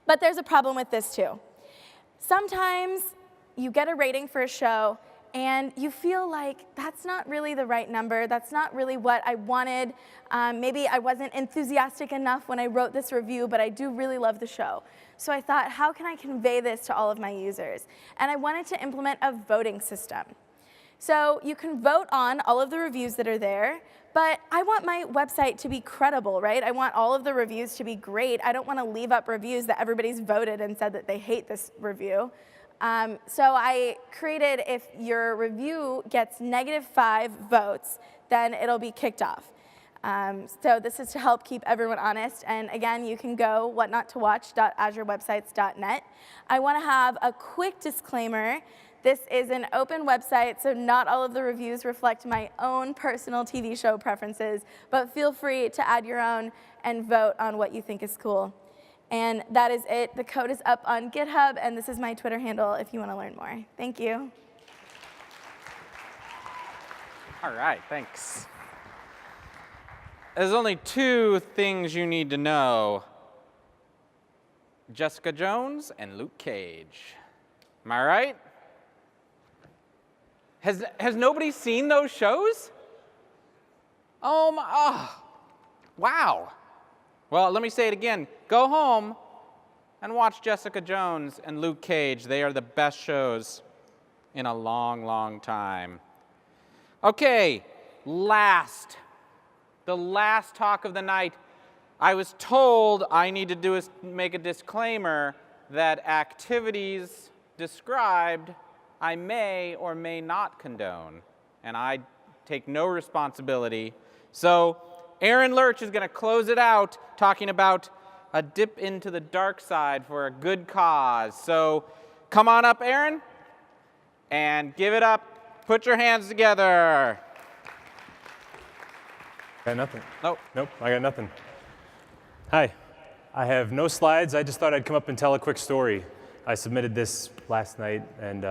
Speaker 21: But there's a problem with this, too. Sometimes you get a rating for a show, and you feel like that's not really the right number, that's not really what I wanted. Maybe I wasn't enthusiastic enough when I wrote this review, but I do really love the show. So I thought, how can I convey this to all of my users? And I wanted to implement a voting system. So you can vote on all of the reviews that are there, but I want my website to be credible, right? I want all of the reviews to be great. I don't want to leave up reviews that everybody's voted and said that they hate this review. So I created, if your review gets -5 votes, then it'll be kicked off. So this is to help keep everyone honest. And again, you can go whatnottowatch.azurewebsites.net. I want to have a quick disclaimer. This is an open website, so not all of the reviews reflect my own personal TV show preferences, but feel free to add your own and vote on what you think is cool. And that is it. The code is up on GitHub, and this is my Twitter handle if you want to learn more. Thank you.
Speaker 1: All right, thanks. There's only 2 things you need to know. Jessica Jones and Luke Cage. Am I right? Has nobody seen those shows? Oh, wow. Well, let me say it again. Go home and watch Jessica Jones and Luke Cage. They are the best shows in a long, long time. Okay, last the last talk of the night, I was told I need to make a disclaimer that activities described I may or may not condone, and I take no responsibility. So Aaron Lurch is going to close it out talking about a dip into the dark side for a good cause. So come on up, Aaron, and give it up. Put your hands together.
Speaker 2: Got nothing.
Speaker 1: Nope.
Speaker 2: Nope, I got nothing. Hi, I have no slides. I just thought I'd come up and tell a quick story. I submitted this last night, and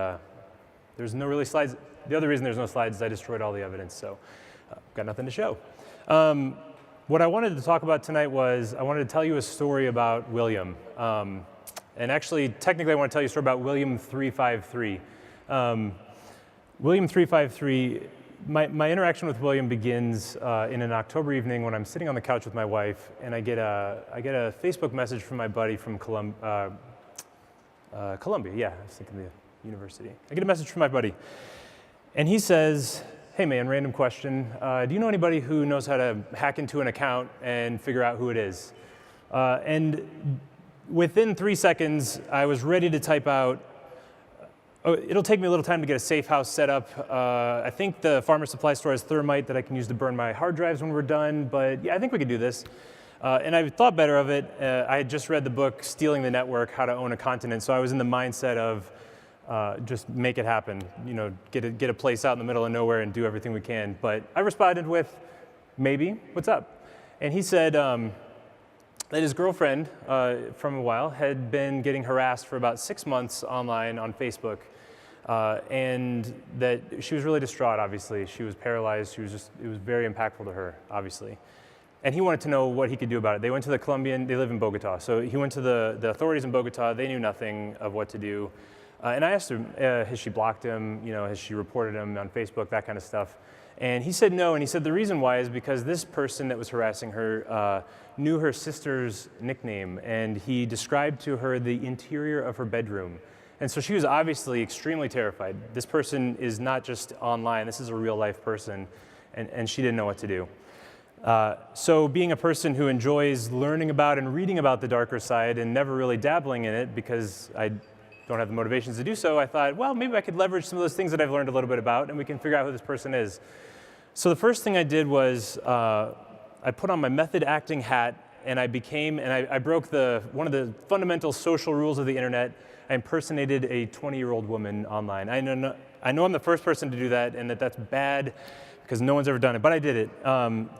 Speaker 2: there's no really slides. The other reason there's no slides is I destroyed all the evidence, so got nothing to show. What I wanted to talk about tonight was I wanted to tell you a story about William. And actually, technically, I want to tell you a story about William 353. William 353, my interaction with William begins in an October evening when I'm sitting on the couch with my wife, and I get a Facebook message from my buddy from Columbia. Yeah, I was thinking the university. I get a message from my buddy, and he says, "Hey man, random question. Do you know anybody who knows how to hack into an account and figure out who it is?" And within 3 seconds, I was ready to type out, "Oh, it'll take me a little time to get a safe house set up. I think the farmer supply store has thermite that I can use to burn my hard drives when we're done, but yeah, I think we could do this." And I thought better of it. I had just read the book, Stealing the Network, How to Own a Continent, so I was in the mindset of just make it happen, you know, get a place out in the middle of nowhere and do everything we can. But I responded with, "Maybe, what's up?" And he said that his girlfriend from a while had been getting harassed for about 6 months online on Facebook, and that she was really distraught, obviously. She was paralyzed. It was very impactful to her, obviously. And he wanted to know what he could do about it. They went to the Colombian, they live in Bogota, so he went to the authorities in Bogota. They knew nothing of what to do. And I asked him, has she blocked him? You know, has she reported him on Facebook, that kind of stuff? And he said no, and he said the reason why is because this person that was harassing her knew her sister's nickname, and he described to her the interior of her bedroom. And so she was obviously extremely terrified. This person is not just online, this is a real life person, and she didn't know what to do. So being a person who enjoys learning about and reading about the darker side and never really dabbling in it because I don't have the motivations to do so, I thought, well, maybe I could leverage some of those things that I've learned a little bit about and we can figure out who this person is. So the first thing I did was I put on my method acting hat and I broke one of the fundamental social rules of the internet. I impersonated a 20-year-old woman online. I know I'm the first person to do that and that's bad because no one's ever done it, but I did it.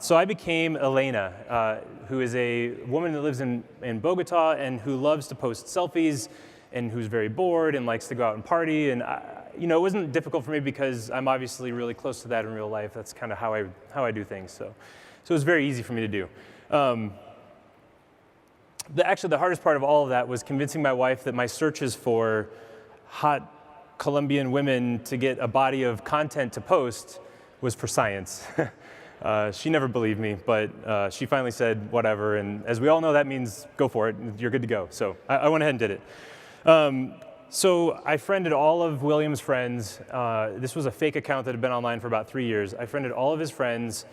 Speaker 2: So I became Elena, who is a woman that lives in Bogota and who loves to post selfies and who's very bored and likes to go out and party. And you know, it wasn't difficult for me because I'm obviously really close to that in real life. That's kind of how I do things. So it was very easy for me to do. Actually, the hardest part of all of that was convincing my wife that my searches for hot Colombian women to get a body of content to post was for science. She never believed me, but she finally said whatever. And as we all know, that means go for it. You're good to go. So I went ahead and did it. So I friended all of William's friends. This was a fake account that had been online for about 3 years. I friended all of his friends.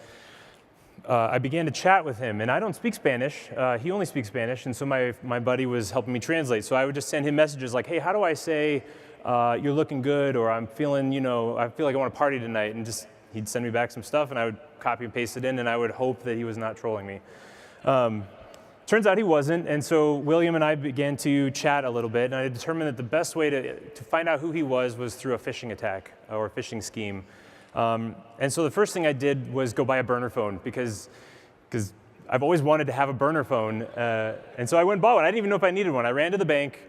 Speaker 2: I began to chat with him, and I don't speak Spanish. He only speaks Spanish, and so my buddy was helping me translate. So I would just send him messages like, "Hey, how do I say you're looking good," or "I'm feeling, you know, I feel like I want to party tonight," and just he'd send me back some stuff, and I would copy and paste it in, and I would hope that he was not trolling me. Turns out he wasn't, and so William and I began to chat a little bit, and I determined that the best way to find out who he was through a phishing attack or a phishing scheme. And so the first thing I did was go buy a burner phone because I've always wanted to have a burner phone, and so I went and bought one. I didn't even know if I needed one. I ran to the bank,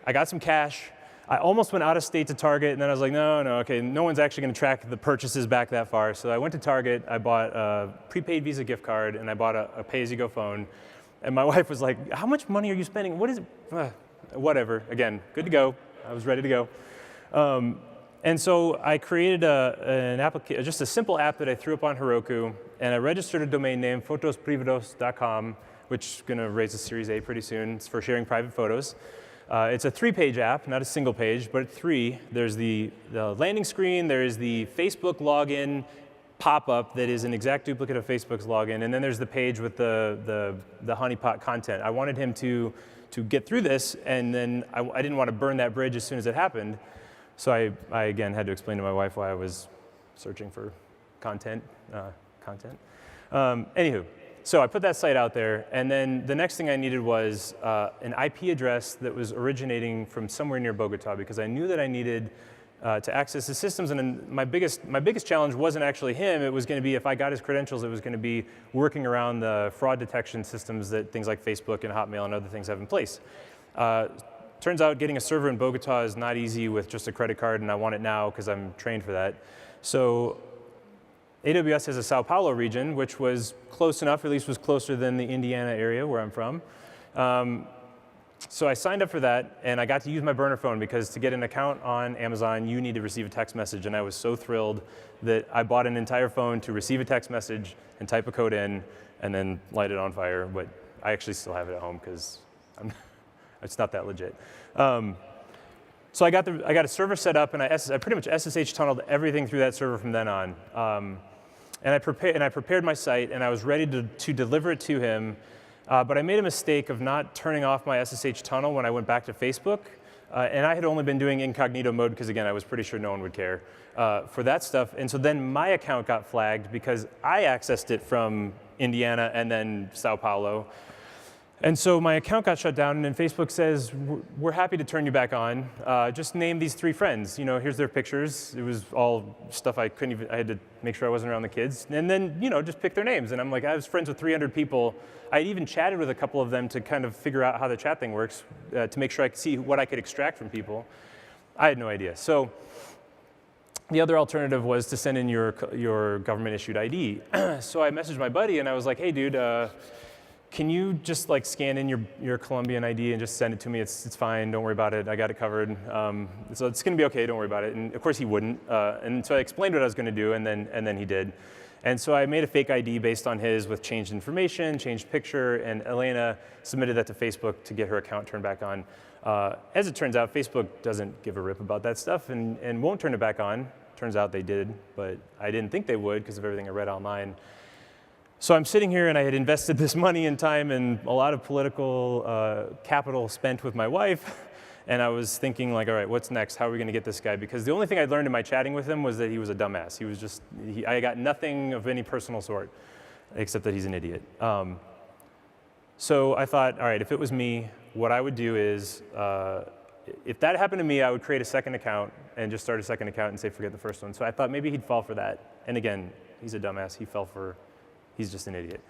Speaker 2: I got some cash. I almost went out of state to Target, and then I was like, no, okay, no one's actually going to track the purchases back that far. So I went to Target, I bought a prepaid Visa gift card, and I bought a pay-as-you-go phone. And my wife was like, "How much money are you spending? What is it?" Whatever. Again, good to go. I was ready to go. And so I created just a simple app that I threw up on Heroku, and I registered a domain name, fotosprivados.com, which is going to raise a Series A pretty soon. It's for sharing private photos. It's a 3-page app, not a single page, but 3. There's the landing screen, there's the Facebook login, pop-up that is an exact duplicate of Facebook's login, and then there's the page with the honeypot content. I wanted him to get through this, and then I didn't want to burn that bridge as soon as it happened. So I again had to explain to my wife why I was searching for content. Anywho, so I put that site out there, and then the next thing I needed was an IP address that was originating from somewhere near Bogota, because I knew that I needed to access the systems. And my biggest challenge wasn't actually him. It was going to be, if I got his credentials, it was going to be working around the fraud detection systems that things like Facebook and Hotmail and other things have in place. Turns out getting a server in Bogota is not easy with just a credit card, and I want it now because I'm trained for that. So AWS has a Sao Paulo region, which was close enough, or at least was closer than the Indiana area where I'm from. So I signed up for that, and I got to use my burner phone, because to get an account on Amazon, you need to receive a text message, and I was so thrilled that I bought an entire phone to receive a text message and type a code in and then light it on fire. But I actually still have it at home because it's not that legit. So I got a server set up, and I pretty much SSH tunneled everything through that server from then on. And I prepared my site, and I was ready to deliver it to him. But I made a mistake of not turning off my SSH tunnel when I went back to Facebook. And I had only been doing incognito mode because, again, I was pretty sure no one would care for that stuff. And so then my account got flagged because I accessed it from Indiana and then Sao Paulo. And so my account got shut down, and then Facebook says, we're happy to turn you back on. Just name these 3 friends. You know, here's their pictures. It was all stuff I had to make sure I wasn't around the kids. And then, you know, just pick their names. And I'm like, I was friends with 300 people. I even chatted with a couple of them to kind of figure out how the chat thing works, to make sure I could see what I could extract from people. I had no idea. So the other alternative was to send in your government-issued ID. So I messaged my buddy, and I was like, hey, dude, can you just like scan in your Colombian ID and just send it to me? It's fine, don't worry about it, I got it covered. So it's gonna be okay, don't worry about it. And of course he wouldn't. And so I explained what I was gonna do, and then he did. And so I made a fake ID based on his with changed information, changed picture, and Elena submitted that to Facebook to get her account turned back on. As it turns out, Facebook doesn't give a rip about that stuff and won't turn it back on. Turns out they did, but I didn't think they would because of everything I read online. So I'm sitting here, and I had invested this money and time and a lot of political capital spent with my wife. And I was thinking, like, all right, what's next? How are we going to get this guy? Because the only thing I'd learned in my chatting with him was that he was a dumbass. He was just, I got nothing of any personal sort, except that he's an idiot. So I thought, all right, if it was me, what I would do is, if that happened to me, I would create a second account and just start a second account and say, forget the first one. So I thought maybe he'd fall for that. And again, he's a dumbass. He's just an idiot.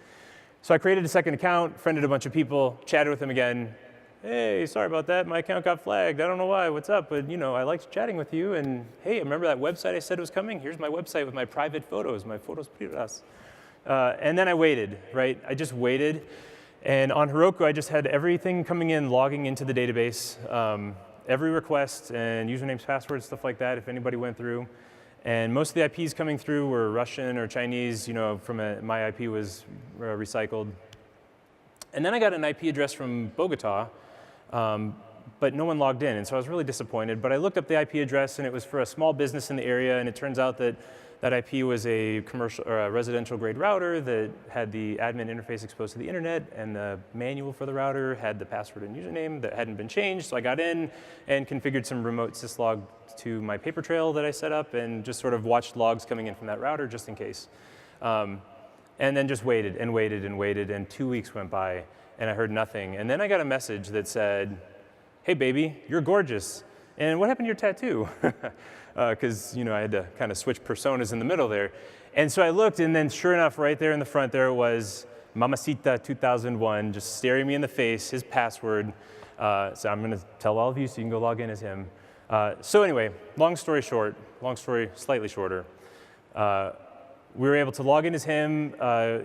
Speaker 2: So I created a second account, friended a bunch of people, chatted with him again. Hey, sorry about that. My account got flagged. I don't know why. What's up? But, you know, I liked chatting with you. And, hey, remember that website I said was coming? Here's my website with my private photos, my photos privadas. And then I waited, right? I just waited. And on Heroku, I just had everything coming in, logging into the database, every request and usernames, passwords, stuff like that, if anybody went through. And most of the IPs coming through were Russian or Chinese, you know, my IP was recycled. And then I got an IP address from Bogota, but no one logged in, and so I was really disappointed. But I looked up the IP address, and it was for a small business in the area, and it turns out that that IP was a commercial or a residential grade router that had the admin interface exposed to the internet, and the manual for the router had the password and username that hadn't been changed. So I got in and configured some remote syslog to my paper trail that I set up, and just sort of watched logs coming in from that router just in case. And then just waited and waited and waited, and 2 weeks went by, and I heard nothing. And then I got a message that said, hey baby, you're gorgeous. And what happened to your tattoo? Because you know, I had to kind of switch personas in the middle there. And so I looked, and then sure enough, right there in the front there was Mamacita 2001, just staring me in the face, his password. So I'm going to tell all of you so you can go log in as him. So anyway, long story short, long story slightly shorter, we were able to log in as him.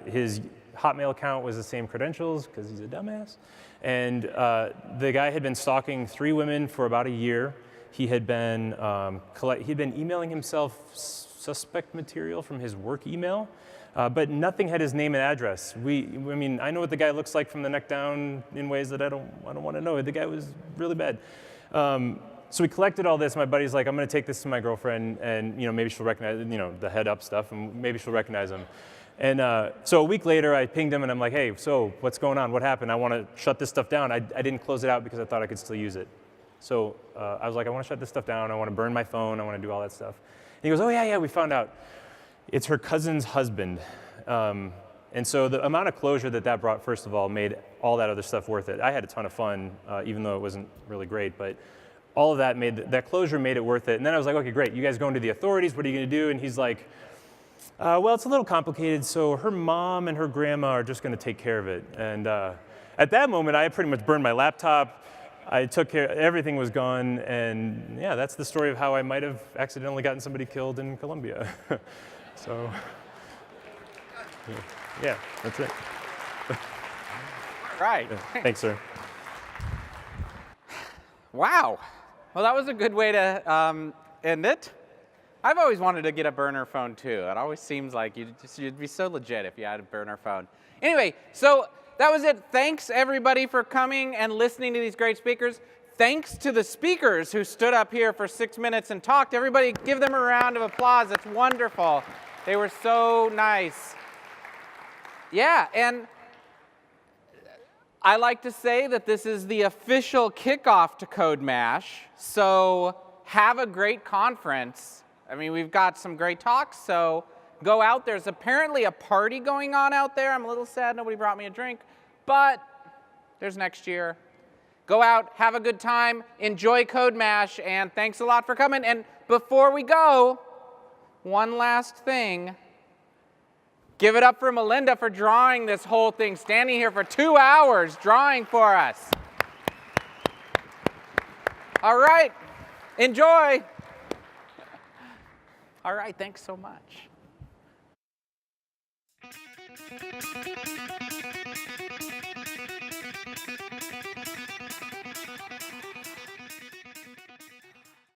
Speaker 2: His Hotmail account was the same credentials because he's a dumbass. And the guy had been stalking 3 women for about a year. He had been emailing himself suspect material from his work email, but nothing had his name and address. I mean, I know what the guy looks like from the neck down in ways that I don't want to know. The guy was really bad. So we collected all this. My buddy's like, I'm going to take this to my girlfriend, and maybe she'll recognize, the head up stuff, and maybe she'll recognize him. And so a week later, I pinged him, and I'm like, hey, so what's going on? What happened? I want to shut this stuff down. I didn't close it out because I thought I could still use it. So I was like, I want to shut this stuff down. I want to burn my phone. I want to do all that stuff. And he goes, oh, yeah, we found out. It's her cousin's husband. And so the amount of closure that brought, first of all, made all that other stuff worth it. I had a ton of fun, even though it wasn't really great. But all of that closure made it worth it. And then I was like, OK, great. You guys going to the authorities? What are you going to do? And he's like, well, it's a little complicated. So her mom and her grandma are just going to take care of it. And at that moment, I had pretty much burned my laptop. I took care, everything was gone. And yeah, that's the story of how I might have accidentally gotten somebody killed in Colombia. So yeah, that's it.
Speaker 1: Right.
Speaker 2: Yeah, thanks, sir.
Speaker 1: Wow. Well, that was a good way to end it. I've always wanted to get a burner phone too. It always seems like you'd be so legit if you had a burner phone. Anyway, so that was it. Thanks everybody for coming and listening to these great speakers. Thanks to the speakers who stood up here for 6 minutes and talked. Everybody give them a round of applause. It's wonderful. They were so nice. Yeah, and I like to say that this is the official kickoff to CodeMash. So have a great conference. I mean, we've got some great talks, so go out. There's apparently a party going on out there. I'm a little sad nobody brought me a drink, but there's next year. Go out, have a good time, enjoy CodeMash, and thanks a lot for coming. And before we go, one last thing. Give it up for Melinda for drawing this whole thing, standing here for 2 hours drawing for us. All right, enjoy. All right, thanks so much.